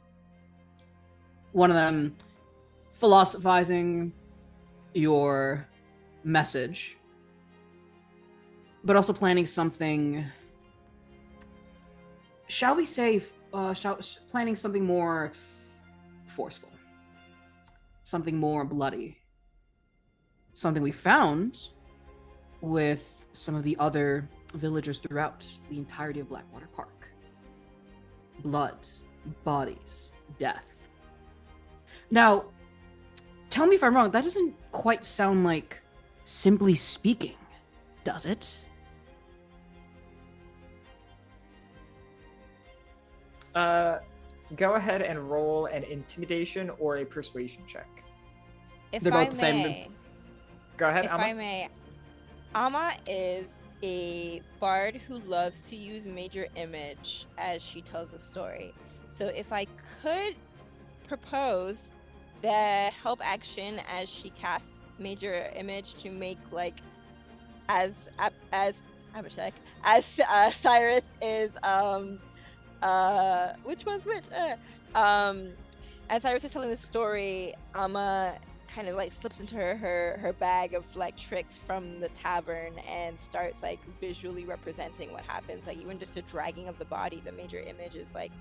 [SPEAKER 4] One of them philosophizing your message, but also planning something, shall we say, planning something more forceful, something more bloody, something we found with some of the other villagers throughout the entirety of Blackwater Park. Blood, bodies, death. Now, tell me if I'm wrong, that doesn't quite sound like simply speaking, does it?
[SPEAKER 2] Go ahead and roll an intimidation or a persuasion check.
[SPEAKER 6] If
[SPEAKER 4] They're
[SPEAKER 6] I
[SPEAKER 4] both the same.
[SPEAKER 6] may,
[SPEAKER 2] Go ahead,
[SPEAKER 6] if
[SPEAKER 2] Amma.
[SPEAKER 6] I may, Amma is a bard who loves to use major image as she tells a story. So if I could propose the help action as she casts major image to make like as Abhishek, as Syris is which one's which? As Syris is telling the story, Amma kind of like slips into her bag of like tricks from the tavern and starts like visually representing what happens. Like even just a dragging of the body, the major image is like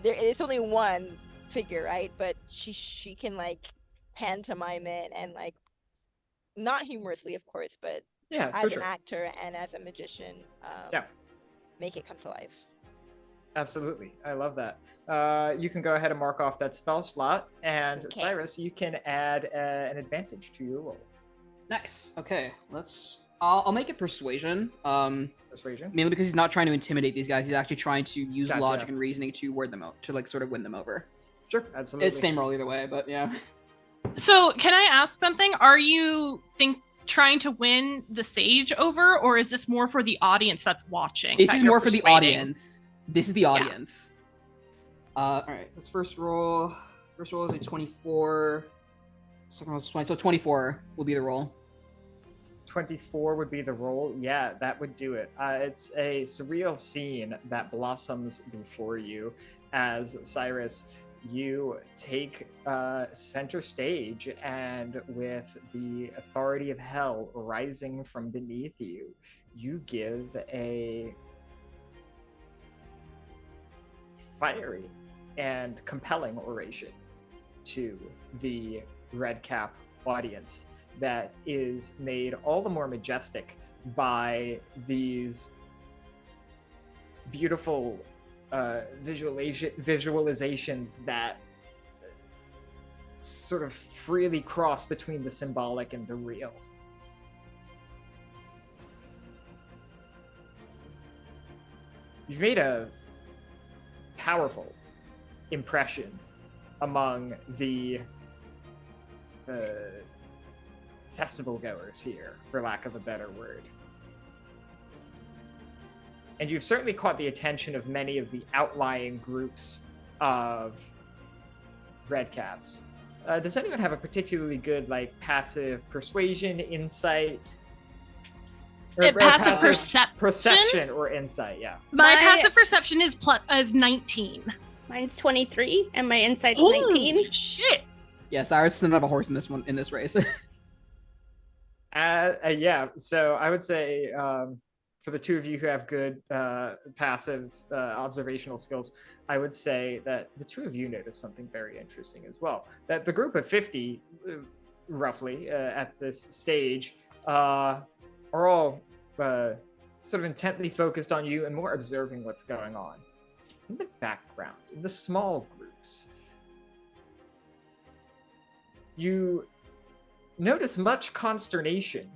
[SPEAKER 6] it's only one figure, right? But she can like pantomime it and like not humorously, of course, but as an actor and as a magician, make it come to life.
[SPEAKER 2] Absolutely. I love that. You can go ahead and mark off that spell slot, and
[SPEAKER 6] Okay.
[SPEAKER 2] Syris, you can add an advantage to your roll.
[SPEAKER 4] Nice. Okay, I'll make it persuasion.
[SPEAKER 2] Persuasion.
[SPEAKER 4] Mainly because he's not trying to intimidate these guys. He's actually trying to use
[SPEAKER 2] Gotcha.
[SPEAKER 4] logic and reasoning to word them out, to like sort of win them over.
[SPEAKER 2] Sure, absolutely.
[SPEAKER 4] It's same roll either way, but yeah.
[SPEAKER 3] So, can I ask something? Are you trying to win the sage over, or is this more for the audience that's watching?
[SPEAKER 4] This
[SPEAKER 3] that
[SPEAKER 4] is
[SPEAKER 3] you're
[SPEAKER 4] more for the
[SPEAKER 3] persuading?
[SPEAKER 4] audience. This is the audience. All right. So this first roll is a 24. Second roll is 20. So 24 will be the roll.
[SPEAKER 2] 24 would be the roll. Yeah, that would do it. It's a surreal scene that blossoms before you as Syris, you take center stage, and with the authority of hell rising from beneath you, you give a fiery and compelling oration to the Redcap audience that is made all the more majestic by these beautiful visualizations that sort of freely cross between the symbolic and the real. You've made a powerful impression among the festival goers here, for lack of a better word. And you've certainly caught the attention of many of the outlying groups of Redcaps. Does anyone have a particularly good, like, passive persuasion, insight?
[SPEAKER 3] Passive perception?
[SPEAKER 2] Perception or insight, yeah.
[SPEAKER 3] My passive perception is 19.
[SPEAKER 5] Mine's 23, and my insight's
[SPEAKER 3] Holy
[SPEAKER 5] 19.
[SPEAKER 3] shit!
[SPEAKER 4] Yeah, Syris doesn't have a horse in this race.
[SPEAKER 2] Yeah, so I would say for the two of you who have good passive observational skills, I would say that the two of you notice something very interesting as well. That the group of 50, roughly, at this stage, are all sort of intently focused on you and more observing what's going on. In the background, in the small groups, you notice much consternation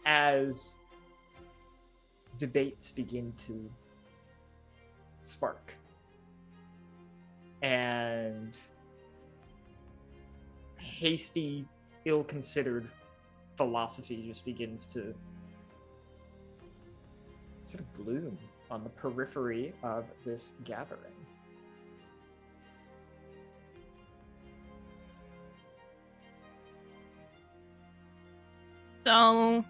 [SPEAKER 2] as debates begin to spark. And hasty, ill-considered philosophy just begins to sort of bloom on the periphery of this gathering.
[SPEAKER 3] So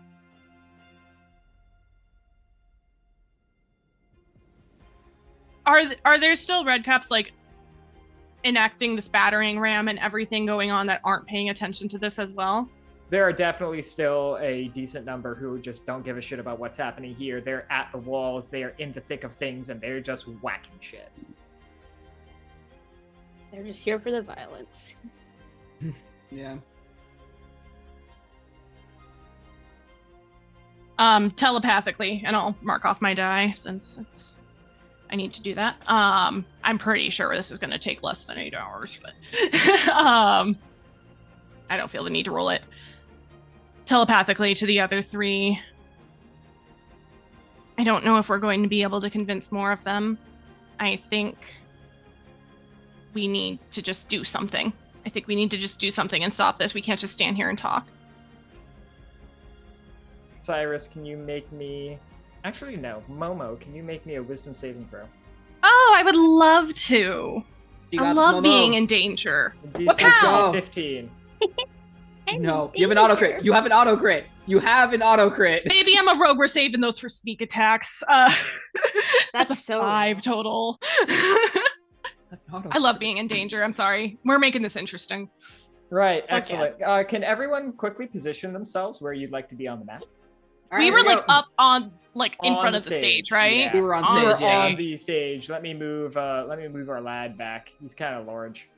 [SPEAKER 3] are there still Redcaps like enacting this battering ram and everything going on that aren't paying attention to this as well?
[SPEAKER 2] There are definitely still a decent number who just don't give a shit about what's happening here. They're at the walls, they are in the thick of things, and they're just whacking shit.
[SPEAKER 5] They're just here for the violence.
[SPEAKER 4] Yeah.
[SPEAKER 3] Telepathically, and I'll mark off my die since I need to do that. I'm pretty sure this is going to take less than 8 hours, but I don't feel the need to roll it. Telepathically to the other 3. I don't know if we're going to be able to convince more of them. I think we need to just do something. I think we need to just do something and stop this. We can't just stand here and talk.
[SPEAKER 2] Syris, can you make me... Actually, no. Momo, can you make me a wisdom saving throw?
[SPEAKER 3] Oh, I would love to.
[SPEAKER 4] You
[SPEAKER 3] I
[SPEAKER 4] got
[SPEAKER 3] love
[SPEAKER 4] this, Momo.
[SPEAKER 3] being in danger.
[SPEAKER 2] DC
[SPEAKER 3] Wow.
[SPEAKER 2] 15.
[SPEAKER 4] No, you have an auto crit. You have an auto crit. You have an auto crit.
[SPEAKER 3] Maybe I'm a rogue. We're saving those for sneak attacks. That's a
[SPEAKER 5] so
[SPEAKER 3] 5 total. I love being in danger. I'm sorry. We're making this interesting.
[SPEAKER 2] Right, excellent. Can everyone quickly position themselves where you'd like to be on the map?
[SPEAKER 3] We were like
[SPEAKER 2] go.
[SPEAKER 3] up on like in
[SPEAKER 2] On
[SPEAKER 3] front
[SPEAKER 2] the
[SPEAKER 3] of the stage, right?
[SPEAKER 2] yeah.
[SPEAKER 4] We were on
[SPEAKER 2] We're
[SPEAKER 4] stage. Yeah.
[SPEAKER 2] on the stage. Let me move our lad back. He's kind of large.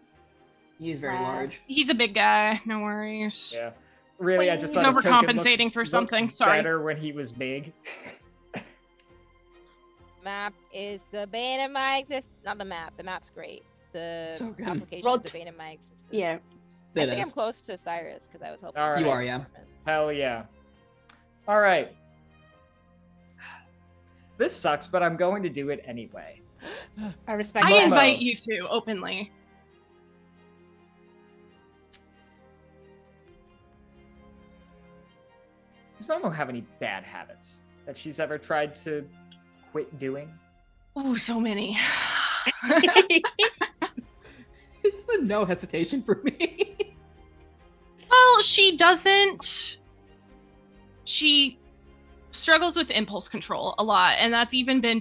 [SPEAKER 4] He is very large.
[SPEAKER 3] He's a big guy. No worries.
[SPEAKER 2] Yeah. Really, I just
[SPEAKER 3] He's
[SPEAKER 2] thought his token
[SPEAKER 3] overcompensating for
[SPEAKER 2] looked
[SPEAKER 3] something. Sorry.
[SPEAKER 2] better when he was big.
[SPEAKER 6] Map is the bane of my existence. Not the map. The map's great. The
[SPEAKER 4] So good.
[SPEAKER 6] application
[SPEAKER 5] Roll
[SPEAKER 6] is the bane of my existence.
[SPEAKER 5] Yeah.
[SPEAKER 6] I
[SPEAKER 4] It
[SPEAKER 6] think
[SPEAKER 4] is.
[SPEAKER 6] I'm close to Syris because I was helping.
[SPEAKER 2] All right.
[SPEAKER 4] You are, yeah.
[SPEAKER 2] Hell yeah. All right. This sucks, but I'm going to do it anyway.
[SPEAKER 5] I respect
[SPEAKER 3] I
[SPEAKER 2] Momo.
[SPEAKER 5] that.
[SPEAKER 3] invite you to openly.
[SPEAKER 2] Does Momo have any bad habits that she's ever tried to quit doing?
[SPEAKER 3] Oh, so many.
[SPEAKER 4] It's the no hesitation for me.
[SPEAKER 3] Well, she doesn't. She struggles with impulse control a lot, and that's even been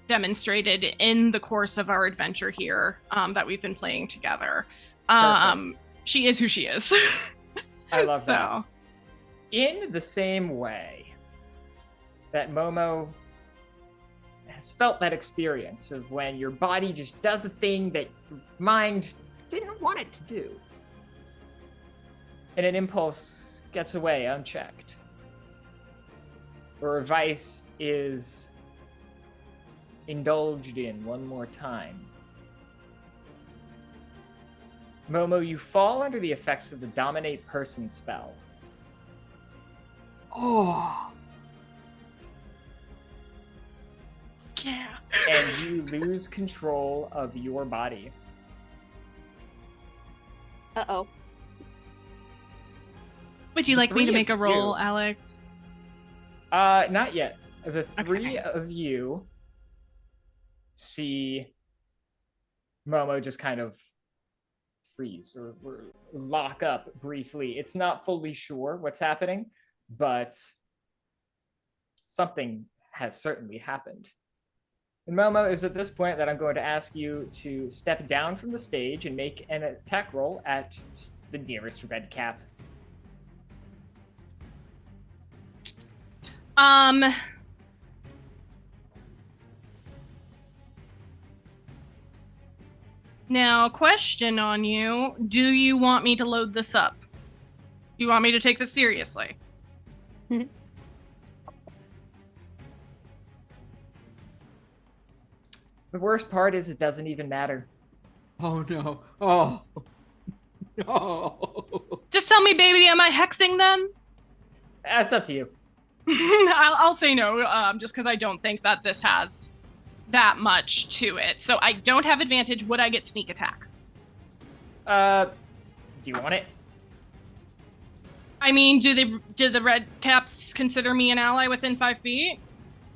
[SPEAKER 3] demonstrated in the course of our adventure here that we've been playing together. She is who she is.
[SPEAKER 2] I love
[SPEAKER 3] so.
[SPEAKER 2] that. In the same way that Momo has felt that experience of when your body just does a thing that your mind didn't want it to do, and an impulse gets away unchecked, or a vice is indulged in one more time. Momo, you fall under the effects of the Dominate Person spell.
[SPEAKER 4] Oh.
[SPEAKER 3] Yeah.
[SPEAKER 2] and you lose control of your body.
[SPEAKER 5] Uh-oh.
[SPEAKER 3] Would you like me to
[SPEAKER 2] three
[SPEAKER 3] make a
[SPEAKER 2] of
[SPEAKER 3] roll,
[SPEAKER 2] you-
[SPEAKER 3] Alex?
[SPEAKER 2] Not yet. The three
[SPEAKER 3] Okay.
[SPEAKER 2] of you see Momo just kind of freeze or lock up briefly. It's not fully sure what's happening, but something has certainly happened. And Momo, is at this point that I'm going to ask you to step down from the stage and make an attack roll at the nearest red cap.
[SPEAKER 3] Now, question on you. Do you want me to load this up? Do you want me to take this seriously?
[SPEAKER 2] The worst part is it doesn't even matter.
[SPEAKER 4] Oh no. Oh. No.
[SPEAKER 3] Just tell me, baby, am I hexing them?
[SPEAKER 2] That's up to you.
[SPEAKER 3] I'll say no, just because I don't think that this has that much to it. So I don't have advantage. Would I get sneak attack?
[SPEAKER 2] Do you want it?
[SPEAKER 3] I mean, do the Redcaps consider me an ally within 5 feet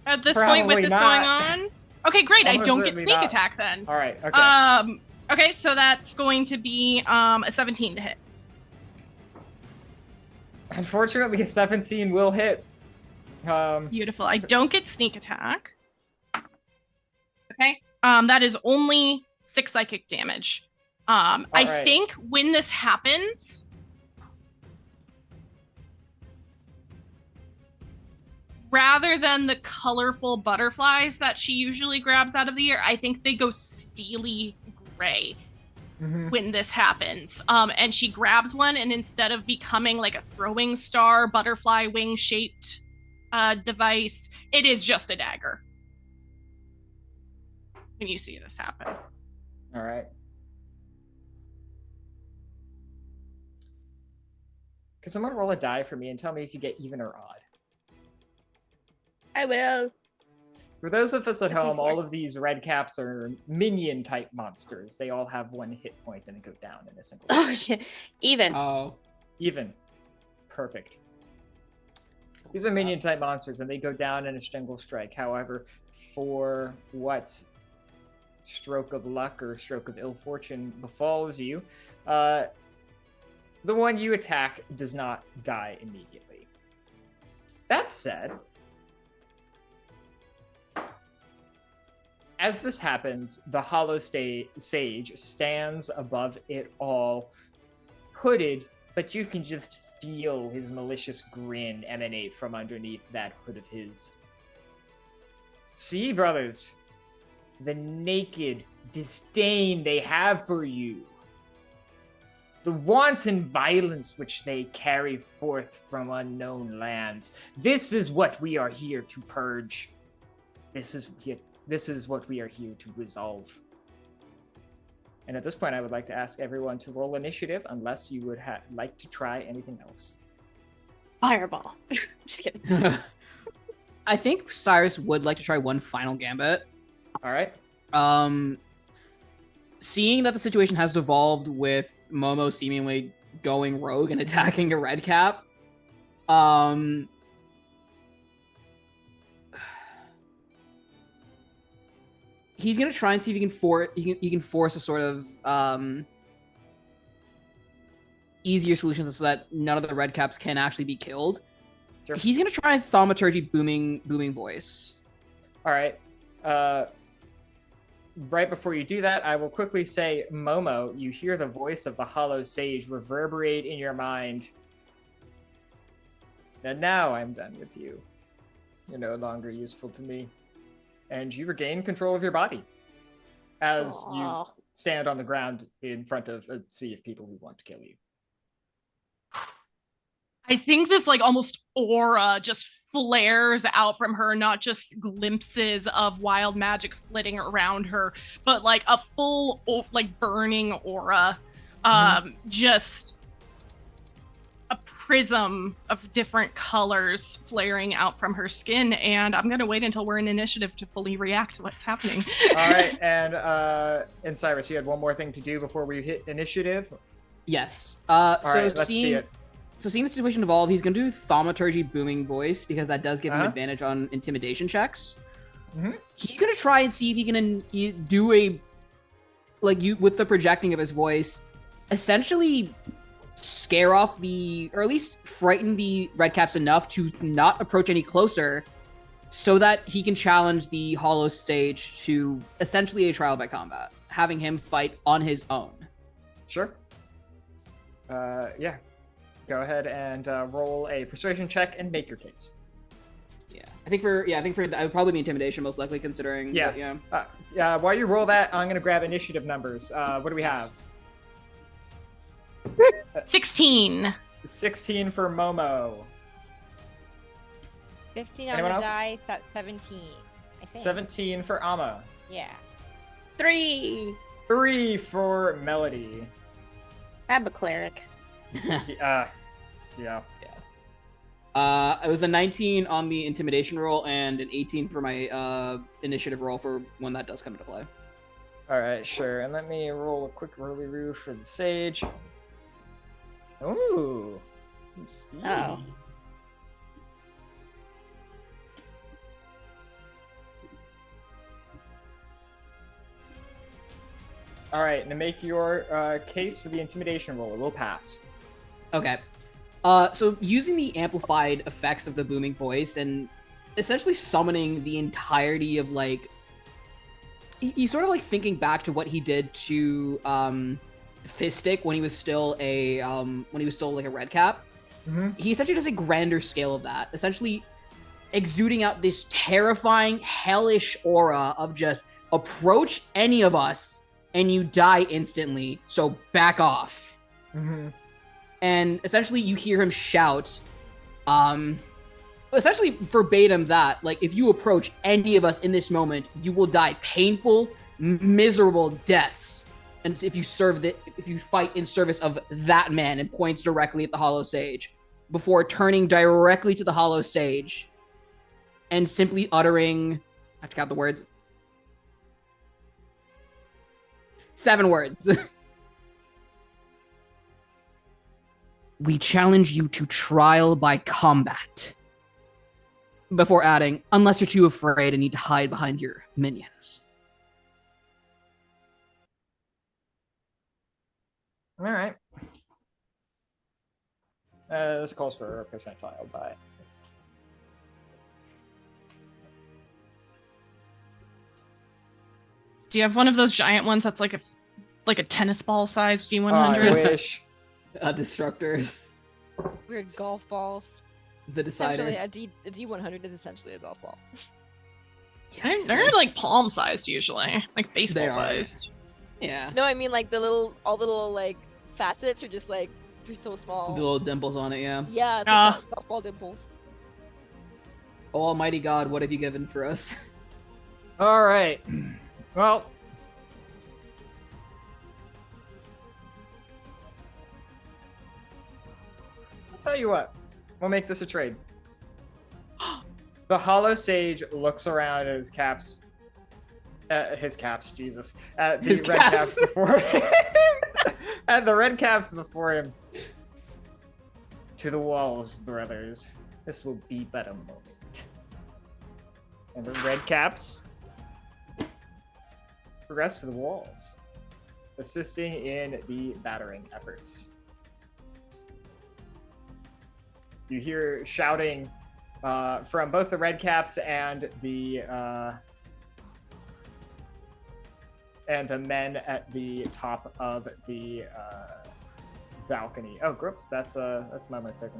[SPEAKER 3] at this point with
[SPEAKER 2] Probably
[SPEAKER 3] this
[SPEAKER 2] not.
[SPEAKER 3] going on? Okay, great. I
[SPEAKER 2] Almost
[SPEAKER 3] don't get
[SPEAKER 2] certainly
[SPEAKER 3] sneak
[SPEAKER 2] not.
[SPEAKER 3] attack then.
[SPEAKER 2] All right. Okay.
[SPEAKER 3] Okay, so that's going to be a 17 to hit.
[SPEAKER 2] Unfortunately, a 17 will hit.
[SPEAKER 3] Beautiful. I don't get sneak attack. Okay. That is only 6 psychic damage. I
[SPEAKER 2] right.
[SPEAKER 3] think when this happens, rather than the colorful butterflies that she usually grabs out of the air, I think they go steely gray when this happens. And she grabs one, and instead of becoming like a throwing star butterfly wing shaped device, it is just a dagger. When you see this happen.
[SPEAKER 2] All right. Can someone roll a die for me and tell me if you get even or odd?
[SPEAKER 5] I will.
[SPEAKER 2] For those of us at
[SPEAKER 5] That's
[SPEAKER 2] home,
[SPEAKER 5] important.
[SPEAKER 2] all of these red caps are minion type monsters. They all have 1 hit point and they go down in a single.
[SPEAKER 5] Oh shit. Even.
[SPEAKER 4] Oh.
[SPEAKER 2] Even. Perfect. These are minion type monsters and they go down in a single strike. However, for what stroke of luck or stroke of ill fortune befalls you, the one you attack does not die immediately. That said, as this happens, the hollow sage stands above it all, hooded, but you can just feel his malicious grin emanate from underneath that hood of his. See, brothers, the naked disdain they have for you, the wanton violence which they carry forth from unknown lands. This is what we are here to purge. This is what we are here to resolve. And at this point, I would like to ask everyone to roll initiative, unless you would like to try anything else.
[SPEAKER 5] Fireball. Just kidding.
[SPEAKER 4] I think Syris would like to try one final gambit.
[SPEAKER 2] All right.
[SPEAKER 4] Seeing that the situation has devolved with Momo seemingly going rogue and attacking a red cap, he's gonna try and see if he can force a sort of easier solution so that none of the red caps can actually be killed.
[SPEAKER 2] Sure.
[SPEAKER 4] He's gonna try thaumaturgy booming voice.
[SPEAKER 2] All right. Right before you do that, I will quickly say, Momo, you hear the voice of the hollow sage reverberate in your mind. And now I'm done with you. You're no longer useful to me. And you regain control of your body as you stand on the ground in front of a sea of people who want to kill you.
[SPEAKER 3] I think this like almost aura just flares out from her, not just glimpses of wild magic flitting around her, but like a full like burning aura, just prism of different colors flaring out from her skin, and I'm gonna wait until we're in initiative to fully react to what's happening.
[SPEAKER 2] All right, and Syris, you had one more thing to do before we hit initiative.
[SPEAKER 4] Yes.
[SPEAKER 2] All right, let's see it.
[SPEAKER 4] So seeing the situation evolve, he's going to do Thaumaturgy Booming Voice because that does give him advantage on intimidation checks.
[SPEAKER 2] Mm-hmm.
[SPEAKER 4] He's going to try and see if he can do a, with the projecting of his voice, essentially scare off or at least frighten the Redcaps enough to not approach any closer so that he can challenge the Hollow Sage to essentially a trial by combat, having him fight on his own.
[SPEAKER 2] Sure. Yeah. Go ahead and roll a persuasion check and make your case.
[SPEAKER 4] I think for that would probably be intimidation most likely, considering.
[SPEAKER 2] Yeah. While you roll that, I'm gonna grab initiative numbers. What do we have?
[SPEAKER 3] 16.
[SPEAKER 2] 16 for Momo.
[SPEAKER 6] 15
[SPEAKER 2] Anyone
[SPEAKER 6] on the
[SPEAKER 2] else?
[SPEAKER 6] dice. That's 17. I think.
[SPEAKER 2] 17 for Amma.
[SPEAKER 6] Yeah.
[SPEAKER 5] 3.
[SPEAKER 2] 3 for Melody.
[SPEAKER 5] I'm a cleric.
[SPEAKER 2] Yeah.
[SPEAKER 4] It was a 19 on the intimidation roll and an 18 for my initiative roll for when that does come into play.
[SPEAKER 2] All right, sure. And let me roll a quick rolly-roo for the Sage. Ooh. Speed.
[SPEAKER 5] Oh.
[SPEAKER 2] All right, now make your case for the intimidation roll. It will pass.
[SPEAKER 4] Okay. So using the amplified effects of the booming voice and essentially summoning the entirety of he's sort of thinking back to what he did to Fistic when he was still a red cap.
[SPEAKER 2] Mm-hmm.
[SPEAKER 4] He essentially does a grander scale of that, essentially exuding out this terrifying, hellish aura of just approach any of us and you die instantly, so back off.
[SPEAKER 2] Mm-hmm.
[SPEAKER 4] And essentially you hear him shout, essentially verbatim that, if you approach any of us in this moment, you will die painful, miserable deaths. And if you fight in service of that man, and points directly at the Hollow Sage, before turning directly to the Hollow Sage and simply uttering, I have to count the words, 7 words. We challenge you to trial by combat. Before adding, unless you're too afraid and need to hide behind your minions.
[SPEAKER 2] All right. This calls for a percentile die.
[SPEAKER 3] Do you have one of those giant ones that's like a tennis ball size D100?
[SPEAKER 2] I wish.
[SPEAKER 4] A destructor.
[SPEAKER 6] Weird golf balls.
[SPEAKER 4] The decider.
[SPEAKER 6] Essentially, a D100 is essentially a golf ball.
[SPEAKER 4] Yeah,
[SPEAKER 3] They're like palm sized usually, like baseball
[SPEAKER 4] They are.
[SPEAKER 3] sized.
[SPEAKER 4] Yeah.
[SPEAKER 6] No, I mean all the little facets are just they're so small.
[SPEAKER 4] The little dimples on it, yeah.
[SPEAKER 6] Yeah, the
[SPEAKER 3] Ah.
[SPEAKER 6] golf ball dimples.
[SPEAKER 4] Oh, Almighty God, what have you given for us?
[SPEAKER 2] All right. Well. I'll tell you what. We'll make this a trade. The Hollow Sage looks around at his caps. Jesus. At the
[SPEAKER 4] His
[SPEAKER 2] red
[SPEAKER 4] caps.
[SPEAKER 2] caps before him. At the red caps before him. To the walls, brothers. This will be but a moment. And the red caps progress to the walls, assisting in the battering efforts. You hear shouting from both the Redcaps and the men at the top of the balcony. Oh, Grips, that's my mistake.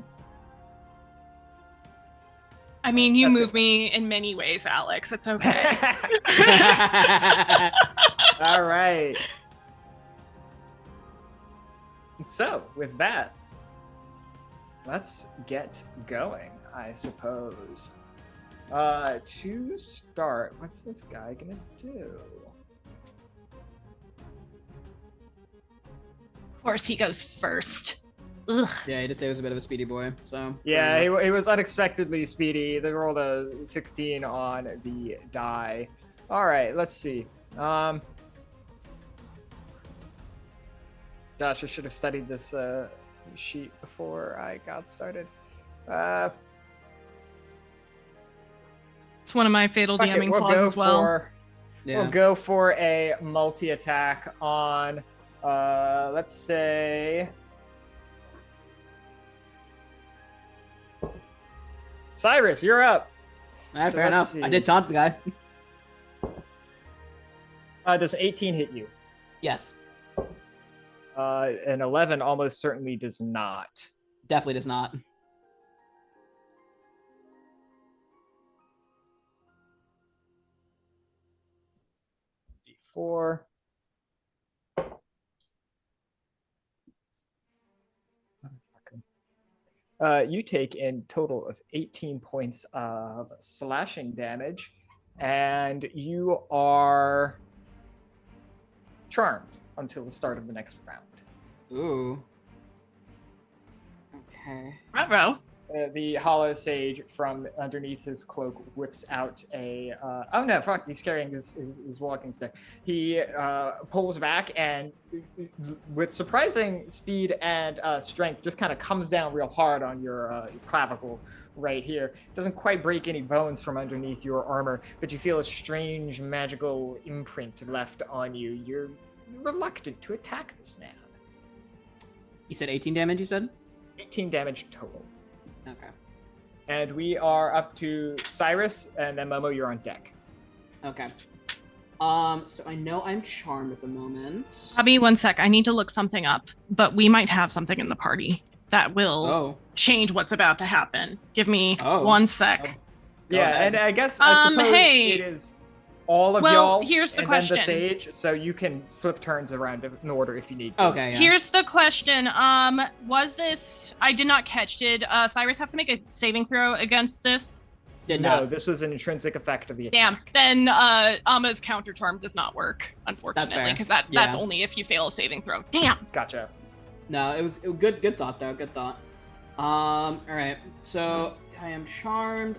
[SPEAKER 3] I mean, you
[SPEAKER 2] That's
[SPEAKER 3] move
[SPEAKER 2] good.
[SPEAKER 3] me in many ways, Alex. It's okay.
[SPEAKER 2] All right. So, with that, let's get going, I suppose. To start, what's this guy gonna do?
[SPEAKER 3] Of course, he goes first. Ugh.
[SPEAKER 4] Yeah, he did say he was a bit of a speedy boy. So
[SPEAKER 2] Yeah, he was unexpectedly speedy. They rolled a 16 on the die. All right, let's see. Gosh, I should have studied this sheet before I got started.
[SPEAKER 3] It's one of my fatal
[SPEAKER 2] Fuck it,
[SPEAKER 3] DMing flaws as well.
[SPEAKER 2] We'll go for a multi-attack on, let's say, Syris, you're up.
[SPEAKER 4] All right,
[SPEAKER 2] So
[SPEAKER 4] fair
[SPEAKER 2] let's
[SPEAKER 4] enough.
[SPEAKER 2] see.
[SPEAKER 4] I did taunt the guy.
[SPEAKER 2] Does 18 hit you?
[SPEAKER 4] Yes,
[SPEAKER 2] An 11 almost certainly does not.
[SPEAKER 4] definitely does not.
[SPEAKER 2] D4. You take in total of 18 points of slashing damage, and you are charmed until the start of the next round.
[SPEAKER 4] Ooh. Okay.
[SPEAKER 3] Ruh-roh.
[SPEAKER 2] The hollow sage from underneath his cloak whips out a oh no, fuck, he's carrying his walking stick. He pulls back and with surprising speed and strength just kind of comes down real hard on your clavicle right here. Doesn't quite break any bones from underneath your armor, but you feel a strange magical imprint left on you. You're reluctant to attack this man.
[SPEAKER 4] You said 18 damage, you said?
[SPEAKER 2] 18 damage total.
[SPEAKER 4] Okay.
[SPEAKER 2] And we are up to Syris, and then Momo, you're on deck.
[SPEAKER 4] Okay. So I know I'm charmed at the moment.
[SPEAKER 3] Bobby, 1 sec. I need to look something up, but we might have something in the party that will change what's about to happen. Give me 1 sec.
[SPEAKER 4] Go
[SPEAKER 2] Yeah,
[SPEAKER 4] ahead.
[SPEAKER 2] and I guess I suppose
[SPEAKER 3] hey.
[SPEAKER 2] it is all of
[SPEAKER 3] Well,
[SPEAKER 2] y'all
[SPEAKER 3] here's the
[SPEAKER 2] and
[SPEAKER 3] question.
[SPEAKER 2] then the sage, so you can flip turns around in order if you need to.
[SPEAKER 4] Okay. Yeah.
[SPEAKER 3] Here's the question. Was this... I did not catch. Did Syris have to make a saving throw against this?
[SPEAKER 4] Did
[SPEAKER 2] No,
[SPEAKER 4] not.
[SPEAKER 2] this was an intrinsic effect of the attack.
[SPEAKER 3] Damn. Then Amma's counter charm does not work, unfortunately,
[SPEAKER 4] fair.
[SPEAKER 3] because that's only if you fail a saving throw. Damn.
[SPEAKER 2] Gotcha.
[SPEAKER 4] No, it was good. Good thought though. Good thought. All right. So I am charmed.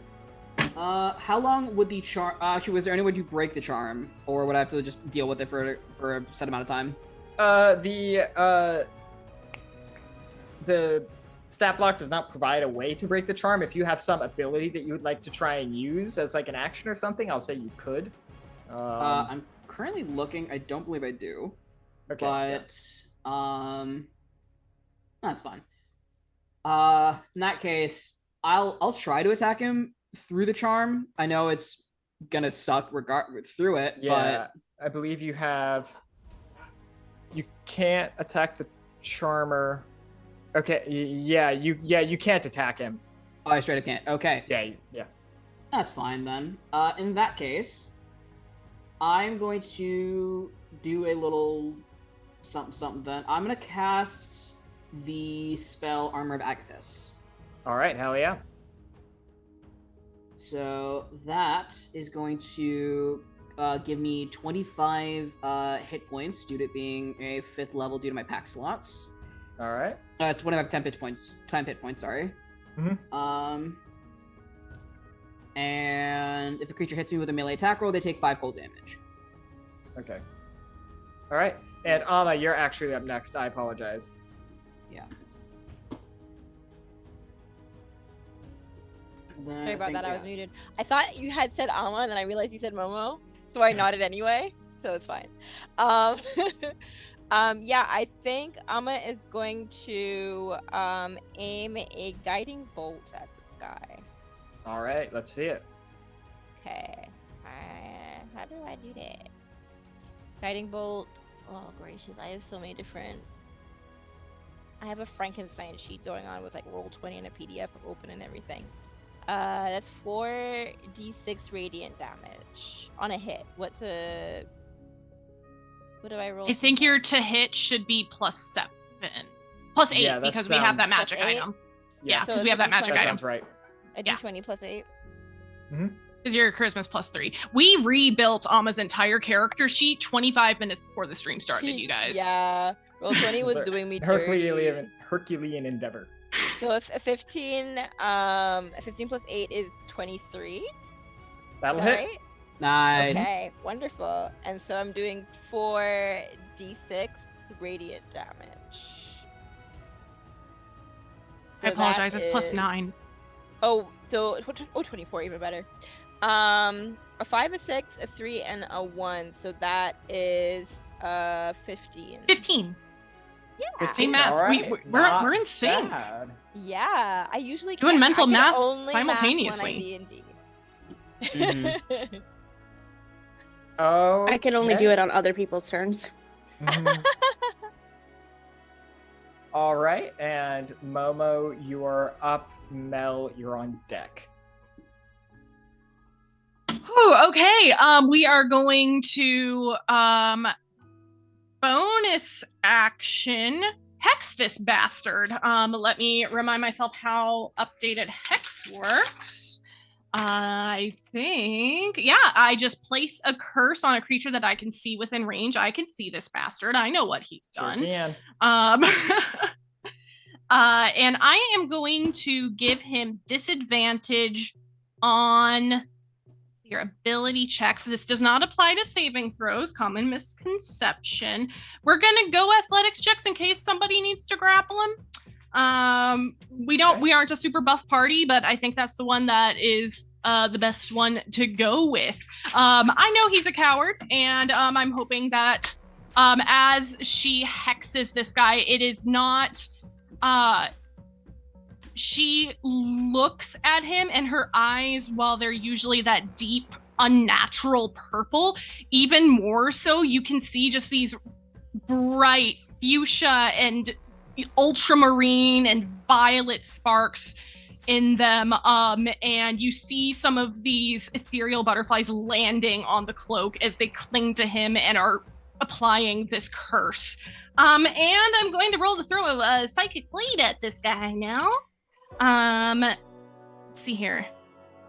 [SPEAKER 4] How long would the charm? Actually, was there any way to break the charm, or would I have to just deal with it for a set amount of time?
[SPEAKER 2] The stat block does not provide a way to break the charm. If you have some ability that you would like to try and use as like an action or something, I'll say you could.
[SPEAKER 4] I'm currently looking. I don't believe I do.
[SPEAKER 2] Okay.
[SPEAKER 4] But that's fine. In that case, I'll try to attack him through the charm. I know it's gonna suck through it,
[SPEAKER 2] Yeah, I believe you have. You can't attack the charmer. Okay, you can't attack him.
[SPEAKER 4] but I straight up can't. Okay,
[SPEAKER 2] Yeah.
[SPEAKER 4] that's fine then. In that case, I'm going to do a little something then. I'm gonna cast the spell Armor of Agathis.
[SPEAKER 2] All right, hell yeah.
[SPEAKER 4] So that is going to give me 25 hit points due to it being a 5th level due to my pack slots.
[SPEAKER 2] All right.
[SPEAKER 4] It's 10 hit points. 10 hit points, sorry.
[SPEAKER 2] Mhm.
[SPEAKER 4] And if a creature hits me with a melee attack roll, they take 5 cold damage.
[SPEAKER 2] Okay. All right. And Amma, you're actually up next. I apologize.
[SPEAKER 4] Yeah.
[SPEAKER 6] Sorry about that. I was muted. I thought you had said Amma, and then I realized you said Momo, so I nodded anyway. So it's fine. Yeah, I think Amma is going to aim a guiding bolt at this guy.
[SPEAKER 2] All right, let's see it.
[SPEAKER 6] Okay. How do I do that? Guiding bolt. Oh gracious, I have so many different. I have a Frankenstein sheet going on with like Roll20 and a PDF open and everything. That's 4d6 radiant damage on a hit. What do I roll?
[SPEAKER 3] I think your to hit should be +7. +8,
[SPEAKER 2] Yeah, that
[SPEAKER 3] because we have that
[SPEAKER 2] sounds-
[SPEAKER 3] magic
[SPEAKER 6] +8?
[SPEAKER 3] item.
[SPEAKER 2] Yeah,
[SPEAKER 3] Yeah,
[SPEAKER 6] So
[SPEAKER 3] because
[SPEAKER 6] it's
[SPEAKER 3] we have
[SPEAKER 6] a
[SPEAKER 3] that magic
[SPEAKER 6] D20.
[SPEAKER 2] that
[SPEAKER 3] item.
[SPEAKER 2] sounds right.
[SPEAKER 6] A
[SPEAKER 3] Yeah.
[SPEAKER 6] d20 +8.
[SPEAKER 3] Because your charisma's +3. We rebuilt Amma's entire character sheet 25 minutes before the stream started, you guys.
[SPEAKER 6] Yeah. Roll 20 was
[SPEAKER 2] Sorry.
[SPEAKER 6] doing me dirty.
[SPEAKER 2] Herculean endeavor.
[SPEAKER 6] So if a 15 plus 8 is 23.
[SPEAKER 2] That'll
[SPEAKER 6] Is that
[SPEAKER 2] hit.
[SPEAKER 6] right?
[SPEAKER 4] Nice.
[SPEAKER 6] Okay, wonderful. And so I'm doing 4d6 radiant damage.
[SPEAKER 3] I
[SPEAKER 6] So
[SPEAKER 3] apologize.
[SPEAKER 6] that
[SPEAKER 3] It's plus
[SPEAKER 6] is-
[SPEAKER 3] 9.
[SPEAKER 6] Oh, so 24, even better. A 5, a 6, a 3, and a 1. So that is 15.
[SPEAKER 3] 15.
[SPEAKER 6] Yeah.
[SPEAKER 2] 15,
[SPEAKER 3] math.
[SPEAKER 2] all right.
[SPEAKER 3] We're in sync.
[SPEAKER 2] Bad.
[SPEAKER 6] Yeah, I usually
[SPEAKER 3] Doing
[SPEAKER 6] can't-
[SPEAKER 3] mental
[SPEAKER 6] I can
[SPEAKER 3] math
[SPEAKER 6] only
[SPEAKER 3] simultaneously.
[SPEAKER 6] Math when I D&D.
[SPEAKER 2] Oh.
[SPEAKER 5] I can only do it on other people's turns.
[SPEAKER 2] All right, and Momo, you are up. Mel, you're on deck.
[SPEAKER 3] Oh, okay. We are going to bonus action hex this bastard. Let me remind myself how updated hex works. I think, yeah, I just place a curse on a creature that I can see within range. I can see this bastard. I know what he's
[SPEAKER 2] Sure
[SPEAKER 3] done.
[SPEAKER 2] can.
[SPEAKER 3] And I am going to give him disadvantage on your ability checks. This does not apply to saving throws. Common misconception. We're gonna go athletics checks in case somebody needs to grapple him. We aren't a super buff party, but I think that's the one that is the best one to go with. I know he's a coward, and I'm hoping that as she hexes this guy, it is not she looks at him, and her eyes, while they're usually that deep, unnatural purple, even more so, you can see just these bright fuchsia and ultramarine and violet sparks in them, and you see some of these ethereal butterflies landing on the cloak as they cling to him and are applying this curse. And I'm going to roll to throw a psychic blade at this guy now. Let's see here.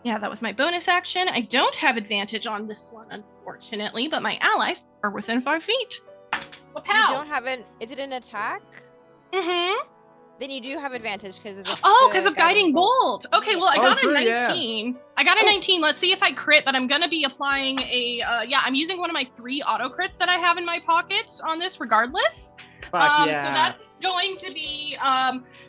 [SPEAKER 3] Yeah, that was my bonus action. I don't have advantage on this one, unfortunately, but my allies are within 5 feet.
[SPEAKER 6] You don't have is it an attack?
[SPEAKER 3] Mm-hmm.
[SPEAKER 6] Then you do have advantage because of
[SPEAKER 3] because of guiding bolt. Okay, well, I got
[SPEAKER 2] true,
[SPEAKER 3] a 19.
[SPEAKER 2] yeah.
[SPEAKER 3] I got a 19. Let's see if I crit, but I'm gonna be applying a I'm using one of my 3 auto crits that I have in my pocket on this regardless.
[SPEAKER 2] Fuck
[SPEAKER 3] So
[SPEAKER 2] yeah.
[SPEAKER 3] that's going to be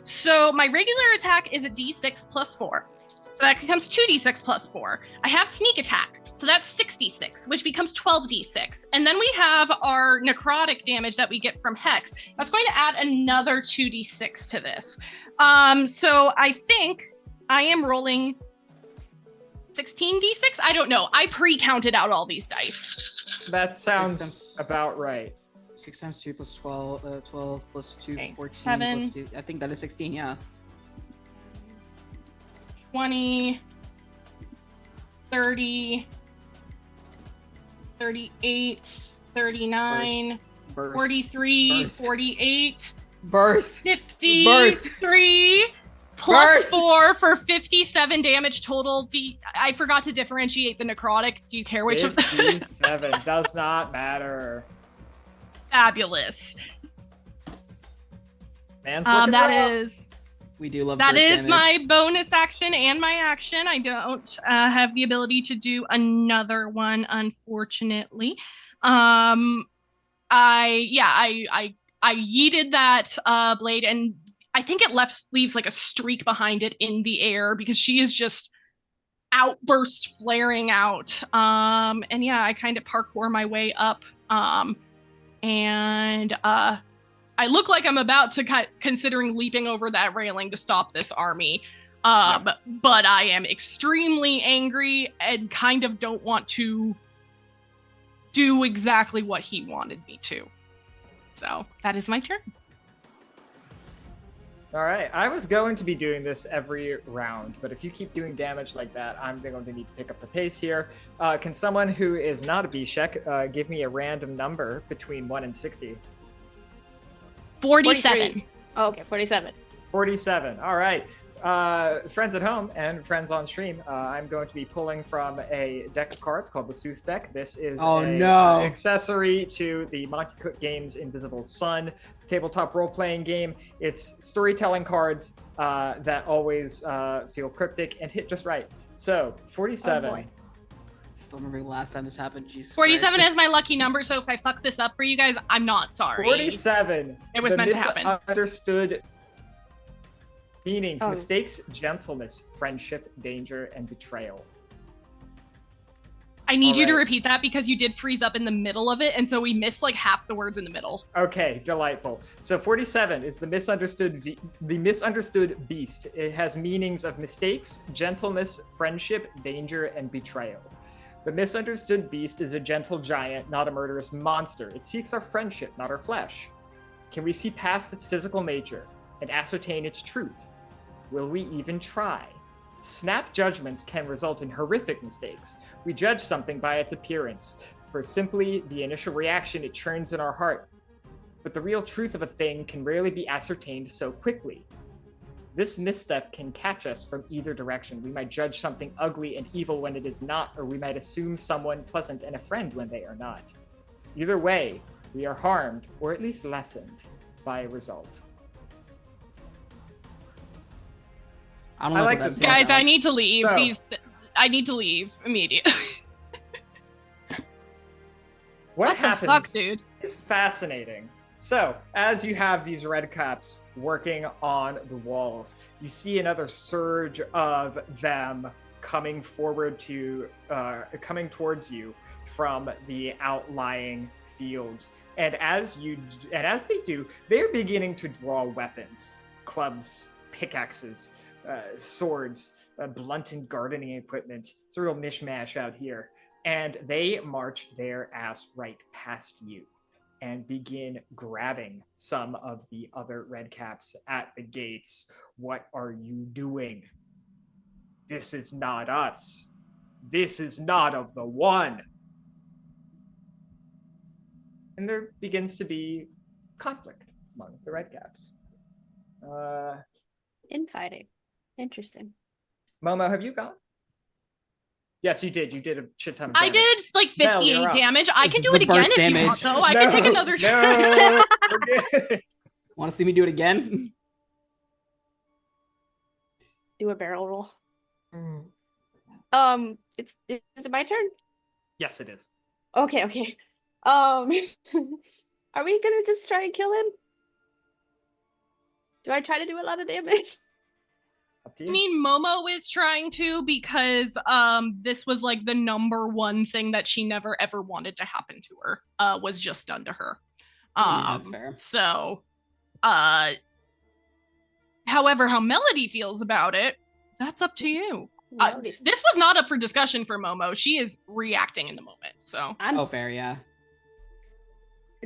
[SPEAKER 3] so my regular attack is a d6 plus 4. So that becomes 2d6 plus 4. I have sneak attack, so that's 6d6, which becomes 12d6. And then we have our necrotic damage that we get from Hex. That's going to add another 2d6 to this. So I think I am rolling 16d6? I don't know. I pre-counted out all these dice.
[SPEAKER 2] That sounds about right.
[SPEAKER 4] 6 times 2 plus 12, 12 plus 2,
[SPEAKER 3] Okay,
[SPEAKER 4] 14
[SPEAKER 3] 7.
[SPEAKER 4] plus 2. I think that is 16, yeah.
[SPEAKER 3] 20, 30, 38, 39,
[SPEAKER 4] Burst.
[SPEAKER 3] 43,
[SPEAKER 4] Burst.
[SPEAKER 3] 48,
[SPEAKER 4] Burst.
[SPEAKER 3] 53, plus
[SPEAKER 4] Burst.
[SPEAKER 3] 4 for 57 damage total. I forgot to differentiate the necrotic. Do you care which of them?
[SPEAKER 2] 57 does not matter.
[SPEAKER 3] Fabulous.
[SPEAKER 2] Man's looking
[SPEAKER 3] That
[SPEAKER 2] rough.
[SPEAKER 3] is...
[SPEAKER 4] We do love
[SPEAKER 3] That
[SPEAKER 4] burst
[SPEAKER 3] is
[SPEAKER 4] damage.
[SPEAKER 3] my bonus action and my action. I don't have the ability to do another one, unfortunately. I yeeted that blade, and I think it leaves like a streak behind it in the air because she is just outburst flaring out. And yeah, I kind of parkour my way up. I look like I'm about to considering leaping over that railing to stop this army. But I am extremely angry and kind of don't want to do exactly what he wanted me to. So that is my turn.
[SPEAKER 2] All right, I was going to be doing this every round, but if you keep doing damage like that, I'm going to need to pick up the pace here. Can someone who is not Abhishek give me a random number between 1 and 60?
[SPEAKER 3] 47.
[SPEAKER 5] 43. Oh, okay, 47.
[SPEAKER 2] 47. All right. friends at home and friends on stream, I'm going to be pulling from a deck of cards called the Sooth deck. This is accessory to the Monty Cook Games Invisible Sun tabletop role-playing game. It's storytelling cards that always feel cryptic and hit just right. So 47.
[SPEAKER 5] Oh boy.
[SPEAKER 4] Still remember the last time this happened. Jesus
[SPEAKER 3] 47
[SPEAKER 4] Christ.
[SPEAKER 3] is my lucky number, so if I fuck this up for you guys, I'm not sorry.
[SPEAKER 2] 47.
[SPEAKER 3] It was meant to happen.
[SPEAKER 2] Misunderstood meanings:
[SPEAKER 5] Oh.
[SPEAKER 2] mistakes, gentleness, friendship, danger, and betrayal.
[SPEAKER 3] I need you to
[SPEAKER 2] Alright.
[SPEAKER 3] repeat that because you did freeze up in the middle of it, and so we missed like half the words in the middle.
[SPEAKER 2] Okay, delightful. So 47 is the misunderstood beast. It has meanings of mistakes, gentleness, friendship, danger, and betrayal. The misunderstood beast is a gentle giant, not a murderous monster. It seeks our friendship, not our flesh. Can we see past its physical nature and ascertain its truth? Will we even try? Snap judgments can result in horrific mistakes. We judge something by its appearance, for simply the initial reaction it churns in our heart. But the real truth of a thing can rarely be ascertained so quickly. This misstep can catch us from either direction. We might judge something ugly and evil when it is not, or we might assume someone pleasant and a friend when they are not. Either way, we are harmed, or at least lessened, by a result.
[SPEAKER 4] I don't
[SPEAKER 2] I
[SPEAKER 4] know
[SPEAKER 2] like
[SPEAKER 4] what
[SPEAKER 2] this
[SPEAKER 4] that
[SPEAKER 2] game.
[SPEAKER 3] Guys, I
[SPEAKER 4] sounds.
[SPEAKER 3] need to leave.
[SPEAKER 2] So-
[SPEAKER 3] I need to leave immediately.
[SPEAKER 2] What
[SPEAKER 3] the
[SPEAKER 2] happens
[SPEAKER 3] fuck, dude?
[SPEAKER 2] is fascinating. So, as you have these Redcaps working on the walls, you see another surge of them coming towards you from the outlying fields. And as they do, they're beginning to draw weapons, clubs, pickaxes, swords, blunted gardening equipment. It's a real mishmash out here. And they march their ass right past you and begin grabbing some of the other Redcaps at the gates. What are you doing? This is not us. This is not of the one. And there begins to be conflict among the Redcaps.
[SPEAKER 5] Infighting. Interesting.
[SPEAKER 2] Momo, have you gone? Yes, you did. You did a shit ton of
[SPEAKER 3] I
[SPEAKER 2] damage.
[SPEAKER 3] did like
[SPEAKER 2] Mel, you're
[SPEAKER 3] 58
[SPEAKER 2] up.
[SPEAKER 3] damage. I can
[SPEAKER 4] This
[SPEAKER 3] do
[SPEAKER 4] is
[SPEAKER 3] it
[SPEAKER 4] the
[SPEAKER 3] again
[SPEAKER 4] burst
[SPEAKER 3] if you
[SPEAKER 4] damage.
[SPEAKER 3] want, though. I can take another
[SPEAKER 2] No, we're good.
[SPEAKER 4] Want to see me do it again?
[SPEAKER 5] Do a barrel roll.
[SPEAKER 2] Mm.
[SPEAKER 5] Is it my turn?
[SPEAKER 2] Yes, it is.
[SPEAKER 5] Okay. Are we gonna just try and kill him? Do I try to do a lot of damage?
[SPEAKER 2] Up to
[SPEAKER 3] I
[SPEAKER 2] you.
[SPEAKER 3] mean, Momo is trying to because this was like the number one thing that she never ever wanted to happen to her was just done to her.
[SPEAKER 4] That's fair.
[SPEAKER 3] So, however, how Melody feels about it, that's up to you.
[SPEAKER 5] Melody's-
[SPEAKER 3] This was not up for discussion for Momo. She is reacting in the moment. So,
[SPEAKER 5] I'm
[SPEAKER 4] Oh, fair, yeah.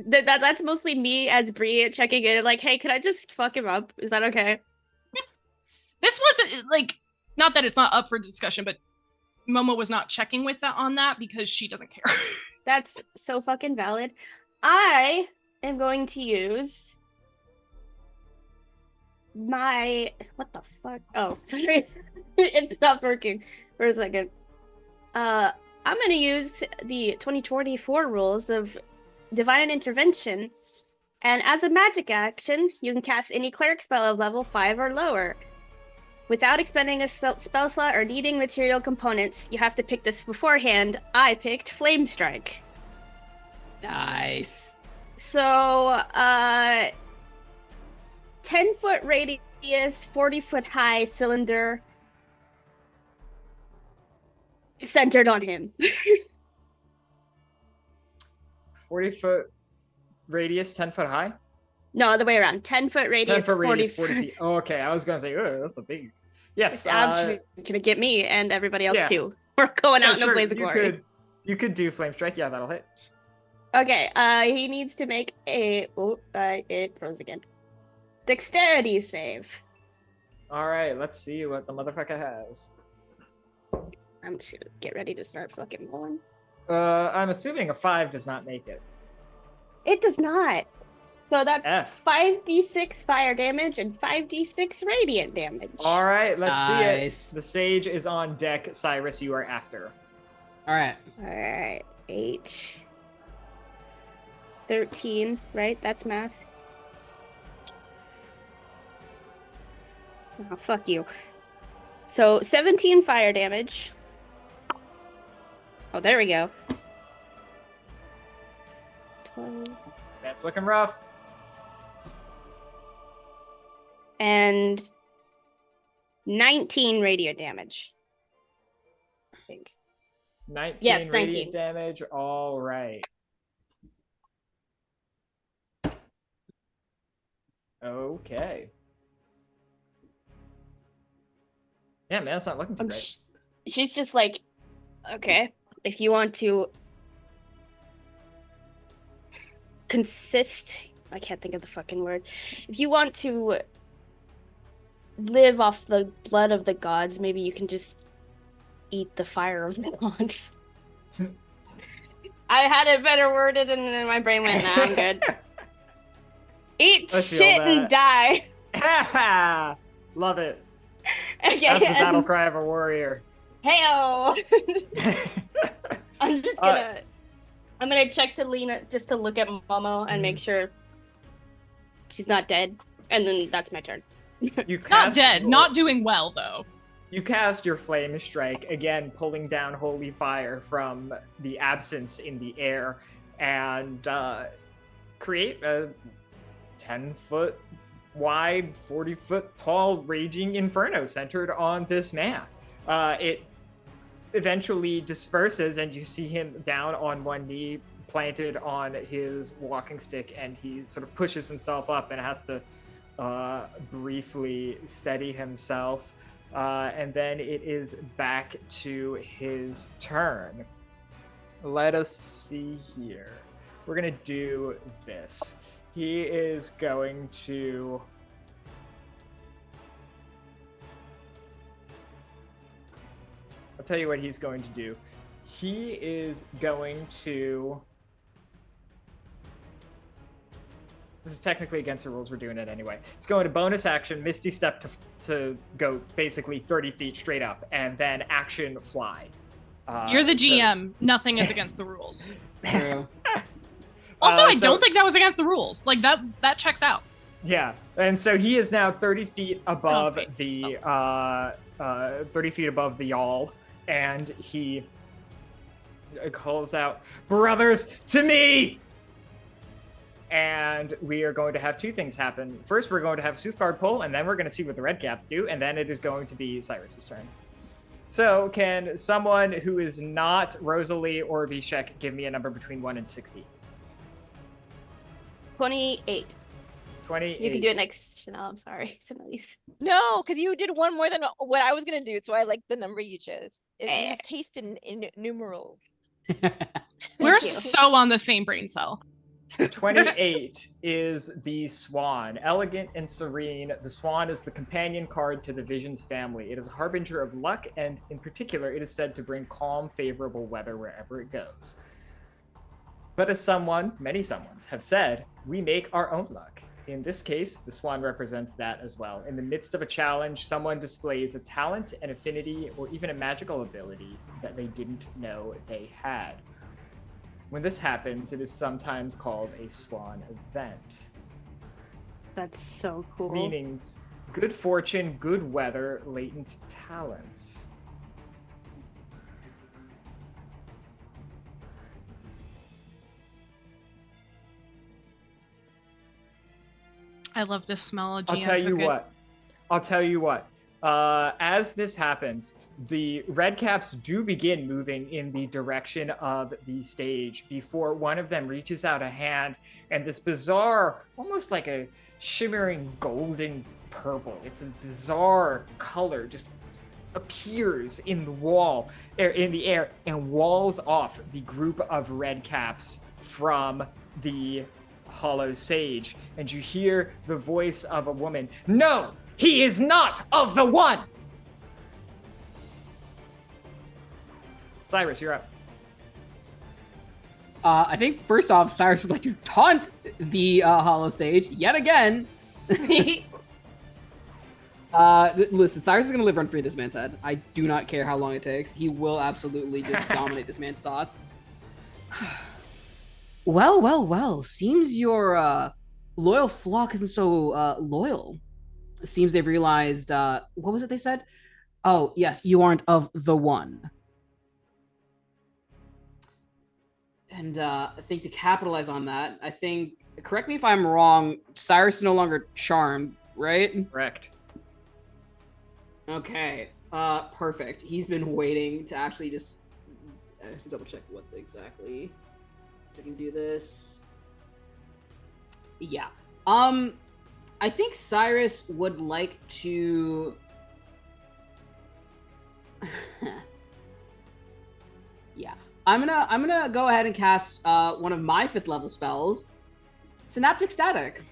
[SPEAKER 5] that's mostly me as Bree checking in, like, hey, can I just fuck him up? Is that okay?
[SPEAKER 3] this wasn't like, not that it's not up for discussion, but Momo was not checking with that on that because she doesn't care.
[SPEAKER 5] That's so fucking valid. I am going to use my what the fuck? Oh, sorry. It stopped working for a second. I'm gonna use the 2024 rules of Divine Intervention, and as a magic action, you can cast any cleric spell of level 5 or lower. Without expending a spell slot or needing material components, you have to pick this beforehand. I picked Flame Strike.
[SPEAKER 4] Nice.
[SPEAKER 5] So, 10-foot radius, 40-foot high cylinder centered on him.
[SPEAKER 2] 40-foot radius, 10-foot high?
[SPEAKER 5] No, other way around. 10-foot radius,
[SPEAKER 2] 10-foot
[SPEAKER 5] 40
[SPEAKER 2] radius, 40 feet. Oh, okay, I was going to say, oh, that's a big... Yes.
[SPEAKER 5] It's gonna get me and everybody else
[SPEAKER 2] yeah.
[SPEAKER 5] too. We're going
[SPEAKER 2] yeah,
[SPEAKER 5] out in
[SPEAKER 2] sure,
[SPEAKER 5] a blaze of glory.
[SPEAKER 2] You could do Flame Strike. Yeah, that'll hit.
[SPEAKER 5] Okay, he needs to make a... Oh, it froze again. Dexterity save.
[SPEAKER 2] All right, let's see what the motherfucker has.
[SPEAKER 5] I'm just gonna get ready to start fucking rolling.
[SPEAKER 2] I'm assuming a 5 does not make it.
[SPEAKER 5] It does not. So that's
[SPEAKER 2] F.
[SPEAKER 5] 5d6 fire damage and 5d6 radiant damage.
[SPEAKER 2] All right, let's see
[SPEAKER 4] Nice.
[SPEAKER 2] it. The sage is on deck. Syris, you are after.
[SPEAKER 4] All right.
[SPEAKER 5] All right. 8. 13, right? That's math. Oh, fuck you. So 17 fire damage. Oh, there we go. 20.
[SPEAKER 2] That's looking rough.
[SPEAKER 5] And 19 radiant damage. I think.
[SPEAKER 2] 19
[SPEAKER 5] Yes,
[SPEAKER 2] radiant
[SPEAKER 5] 19.
[SPEAKER 2] damage. All right. Okay. Yeah, man, that's not looking too great.
[SPEAKER 5] She's just like, okay, if you want to I can't think of the fucking word. If you want to live off the blood of the gods, maybe you can just eat the fire of the gods. I had it better worded and then my brain went, nah, I'm good. Eat
[SPEAKER 2] I feel
[SPEAKER 5] shit and die.
[SPEAKER 2] Love it.
[SPEAKER 5] Okay,
[SPEAKER 2] That's the battle cry of a warrior.
[SPEAKER 5] Heyo! I'm just gonna check to Lena just to look at Momo and make sure she's not dead, and then that's my turn.
[SPEAKER 3] Not dead, not doing well though.
[SPEAKER 2] You cast your flame strike, again pulling down holy fire from the absence in the air, and create a 10-foot wide, 40-foot tall raging inferno centered on this man. It eventually disperses, and you see him down on one knee, planted on his walking stick, and he sort of pushes himself up and has to briefly steady himself. And then it is back to his turn. Let us see here. We're going to do this. He is going to... I'll tell you what he's going to do. He is going to... This is technically against the rules. We're doing it anyway. It's going to bonus action, Misty Step to go basically 30 feet straight up, and then action fly.
[SPEAKER 3] You're the GM. Nothing is against the rules.
[SPEAKER 4] True.
[SPEAKER 3] Also, I don't think that was against the rules. Like that checks out.
[SPEAKER 2] Yeah, and so he is now 30 feet above
[SPEAKER 3] Okay.
[SPEAKER 2] the 30 feet above the yawl, and he calls out, "Brothers, to me!" And we are going to have two things happen. First, we're going to have Soothguard pull, and then we're going to see what the Redcaps do, and then it is going to be Syris's turn. So, can someone who is not Rosalie or Abhishek give me a number between 1 and 60?
[SPEAKER 5] 28.
[SPEAKER 2] 28.
[SPEAKER 5] You can do it next, Chanel. I'm sorry, Chanelle-Lize.
[SPEAKER 6] No, because you did one more than what I was gonna do, so I like the number you chose. You have taste in numerals.
[SPEAKER 3] We're
[SPEAKER 5] you.
[SPEAKER 3] so on the same brain cell.
[SPEAKER 2] 28 is the Swan. Elegant and serene, the Swan is the companion card to the Vision's family. It is a harbinger of luck, and in particular, it is said to bring calm, favorable weather wherever it goes. But as many someones have said, we make our own luck. In this case, the Swan represents that as well. In the midst of a challenge, someone displays a talent, an affinity, or even a magical ability that they didn't know they had. When this happens, it is sometimes called a Swan event.
[SPEAKER 5] That's so cool.
[SPEAKER 2] Meanings: good fortune, good weather, latent talents.
[SPEAKER 3] I love to smell a GM
[SPEAKER 2] I'll tell you
[SPEAKER 3] cooking.
[SPEAKER 2] what. As this happens, the Redcaps do begin moving in the direction of the stage before one of them reaches out a hand, and this bizarre, almost like a shimmering golden purple, it's a bizarre color, just appears in the air, and walls off the group of Redcaps from the hollow sage, and you hear the voice of a woman. "No, he is not of the one!" Syris, you're up.
[SPEAKER 4] I think first off, Syris would like to taunt the Hollow Sage yet again. Listen, Syris is gonna live run free this man's head. I do not care how long it takes. He will absolutely just dominate this man's thoughts. Well. Seems your loyal flock isn't so loyal. Seems they've realized, what was it they said? Oh, yes, you aren't of the one. And I think to capitalize on that, I think, correct me if I'm wrong, Syris is no longer charmed, right?
[SPEAKER 2] Correct.
[SPEAKER 4] Okay, perfect. He's been waiting to actually just... I have to double check what exactly... If I can do this... Yeah. I think Syris would like to... Yeah. I'm gonna go ahead and cast one of my 5th level spells, Synaptic Static.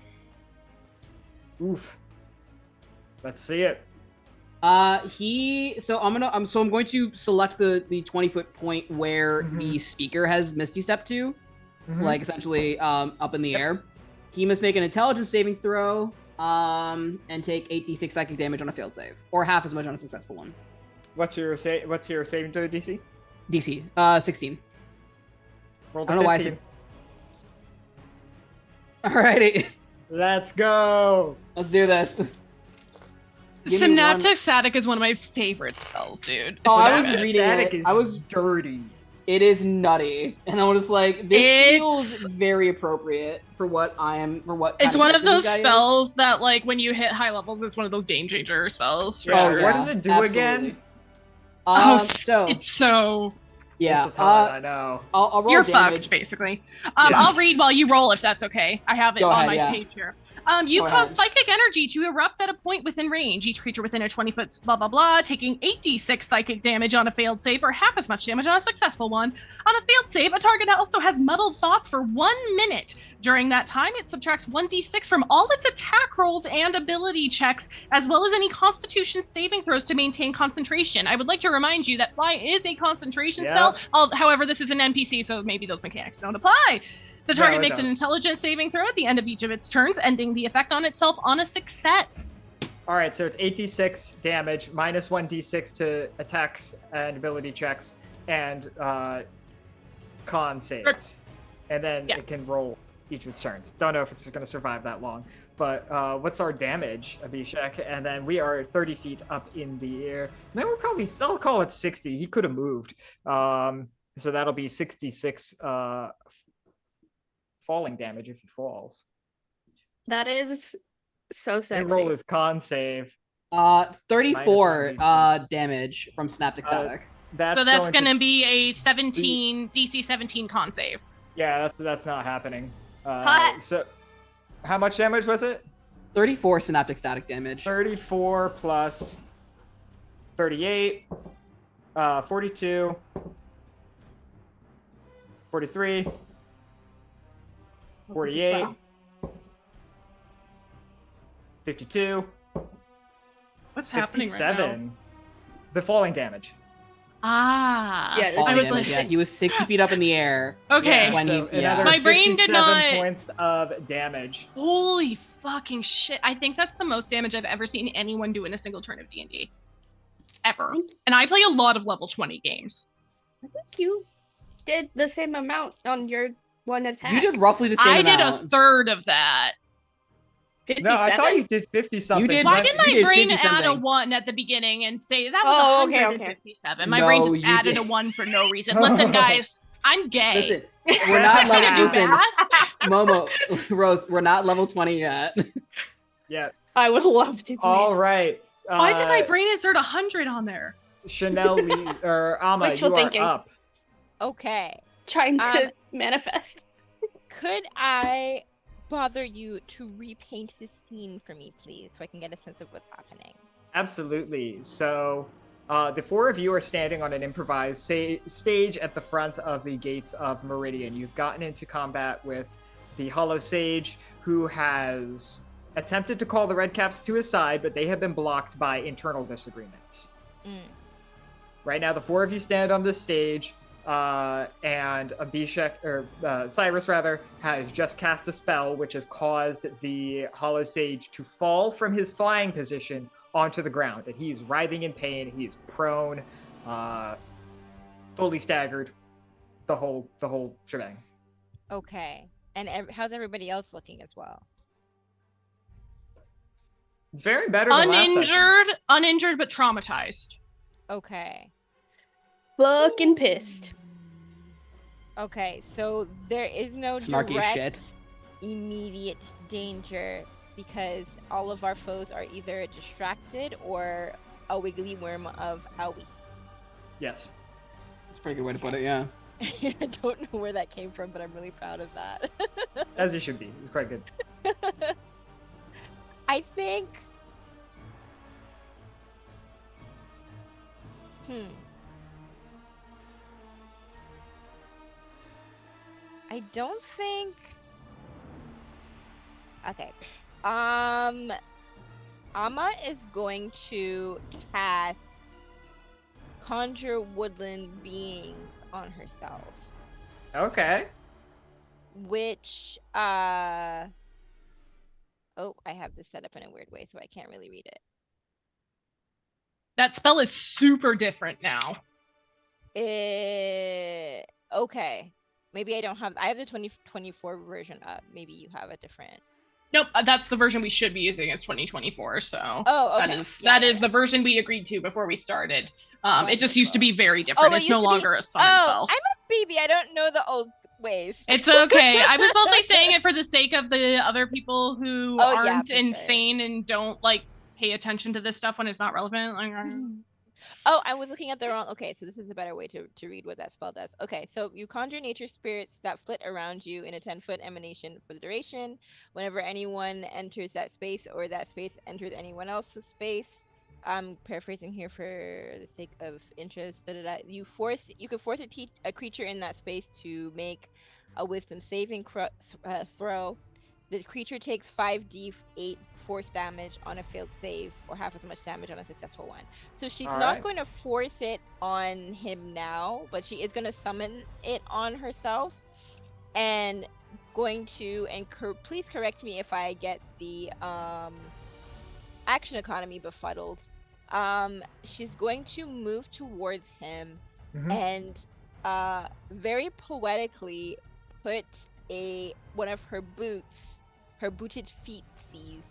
[SPEAKER 2] Oof. Let's see it.
[SPEAKER 4] I'm going to select the 20-foot point where the speaker has Misty Step to, like essentially up in the air. He must make an intelligence saving throw and take 8d6 psychic damage on a failed save, or half as much on a successful one.
[SPEAKER 2] What's your saving throw, DC?
[SPEAKER 4] DC 16.
[SPEAKER 2] Roll
[SPEAKER 4] I don't know
[SPEAKER 2] 15.
[SPEAKER 4] why. Alrighty,
[SPEAKER 2] Let's go.
[SPEAKER 4] let's do this. Give me
[SPEAKER 3] Synaptic Static is one of my favorite spells, dude.
[SPEAKER 4] Oh,
[SPEAKER 3] It's
[SPEAKER 4] I
[SPEAKER 3] so
[SPEAKER 4] was
[SPEAKER 3] good.
[SPEAKER 4] reading
[SPEAKER 2] Static
[SPEAKER 4] it.
[SPEAKER 2] is
[SPEAKER 4] I was.
[SPEAKER 2] dirty.
[SPEAKER 4] It is nutty, and I was like, this
[SPEAKER 3] It's-
[SPEAKER 4] feels very appropriate for what I am. For what
[SPEAKER 3] It's
[SPEAKER 4] kind
[SPEAKER 3] one of
[SPEAKER 4] character
[SPEAKER 3] those
[SPEAKER 4] this guy is.
[SPEAKER 3] spells that, like, when you hit high levels, it's one of those game changer spells. For
[SPEAKER 2] Yeah,
[SPEAKER 3] sure.
[SPEAKER 2] what does it do again?
[SPEAKER 4] absolutely.
[SPEAKER 3] It's so...
[SPEAKER 4] yeah.
[SPEAKER 2] It's a ton, I know.
[SPEAKER 4] I'll roll
[SPEAKER 3] You're
[SPEAKER 4] damage.
[SPEAKER 3] fucked, basically.
[SPEAKER 2] Yeah.
[SPEAKER 3] I'll read while you roll, if that's okay. I have it
[SPEAKER 4] Go
[SPEAKER 3] on
[SPEAKER 4] ahead,
[SPEAKER 3] my
[SPEAKER 4] yeah.
[SPEAKER 3] page here. You
[SPEAKER 4] Go
[SPEAKER 3] cause
[SPEAKER 4] ahead.
[SPEAKER 3] psychic energy to erupt at a point within range. Each creature within a 20-foot blah, blah, blah, taking 8d6 psychic damage on a failed save, or half as much damage on a successful one. On a failed save, a target also has muddled thoughts for 1 minute. During that time, it subtracts 1d6 from all its attack rolls and ability checks, as well as any constitution saving throws to maintain concentration. I would like to remind you that Fly is a concentration spell. However, this is an NPC, so maybe those mechanics don't apply. The
[SPEAKER 2] No,
[SPEAKER 3] target
[SPEAKER 2] it
[SPEAKER 3] makes an
[SPEAKER 2] does.
[SPEAKER 3] intelligence saving throw at the end of each of its turns, ending the effect on itself on a success.
[SPEAKER 2] All right, so it's 8d6 damage, minus 1d6 to attacks and ability checks, and con saves. And then
[SPEAKER 3] Yeah.
[SPEAKER 2] it can roll each of its turns. Don't know if it's going to survive that long. But what's our damage, Abhishek? And then we are 30 feet up in the air. Then we're probably, I'll call it 60. He could have moved. So that'll be 66 falling damage if he falls.
[SPEAKER 5] That is so
[SPEAKER 2] And
[SPEAKER 5] sexy.
[SPEAKER 2] roll his con save.
[SPEAKER 4] 34
[SPEAKER 2] Minus 1d6.
[SPEAKER 4] damage from Synaptic Static.
[SPEAKER 3] So that's
[SPEAKER 2] going
[SPEAKER 3] going to be a 17 DC 17 con save.
[SPEAKER 2] Yeah, that's not happening.
[SPEAKER 5] Hot.
[SPEAKER 2] So, how much damage was it?
[SPEAKER 4] 34 Synaptic Static damage.
[SPEAKER 2] 34 plus 38, 42, 43, 48, 52,
[SPEAKER 3] What's happening right now?
[SPEAKER 2] 57. The falling damage.
[SPEAKER 3] Ah.
[SPEAKER 5] Yeah,
[SPEAKER 4] Falling
[SPEAKER 3] I was
[SPEAKER 4] damage,
[SPEAKER 3] like,
[SPEAKER 4] yeah. He was 60 feet up in the air.
[SPEAKER 3] okay.
[SPEAKER 4] When
[SPEAKER 2] so
[SPEAKER 4] he- yeah.
[SPEAKER 2] another
[SPEAKER 3] My brain did
[SPEAKER 2] 57
[SPEAKER 3] not-
[SPEAKER 2] points of damage.
[SPEAKER 3] Holy fucking shit. I think that's the most damage I've ever seen anyone do in a single turn of D&D. Ever. And I play a lot of level 20 games.
[SPEAKER 5] I think you did the same amount on your one attack.
[SPEAKER 4] You did roughly the same
[SPEAKER 3] I did a
[SPEAKER 4] amount.
[SPEAKER 3] third of that.
[SPEAKER 5] 57?
[SPEAKER 2] No, I thought you did 50 something.
[SPEAKER 4] did-
[SPEAKER 3] Why
[SPEAKER 4] You
[SPEAKER 3] did my
[SPEAKER 4] did
[SPEAKER 3] brain
[SPEAKER 4] 50
[SPEAKER 3] add a
[SPEAKER 4] something.
[SPEAKER 3] 1 at the beginning and say that was
[SPEAKER 5] Oh, okay,
[SPEAKER 3] 157? My
[SPEAKER 4] No,
[SPEAKER 3] brain just
[SPEAKER 4] you
[SPEAKER 3] added
[SPEAKER 4] did.
[SPEAKER 3] a 1 for no reason. Listen, guys, I'm gay.
[SPEAKER 4] Listen, we're not
[SPEAKER 3] I
[SPEAKER 4] level.
[SPEAKER 3] can't do
[SPEAKER 4] Listen,
[SPEAKER 3] math.
[SPEAKER 4] Momo, Rose, we're not level 20 yet.
[SPEAKER 2] Yeah.
[SPEAKER 5] I would love to.
[SPEAKER 2] All right.
[SPEAKER 3] Why did my brain insert 100 on there?
[SPEAKER 2] Chanelle or Amma,
[SPEAKER 5] Wishful
[SPEAKER 2] you
[SPEAKER 5] thinking.
[SPEAKER 2] are up.
[SPEAKER 6] Okay.
[SPEAKER 5] Trying to
[SPEAKER 6] Um,
[SPEAKER 5] manifest.
[SPEAKER 6] Could I bother you to repaint the scene for me, please, so I can get a sense of what's happening?
[SPEAKER 2] Absolutely. So, the four of you are standing on an improvised stage at the front of the gates of Meridian. You've gotten into combat with the Hollow Sage, who has attempted to call the Redcaps to his side, but they have been blocked by internal disagreements.
[SPEAKER 6] Mm.
[SPEAKER 2] Right now, the four of you stand on this stage. and Abhishek, or Syris rather, has just cast a spell which has caused the Hollow Sage to fall from his flying position onto the ground, and he's writhing in pain. He's prone, fully staggered, the whole shebang.
[SPEAKER 6] Okay. And how's everybody else looking as well?
[SPEAKER 2] It's very better than last session.
[SPEAKER 3] Uninjured but traumatized.
[SPEAKER 6] Okay.
[SPEAKER 5] Fucking pissed.
[SPEAKER 6] Okay, so there is no
[SPEAKER 4] Snarky
[SPEAKER 6] direct
[SPEAKER 4] shit.
[SPEAKER 6] immediate danger because all of our foes are either distracted or a wiggly worm of Owie.
[SPEAKER 2] Yes.
[SPEAKER 4] That's a pretty good way to put it, yeah.
[SPEAKER 6] I don't know where that came from, but I'm really proud of that.
[SPEAKER 2] As you should be. It's quite good.
[SPEAKER 6] I think... I don't think... Okay. Ama is going to cast Conjure Woodland Beings on herself.
[SPEAKER 2] Okay.
[SPEAKER 6] Which, oh, I have this set up in a weird way, so I can't really read it.
[SPEAKER 3] That spell is super different now.
[SPEAKER 6] Okay. Maybe I don't have... I have the 2024 version up. Maybe you have a different...
[SPEAKER 3] Nope, that's the version we should be using as 2024, so...
[SPEAKER 6] Oh, okay.
[SPEAKER 3] That is the version we agreed to before we started. It just used to be very different. It's no longer a summon spell.
[SPEAKER 6] I'm a baby. I don't know the old ways.
[SPEAKER 3] It's okay. I was mostly saying it for the sake of the other people who aren't insane and don't, like, pay attention to this stuff when it's not relevant.
[SPEAKER 6] Oh, I was looking at the wrong... Okay, so this is a better way to read what that spell does. Okay, so you conjure nature spirits that flit around you in a 10-foot emanation for the duration. Whenever anyone enters that space or that space enters anyone else's space, I'm paraphrasing here for the sake of interest, you can force a creature in that space to make a wisdom saving throw. The creature takes 5d8 force damage on a failed save, or half as much damage on a successful one. So she's not going to force it on him now, but she is going to summon it on herself, and going to, and please correct me if I get the action economy befuddled. She's going to move towards him and very poetically put one of her boots, her booted feetsies,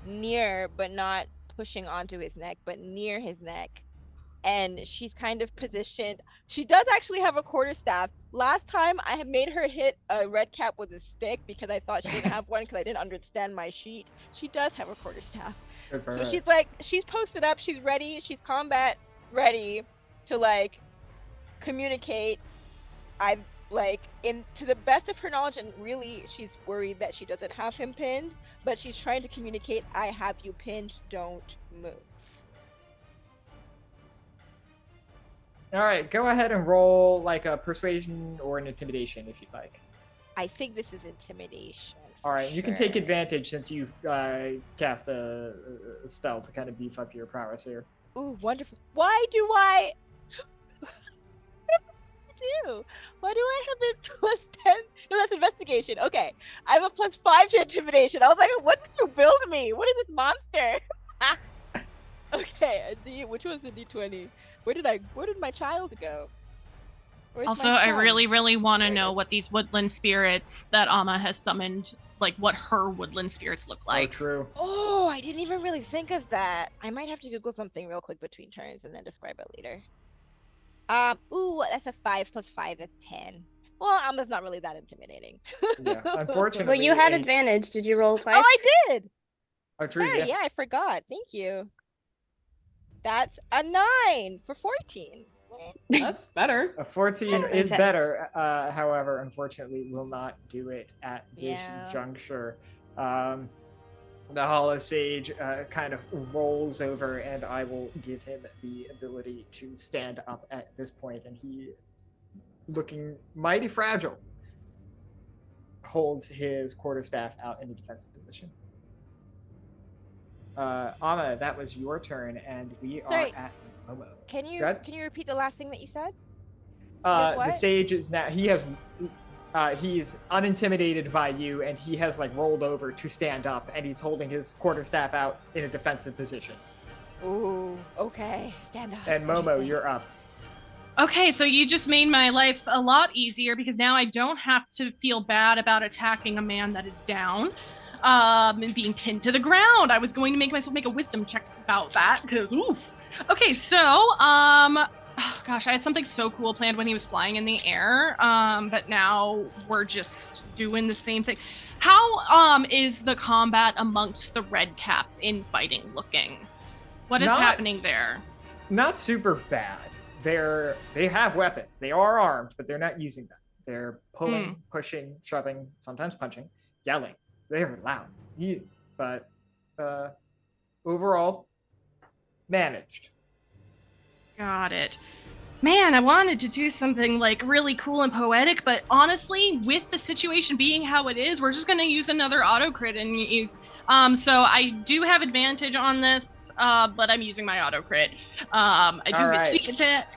[SPEAKER 6] near, but not pushing onto his neck, but near his neck. And she's kind of positioned. She does actually have a quarterstaff. Last time I had made her hit a Redcap with a stick because I thought she didn't have one because I didn't understand my sheet. She does have a quarterstaff. So she's like, she's posted up, she's ready, she's combat ready to like communicate. To the best of her knowledge, and really she's worried that she doesn't have him pinned, but she's trying to communicate, I have you pinned, don't move.
[SPEAKER 2] All right, go ahead and roll like a persuasion or an intimidation if you'd like.
[SPEAKER 6] I think this is intimidation.
[SPEAKER 2] All right, you can take advantage since you've cast a spell to kind of beef up your prowess here.
[SPEAKER 6] Ooh, wonderful. Why do I have a plus 10? No, that's investigation. Okay, I have a plus 5 to intimidation. I was like, what did you build me? What is this monster? Okay, which was the D20? Where did my child go?
[SPEAKER 3] Also, I really, really want to know what these woodland spirits that Ama has summoned, like what her woodland spirits look like.
[SPEAKER 2] Oh, true.
[SPEAKER 6] Oh, I didn't even really think of that. I might have to Google something real quick between turns and then describe it later. Ooh, that's a 5 plus 5, that's 10. Well, Ama's not really that intimidating.
[SPEAKER 2] Yeah, unfortunately.
[SPEAKER 5] Well, you had advantage. Did you roll twice?
[SPEAKER 6] Oh, I did!
[SPEAKER 2] Oh, true,
[SPEAKER 6] Sorry, yeah, I forgot. Thank you. That's a 9 for 14.
[SPEAKER 4] That's better.
[SPEAKER 2] A 14 is better, however, unfortunately, will not do it at this juncture. The Hollow Sage kind of rolls over, and I will give him the ability to stand up at this point, and he, looking mighty fragile, holds his quarterstaff out in a defensive position. Ama, that was your turn, and we are at Momo.
[SPEAKER 6] Can you repeat the last thing that you said?
[SPEAKER 2] The sage is now he's unintimidated by you, and he has like rolled over to stand up, and he's holding his quarterstaff out in a defensive position.
[SPEAKER 6] Ooh, okay, stand up.
[SPEAKER 2] And Momo, you're up.
[SPEAKER 3] Okay, so you just made my life a lot easier because now I don't have to feel bad about attacking a man that is down, and being pinned to the ground. I was going to make myself make a wisdom check about that because oof. Okay, so oh gosh, I had something so cool planned when he was flying in the air, but now we're just doing the same thing. How is the combat amongst the Redcap infighting looking? What is happening there?
[SPEAKER 2] Not super bad. They have weapons. They are armed, but they're not using them. They're pulling, pushing, shoving, sometimes punching, yelling. They're loud. But overall, managed.
[SPEAKER 3] Got it. Man, I wanted to do something like really cool and poetic, but honestly, with the situation being how it is, we're just gonna use another auto crit and use. So I do have advantage on this, but I'm using my auto crit. I do get Seek Attack,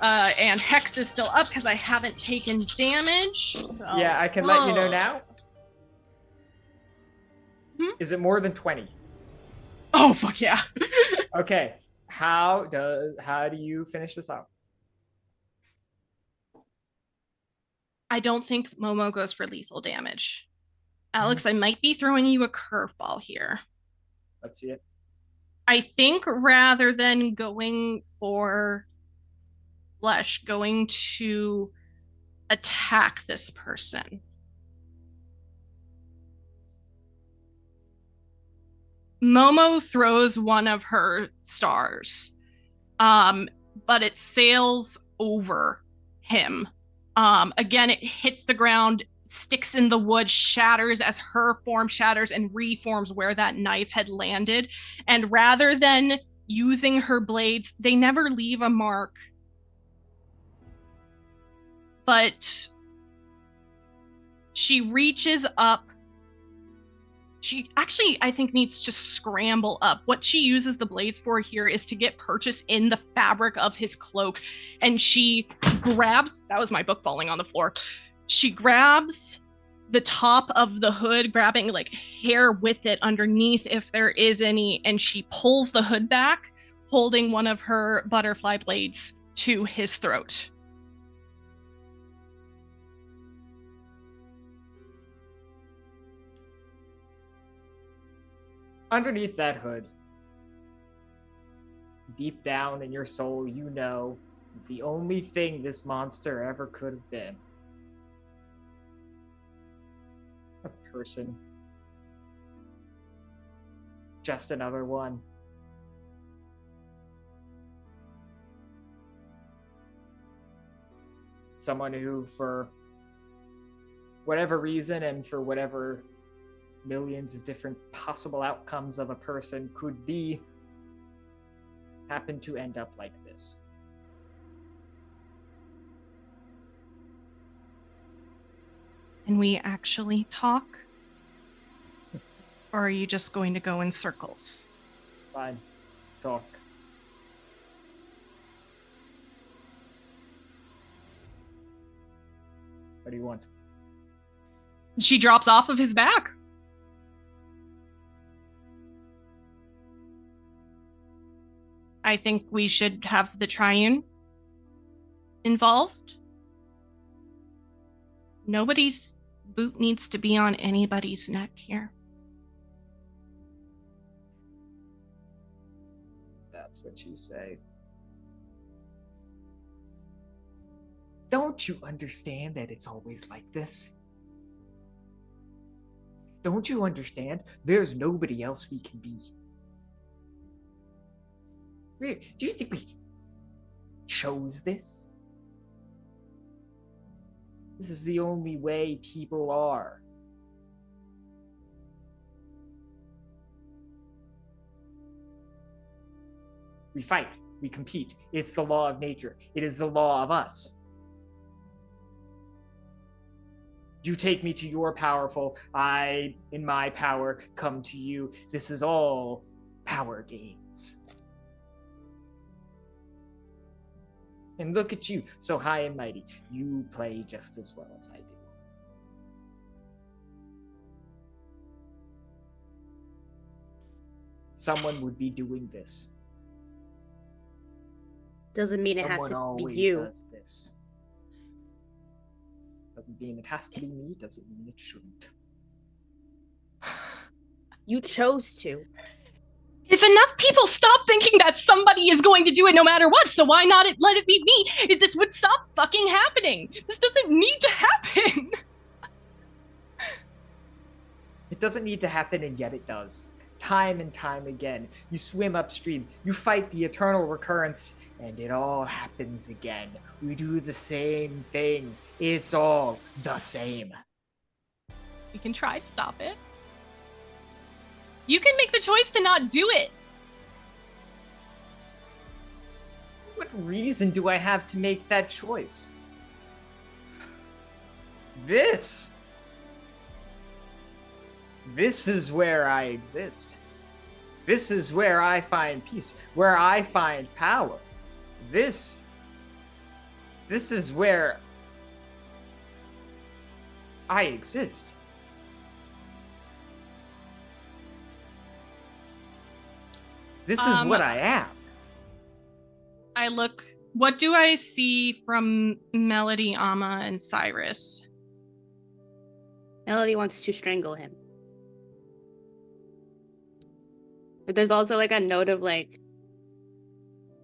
[SPEAKER 3] and Hex is still up because I haven't taken damage. So.
[SPEAKER 2] Yeah, I can let you know now. Is it more than 20?
[SPEAKER 3] Oh fuck yeah!
[SPEAKER 2] Okay, how do you finish this out?
[SPEAKER 3] I don't think Momo goes for lethal damage. Alex, I might be throwing you a curveball here.
[SPEAKER 2] Let's see it.
[SPEAKER 3] I think rather than going for flesh, going to attack this person. Momo throws one of her stars, but it sails over him. Again, it hits the ground, sticks in the wood, shatters as her form shatters and reforms where that knife had landed. And rather than using her blades, they never leave a mark. But she reaches up. She actually, I think, needs to scramble up. What she uses the blades for here is to get purchase in the fabric of his cloak. And she grabs, that was my book falling on the floor. She grabs the top of the hood, grabbing like hair with it underneath if there is any. And she pulls the hood back, holding one of her butterfly blades to his throat.
[SPEAKER 2] Underneath that hood, deep down in your soul, you know it's the only thing this monster ever could have been. A person. Just another one. Someone who, for whatever reason and for whatever millions of different possible outcomes of a person could be, happen to end up like this.
[SPEAKER 3] Can we actually talk? Or are you just going to go in circles?
[SPEAKER 2] Fine. Talk. What do you want?
[SPEAKER 3] She drops off of his back. I think we should have the Triune involved. Nobody's boot needs to be on anybody's neck here.
[SPEAKER 2] That's what you say. Don't you understand that it's always like this? Don't you understand? There's nobody else we can be. Do you think we chose this? This is the only way people are. We fight, we compete. It's the law of nature. It is the law of us. You take me to your powerful, I, in my power, come to you. This is all power games. And look at you, so high and mighty. You play just as well as I do. Someone would be doing this.
[SPEAKER 5] Doesn't mean it has
[SPEAKER 2] Someone
[SPEAKER 5] to be
[SPEAKER 2] always
[SPEAKER 5] you.
[SPEAKER 2] does this. Doesn't mean it has to be me, doesn't mean it shouldn't.
[SPEAKER 5] You chose to.
[SPEAKER 3] If enough people stop thinking that somebody is going to do it no matter what, so why not let it be me? This would stop fucking happening. This doesn't need to happen.
[SPEAKER 2] It doesn't need to happen, and yet it does. Time and time again. You swim upstream, you fight the eternal recurrence, and it all happens again. We do the same thing. It's all the same.
[SPEAKER 3] We can try to stop it. You can make the choice to not do it.
[SPEAKER 2] What reason do I have to make that choice? This is where I exist. This is where I find peace, where I find power. This is where I exist. This is what I am.
[SPEAKER 3] I look. What do I see from Melody, Amma, and Syris?
[SPEAKER 5] Melody wants to strangle him. But there's also like a note of like,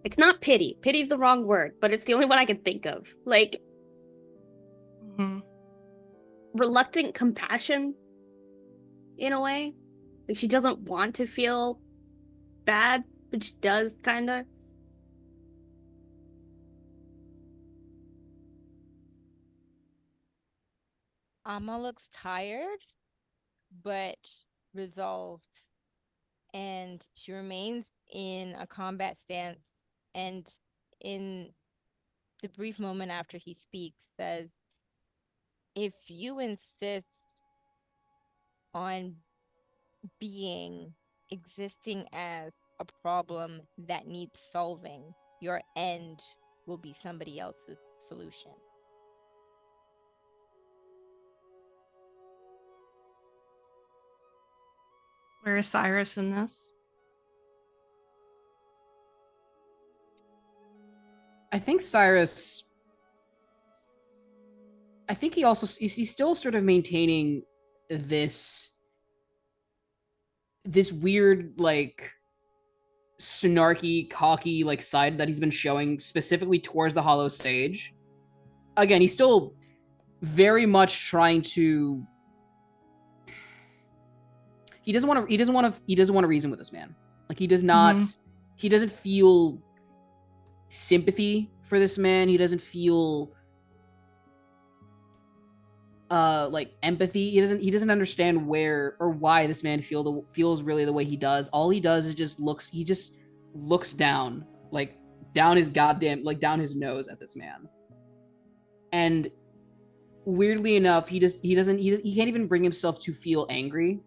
[SPEAKER 5] it's not pity. Pity's the wrong word, but it's the only one I can think of. Like, reluctant compassion, in a way. Like, she doesn't want to feel bad, but she does, kinda.
[SPEAKER 6] Amma looks tired, but resolved. And she remains in a combat stance, and in the brief moment after he speaks says, if you insist on existing as a problem that needs solving, your end will be somebody else's solution.
[SPEAKER 3] Where is Syris in this?
[SPEAKER 4] I think Syris. I think he's still sort of maintaining this weird, like, snarky, cocky, like, side that he's been showing specifically towards the hollow stage. Again, he's still very much trying to. He doesn't want to reason with this man. Like, he does not. He doesn't feel sympathy for this man. He doesn't feel like empathy. He doesn't understand where or why this man feels really the way he does. All he does is just looks down, like down his nose at this man. And weirdly enough, he can't even bring himself to feel angry.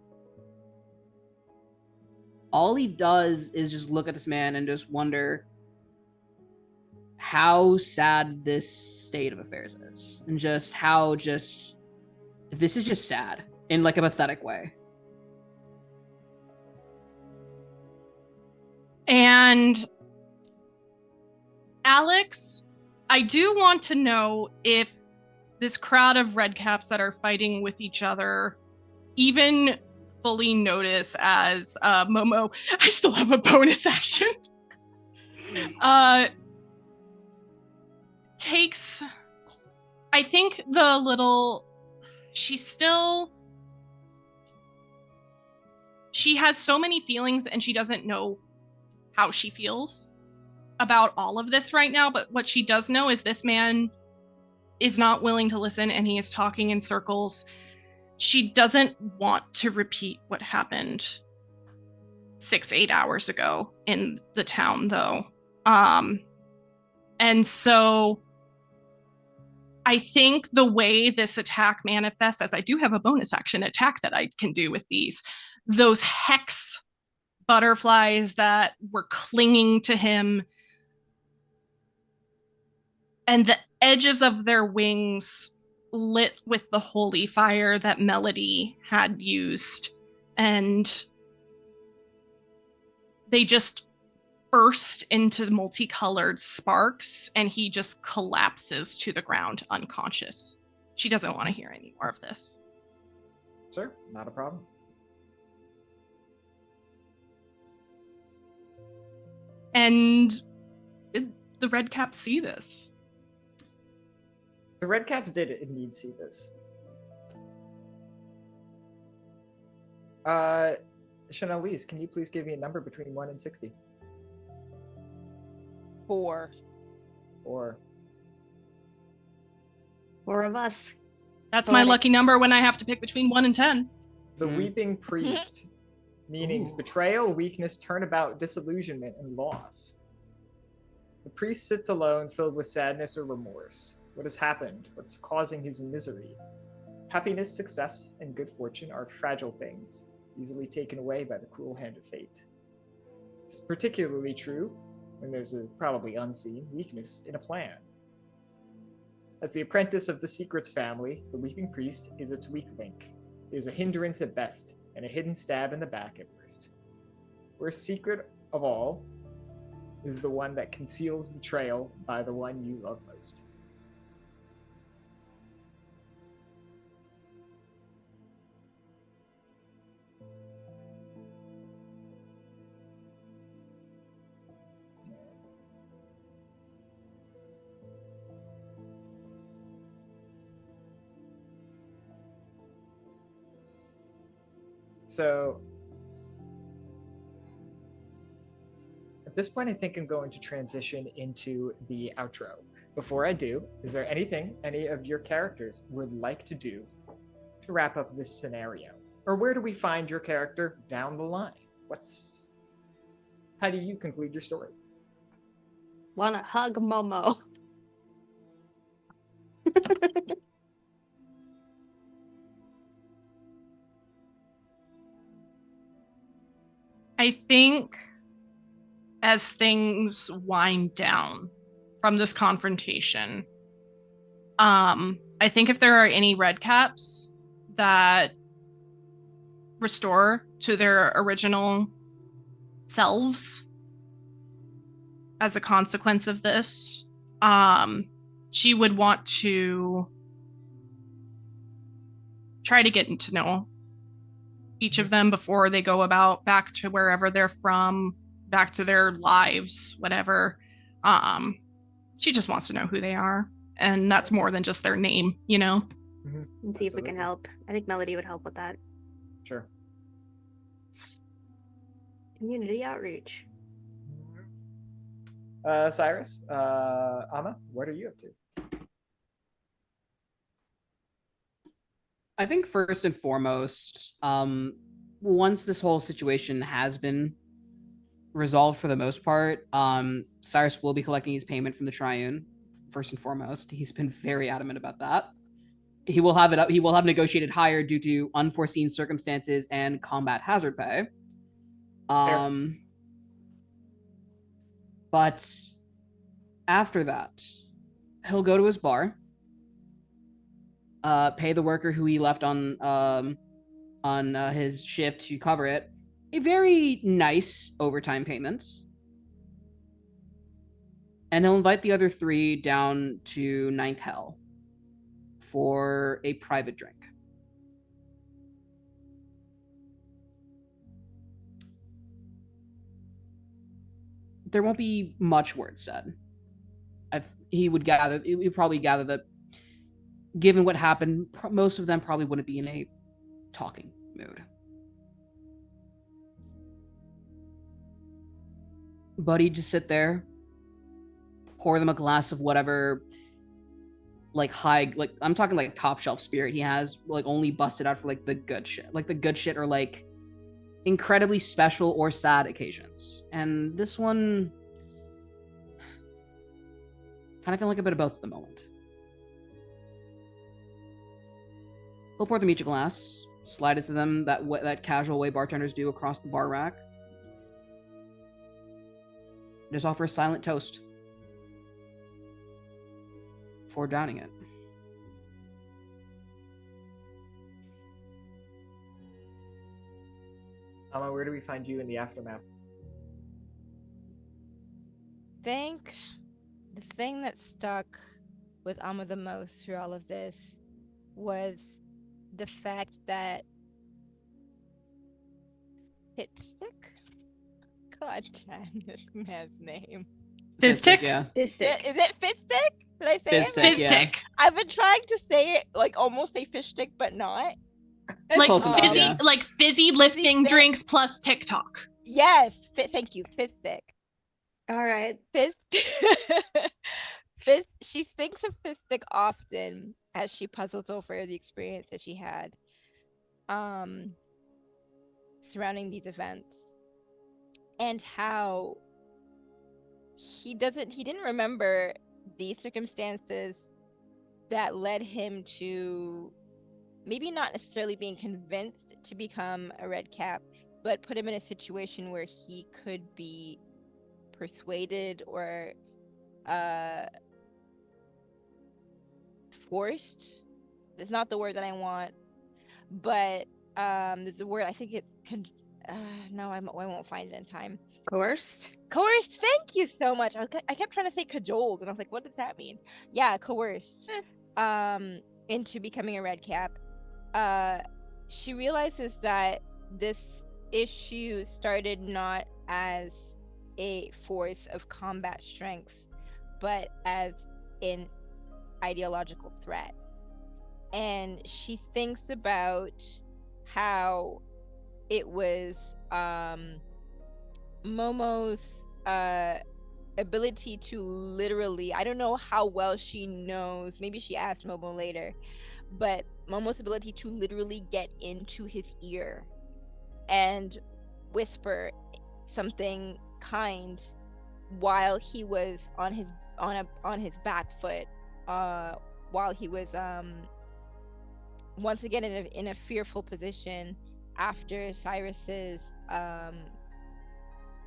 [SPEAKER 4] All he does is just look at this man and just wonder how sad this state of affairs is, and just how this is just sad in like a pathetic way.
[SPEAKER 3] And Alex, I do want to know if this crowd of Redcaps that are fighting with each other even fully notice as Momo, I still have a bonus action, takes, I think the little, she has so many feelings and she doesn't know how she feels about all of this right now, but what she does know is this man is not willing to listen and he is talking in circles. She doesn't want to repeat what happened 6-8 hours ago in the town, though. And so I think the way this attack manifests, as I do have a bonus action attack that I can do with those hex butterflies that were clinging to him, and the edges of their wings lit with the holy fire that Melody had used, and they just burst into multicolored sparks, and he just collapses to the ground unconscious. She doesn't want to hear any more of this.
[SPEAKER 2] Sir, not a problem.
[SPEAKER 3] And did the Redcaps see this?
[SPEAKER 2] The Redcaps did indeed see this. Chanelle-Lize, can you please give me a number between 1 and 60?
[SPEAKER 6] 4.
[SPEAKER 2] 4.
[SPEAKER 5] 4 of us.
[SPEAKER 3] That's my lucky number when I have to pick between 1 and 10.
[SPEAKER 2] The Weeping Priest. Meanings: betrayal, weakness, turnabout, disillusionment, and loss. The priest sits alone, filled with sadness or remorse. What has happened? What's causing his misery? Happiness, success, and good fortune are fragile things, easily taken away by the cruel hand of fate. It's particularly true when there's a probably unseen weakness in a plan. As the apprentice of the Secrets family, the Weeping Priest is its weak link. It is a hindrance at best, and a hidden stab in the back at worst. Worst secret of all is the one that conceals betrayal by the one you love most. So at this point, I think I'm going to transition into the outro. Before I do, is there anything any of your characters would like to do to wrap up this scenario? Or where do we find your character down the line? How do you conclude your story?
[SPEAKER 5] Wanna hug Momo.
[SPEAKER 3] I think as things wind down from this confrontation, I think if there are any Redcaps that restore to their original selves as a consequence of this, she would want to try to get to know each of them before they go about back to wherever they're from, back to their lives, whatever. She just wants to know who they are, and that's more than just their name, you know?
[SPEAKER 2] Mm-hmm.
[SPEAKER 5] And see if we can help. I think Melody would help with that.
[SPEAKER 2] Sure.
[SPEAKER 5] Community outreach.
[SPEAKER 2] Syris, Amma, what are you up to?
[SPEAKER 4] I think first and foremost, once this whole situation has been resolved for the most part, Syris will be collecting his payment from the Triune. First and foremost, he's been very adamant about that. He will have it up. He will have negotiated higher due to unforeseen circumstances and combat hazard pay. But after that, he'll go to his bar. Pay the worker who he left on his shift to cover it a very nice overtime payment, and he'll invite the other 3 down to Ninth Hell for a private drink. There won't be much word said. He would probably gather that, given what happened, most of them probably wouldn't be in a talking mood. But he'd just sit there, pour them a glass of whatever, I'm talking like top shelf spirit he has, only busted out for the good shit. The good shit or incredibly special or sad occasions. And this one, kind of feel like a bit of both at the moment. He'll pour them each a glass, slide it to them that casual way bartenders do across the bar rack. Just offer a silent toast. before downing it.
[SPEAKER 2] Where do we find you in the aftermath?
[SPEAKER 6] Think the thing that stuck with Amma the most through all of this was the fact that Pitstick? God damn this man's name.
[SPEAKER 3] Fizstick?
[SPEAKER 4] Yeah.
[SPEAKER 5] Fizstick.
[SPEAKER 6] Is it Fizstick? Did I say it
[SPEAKER 4] Fizstick,
[SPEAKER 6] right?
[SPEAKER 4] yeah.
[SPEAKER 3] Fizstick.
[SPEAKER 6] I've been trying to say it like almost say fish stick, but not.
[SPEAKER 3] Like
[SPEAKER 4] Close enough,
[SPEAKER 3] fizzy,
[SPEAKER 4] yeah.
[SPEAKER 3] like fizzy lifting
[SPEAKER 6] stick.
[SPEAKER 3] drinks plus TikTok.
[SPEAKER 6] Yes, thank you, Fizstick.
[SPEAKER 5] All right.
[SPEAKER 6] She thinks of Fizstick often as she puzzles over the experience that she had surrounding these events, and how he didn't remember the circumstances that led him to maybe not necessarily being convinced to become a Redcap, but put him in a situation where he could be persuaded or forced. It's not the word that I want, but there's a word, I think it can no, I won't find it in time.
[SPEAKER 5] Coerced.
[SPEAKER 6] Coerced, thank you so much. I kept trying to say cajoled, and I was like, what does that mean? Yeah, coerced into becoming a Redcap. She realizes that this issue started not as a force of combat strength, but as an ideological threat. And she thinks about how it was Momo's ability to literally, I don't know how well she knows, maybe she asked Momo later, but Momo's ability to literally get into his ear and whisper something kind while he was on his back foot, while he was once again in a fearful position after Syris's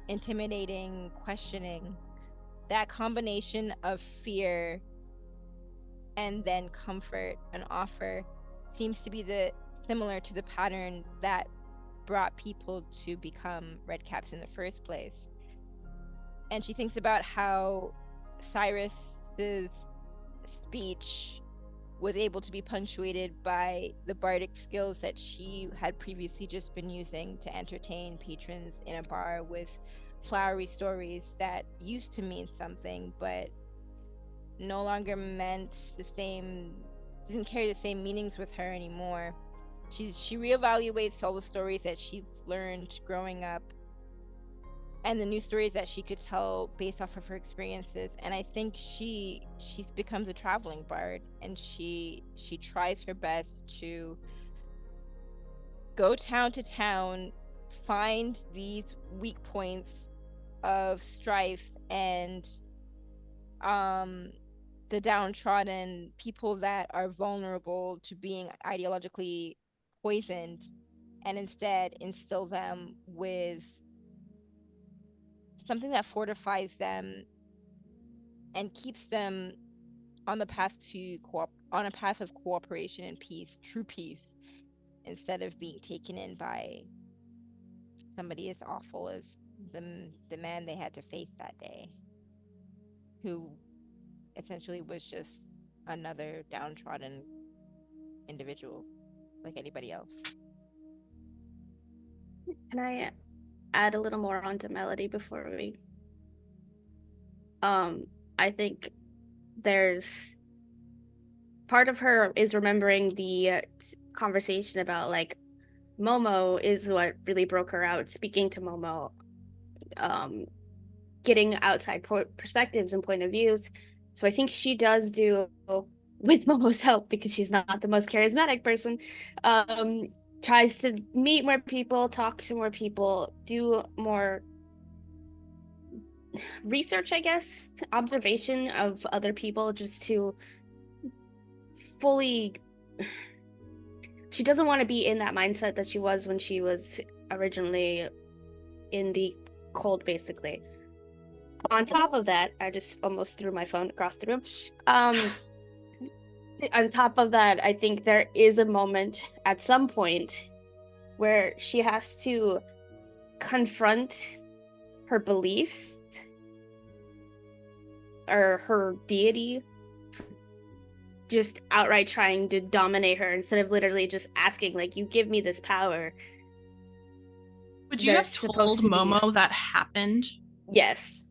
[SPEAKER 6] intimidating questioning. That combination of fear and then comfort and offer seems to be similar to the pattern that brought people to become Redcaps in the first place. And she thinks about how Syris's speech was able to be punctuated by the bardic skills that she had previously just been using to entertain patrons in a bar with flowery stories that used to mean something, but no longer meant the same, didn't carry the same meanings with her anymore. She reevaluates all the stories that she's learned growing up and the new stories that she could tell based off of her experiences. And I think she becomes a traveling bard, and she tries her best to go town to town, find these weak points of strife and the downtrodden, people that are vulnerable to being ideologically poisoned, and instead instill them with something that fortifies them and keeps them on the path of cooperation and peace, true peace, instead of being taken in by somebody as awful as the man they had to face that day, who essentially was just another downtrodden individual like anybody else.
[SPEAKER 5] Can I add a little more onto Melody before we I think there's part of her is remembering the conversation about like Momo is what really broke her out, speaking to Momo, getting outside perspectives and point of views. So I think she does do, with Momo's help, because she's not the most charismatic person, tries to meet more people, talk to more people, do more research, I guess, observation of other people, just to fully... She doesn't want to be in that mindset that she was when she was originally in the cold, basically. On top of that, I just almost threw my phone across the room. On top of that, I think there is a moment at some point where she has to confront her beliefs or her deity just outright trying to dominate her instead of literally just asking, like, you give me this power.
[SPEAKER 3] Would you have told Momo that happened?
[SPEAKER 5] Yes.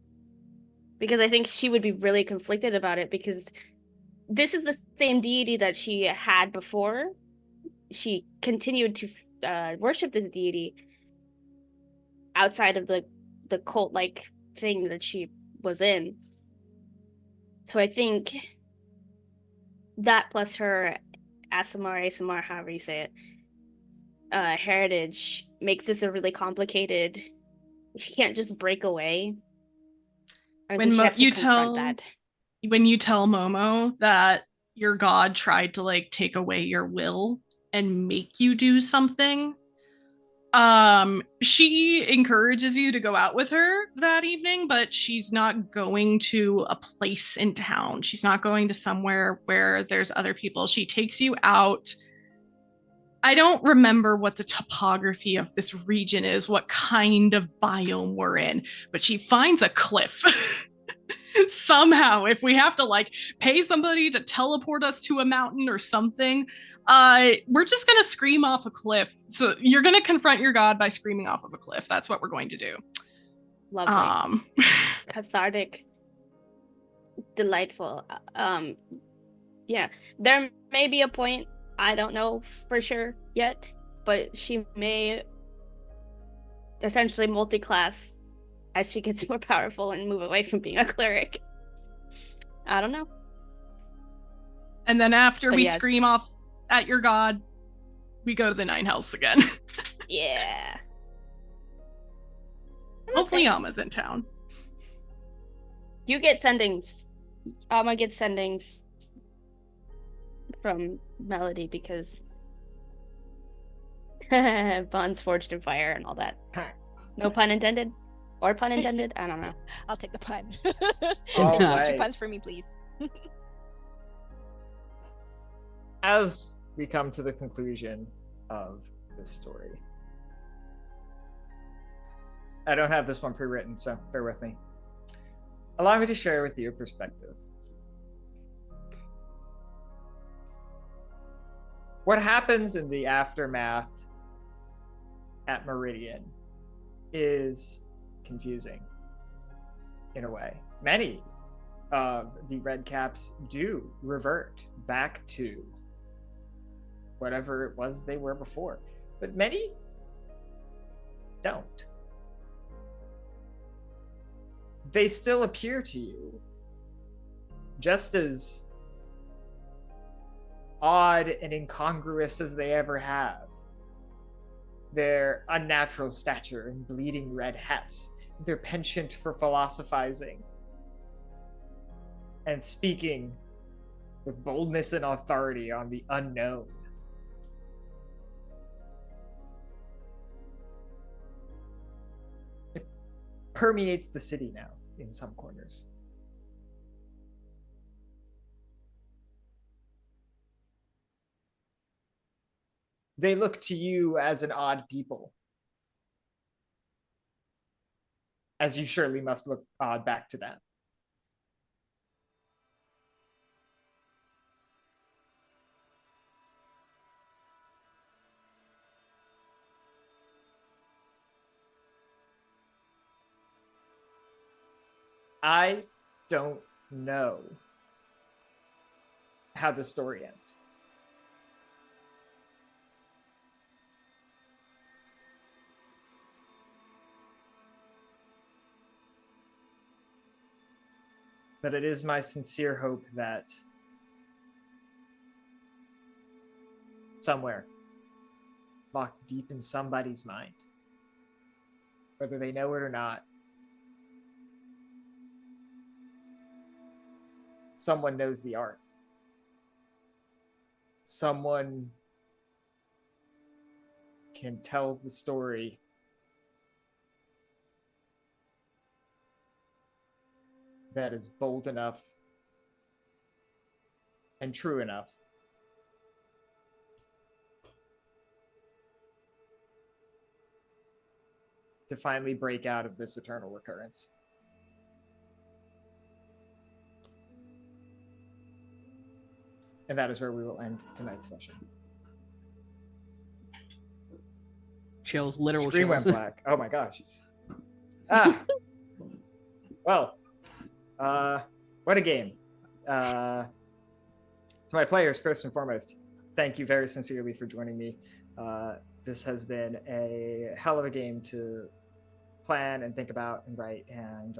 [SPEAKER 5] Because I think she would be really conflicted about it, because this is the same deity that she had before. She continued to worship this deity outside of the cult-like thing that she was in. So I think that plus her ASMR, however you say it, heritage makes this a really complicated. She can't just break away.
[SPEAKER 3] When you tell Momo that your god tried to like take away your will and make you do something, she encourages you to go out with her that evening, but she's not going to a place in town. She's not going to somewhere where there's other people. She takes you out. I don't remember what the topography of this region is, what kind of biome we're in, but she finds a cliff. Somehow, if we have to like pay somebody to teleport us to a mountain or something, we're just gonna scream off a cliff. So you're gonna confront your god by screaming off of a cliff. That's what we're going to do.
[SPEAKER 5] Lovely. Cathartic. Delightful. Yeah, there may be a point, I don't know for sure yet, but she may essentially multi-class as she gets more powerful and move away from being a cleric. I don't know.
[SPEAKER 3] And then after we scream off at your god, we go to the Nine Hells again.
[SPEAKER 5] Yeah.
[SPEAKER 3] Hopefully Alma's in town.
[SPEAKER 5] You get sendings. Alma gets sendings from Melody because bonds forged in fire and all that. No pun intended? Or pun intended? I don't know.
[SPEAKER 6] I'll take the pun.
[SPEAKER 2] All
[SPEAKER 6] Two
[SPEAKER 2] right.
[SPEAKER 6] puns for me, please.
[SPEAKER 2] As we come to the conclusion of this story, I don't have this one pre-written, so bear with me. Allow me to share with you a perspective. What happens in the aftermath at Meridian is confusing in a way. Many of the Redcaps do revert back to whatever it was they were before, but many don't. They still appear to you just as odd and incongruous as they ever have. Their unnatural stature and bleeding red hats, their penchant for philosophizing and speaking with boldness and authority on the unknown. It permeates the city now in some corners. They look to you as an odd people, as you surely must look odd back to them. I don't know how the story ends. But it is my sincere hope that somewhere, locked deep in somebody's mind, whether they know it or not, someone knows the art. Someone can tell the story that is bold enough and true enough to finally break out of this eternal recurrence. And that is where we will end tonight's session.
[SPEAKER 4] Chills, literal
[SPEAKER 2] Screen
[SPEAKER 4] chills.
[SPEAKER 2] went black. Oh my gosh. Well, what a game. To my players, first and foremost, thank you very sincerely for joining me. This has been a hell of a game to plan and think about and write and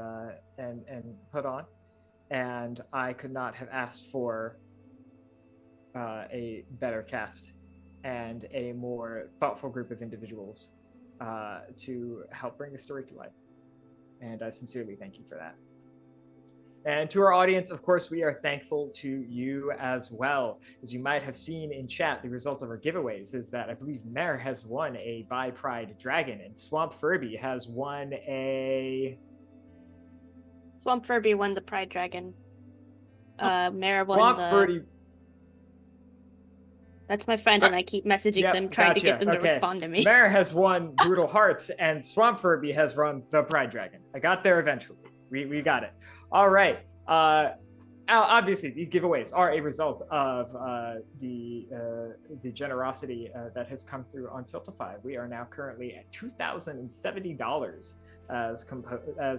[SPEAKER 2] put on. And I could not have asked for a better cast and a more thoughtful group of individuals to help bring the story to life. And I sincerely thank you for that. And to our audience, of course, we are thankful to you as well. As you might have seen in chat, the result of our giveaways is that I believe Mare has won a By Pride Dragon, and Swamp Furby has won a...
[SPEAKER 5] Swamp Furby won the Pride Dragon. Mare won
[SPEAKER 2] Swamp
[SPEAKER 5] the...
[SPEAKER 2] Furby...
[SPEAKER 5] That's my friend, and I keep messaging them, trying to get them to respond to me.
[SPEAKER 2] Mare has won Brutal Hearts, and Swamp Furby has won the Pride Dragon. I got there eventually. We got it. All right. Obviously, these giveaways are a result of the generosity that has come through on Tiltify. We are now currently at $2,070 as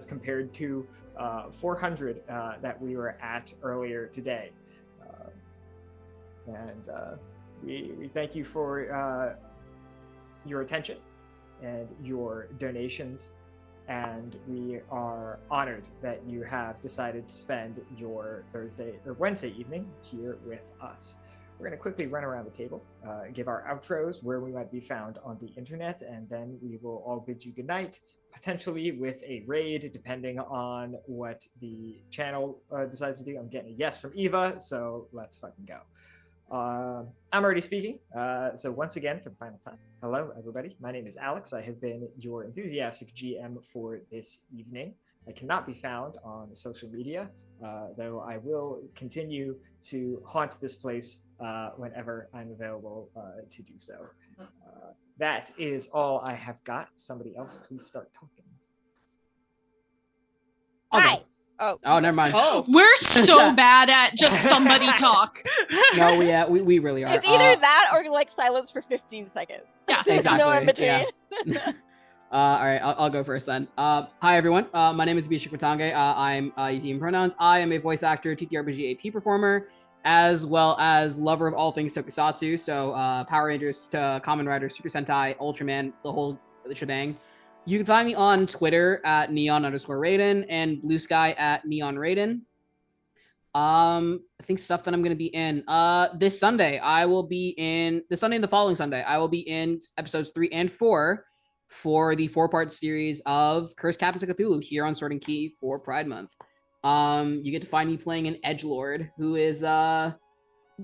[SPEAKER 2] compared to $400 that we were at earlier today. We thank you for your attention and your donations. And we are honored that you have decided to spend your Thursday or Wednesday evening here with us. We're going to quickly run around the table, give our outros, where we might be found on the internet, and then we will all bid you goodnight, potentially with a raid, depending on what the channel decides to do. I'm getting a yes from Eva, so let's fucking go. I'm already speaking, so once again, for the final time, hello everybody, my name is Alex. I have been your enthusiastic GM for this evening. I cannot be found on social media, though I will continue to haunt this place whenever I'm available to do so. That is all I have got. Somebody else, please start talking.
[SPEAKER 6] Hi.
[SPEAKER 4] Oh, never mind.
[SPEAKER 3] Oh, we're so bad at just somebody talk.
[SPEAKER 4] No, we really are.
[SPEAKER 6] It's either that or like silence for 15 seconds.
[SPEAKER 3] Yeah,
[SPEAKER 6] There's
[SPEAKER 4] exactly.
[SPEAKER 6] no in between.
[SPEAKER 4] Yeah. All right, I'll go first then. Hi everyone. My name is Abhishek Matange. I'm using pronouns. I am a voice actor, TTRPG AP performer, as well as lover of all things tokusatsu. So Power Rangers to Kamen Rider, Super Sentai, Ultraman, the shebang. You can find me on Twitter at neon_Raiden and BlueSky at neonRaiden. I think stuff that I'm going to be in. This Sunday, the following Sunday, I will be in episodes 3 and 4 for the 4-part series of Cursed Captains of Cthulhu here on Sword and Key for Pride Month. You get to find me playing an edgelord who is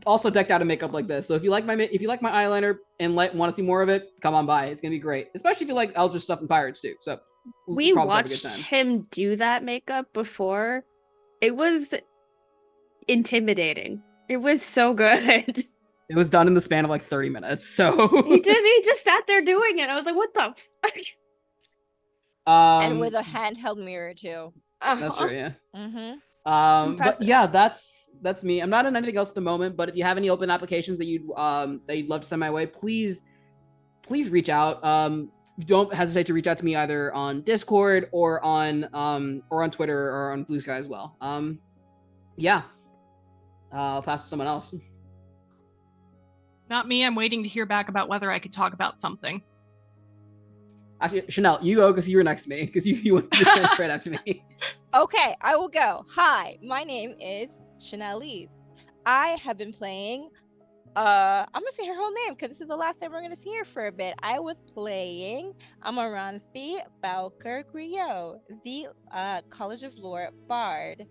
[SPEAKER 4] also decked out in makeup like this. So if you like my eyeliner and want to see more of it, come on by. It's gonna be great, especially if you like Eldritch stuff and pirates too. So
[SPEAKER 5] we watched him do that makeup before. It was intimidating. It was so good.
[SPEAKER 4] It was done in the span of like 30 minutes. So
[SPEAKER 5] he just sat there doing it. I was like, what the fuck?
[SPEAKER 6] And with a handheld mirror too.
[SPEAKER 4] That's true, yeah.
[SPEAKER 6] Mm-hmm.
[SPEAKER 4] But yeah, that's me. I'm not in anything else at the moment, but if you have any open applications that you'd love to send my way, please reach out. Don't hesitate to reach out to me either on Discord or on Twitter or on BlueSky as well. Yeah. I'll pass to someone else.
[SPEAKER 3] Not me. I'm waiting to hear back about whether I could talk about something.
[SPEAKER 4] Actually, Chanelle, you go because you were next to me, because you went right after me.
[SPEAKER 6] Okay, I will go. Hi, my name is Chanelle-Lize. I have been playing, I'm gonna say her whole name because this is the last time we're gonna see her for a bit. I was playing Amaranthe-Bowker Griot, the College of Lore Bard.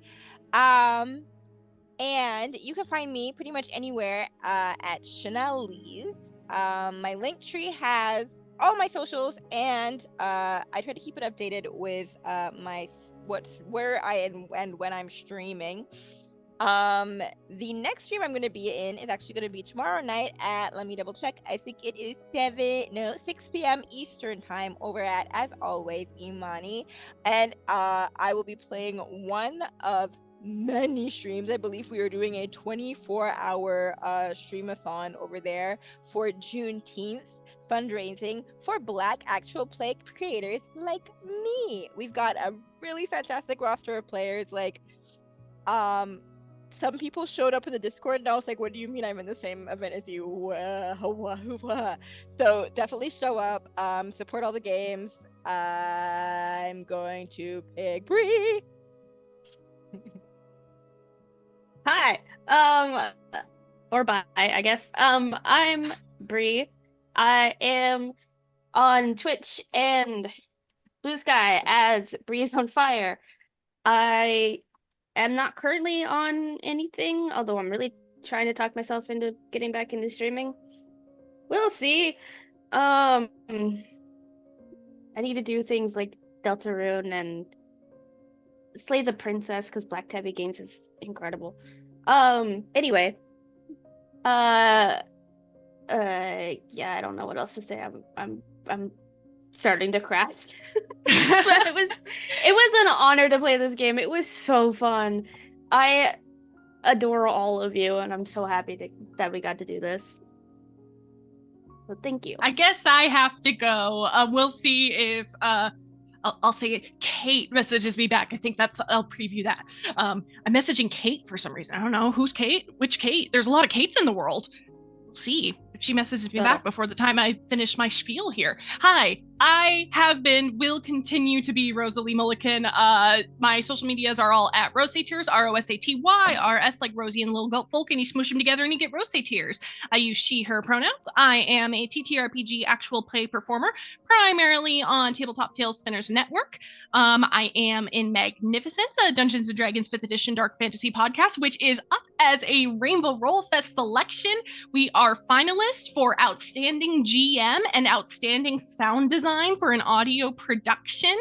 [SPEAKER 6] And you can find me pretty much anywhere at Chanelle-Lize. My Linktree has all my socials, and I try to keep it updated with where I and when I'm streaming. The next stream I'm going to be in is actually going to be tomorrow night at, let me double check, I think it is 6 p.m. Eastern time over at, as always, Imani. And I will be playing one of many streams. I believe we are doing a 24-hour streamathon over there for Juneteenth fundraising for Black actual play creators like me. We've got a really fantastic roster of players. Like, some people showed up in the Discord and I was like, what do you mean I'm in the same event as you? So definitely show up, support all the games. I'm going to pick Bree.
[SPEAKER 5] Hi. Or bye, I guess. I'm Bree. I am on Twitch and BlueSky as Bree's on Fire. I am not currently on anything, although I'm really trying to talk myself into getting back into streaming. We'll see. I need to do things like Deltarune and Slay the Princess because Black Tabby Games is incredible. Anyway. Yeah, I don't know what else to say. I'm starting to crash. But it was an honor to play this game. It was so fun. I adore all of you, and I'm so happy that we got to do this. So thank you.
[SPEAKER 3] I guess I have to go. We'll see if I'll say Kate messages me back. I think I'll preview that. I'm messaging Kate for some reason. I don't know who's Kate, which Kate. There's a lot of Kates in the world. We'll see if she messages me back before the time I finish my spiel here. Hi, I will continue to be Rosalie Mulligan. My social medias are all at Rosaters, ROSATYRS, like Rosie and Little Goat Folk, and you smoosh them together and you get Rosaters. I use she, her pronouns. I am a TTRPG actual play performer, primarily on Tabletop Tales Spinners Network. I am in Magnificence, a Dungeons & Dragons 5th edition dark fantasy podcast, which is up as a Rainbow Roll Fest selection. We are finalists for Outstanding GM and Outstanding Sound Design for an audio production.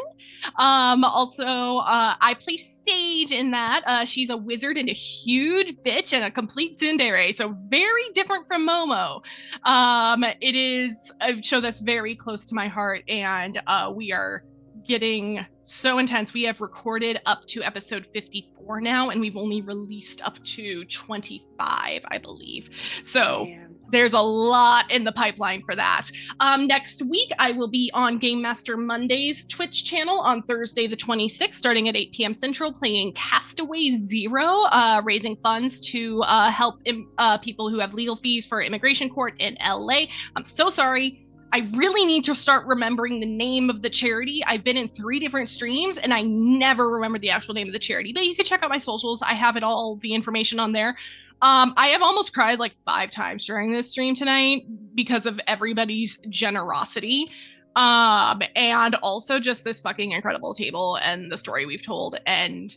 [SPEAKER 3] Also, I play Sage in that. She's a wizard and a huge bitch and a complete tsundere, so very different from Momo. It is a show that's very close to my heart, and we are getting so intense. We have recorded up to episode 54 now, and we've only released up to 25, I believe. So there's a lot in the pipeline for that. Next week, I will be on Game Master Monday's Twitch channel on Thursday the 26th, starting at 8 p.m. Central, playing Castaway Zero, raising funds to help people who have legal fees for immigration court in LA. I'm so sorry. I really need to start remembering the name of the charity. I've been in 3 different streams and I never remember the actual name of the charity, but you can check out my socials. I have the information on there. I have almost cried like 5 times during this stream tonight because of everybody's generosity. And also just this fucking incredible table and the story we've told. And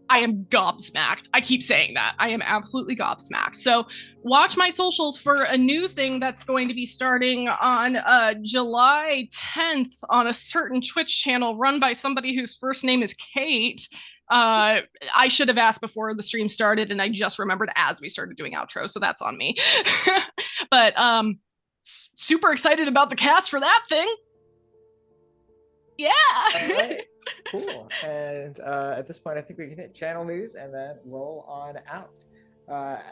[SPEAKER 3] I am gobsmacked. I keep saying that. I am absolutely gobsmacked. So watch my socials for a new thing that's going to be starting on July 10th on a certain Twitch channel run by somebody whose first name is Kate. I should have asked before the stream started, and I just remembered as we started doing outro, so that's on me. But super excited about the cast for that thing. Yeah.
[SPEAKER 2] All right. Cool. And at this point, I think we can hit channel news and then roll on out.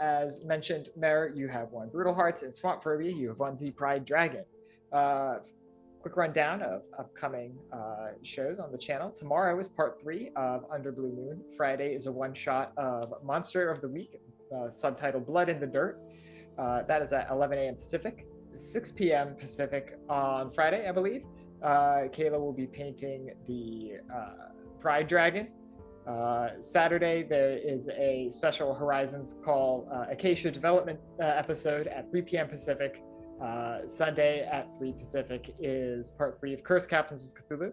[SPEAKER 2] As mentioned, Mare, you have won Brutal Hearts, and Swamp Phobia, you have won the Pride Dragon. Quick rundown of upcoming shows on the channel. Tomorrow is part 3 of Under Blue Moon. Friday is a one-shot of Monster of the Week, subtitled Blood in the Dirt. That is at 11 a.m. Pacific, 6 p.m. Pacific on Friday, I believe. Kayla will be painting the Pride Dragon. Saturday, there is a special Horizons Call Acacia Development episode at 3 p.m. Pacific. Sunday at 3 Pacific is part 3 of Curse Captains of Cthulhu.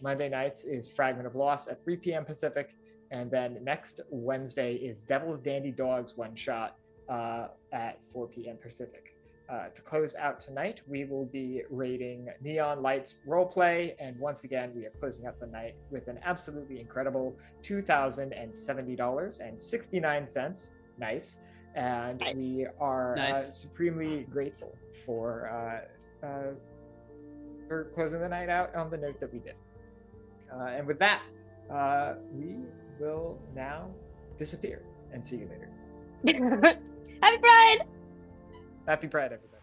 [SPEAKER 2] Monday nights is Fragment of Loss at 3 p.m. Pacific. And then next Wednesday is Devil's Dandy Dogs one shot at 4 p.m. Pacific. to close out tonight, we will be rating Neon Lights Roleplay, and once again, we are closing out the night with an absolutely incredible $2,070.69. Nice. And
[SPEAKER 5] Nice.
[SPEAKER 2] we are
[SPEAKER 4] Nice.
[SPEAKER 2] supremely grateful for closing the night out on the note that we did. And with that, we will now disappear and see you later.
[SPEAKER 5] Happy Pride!
[SPEAKER 2] Happy Pride, everybody.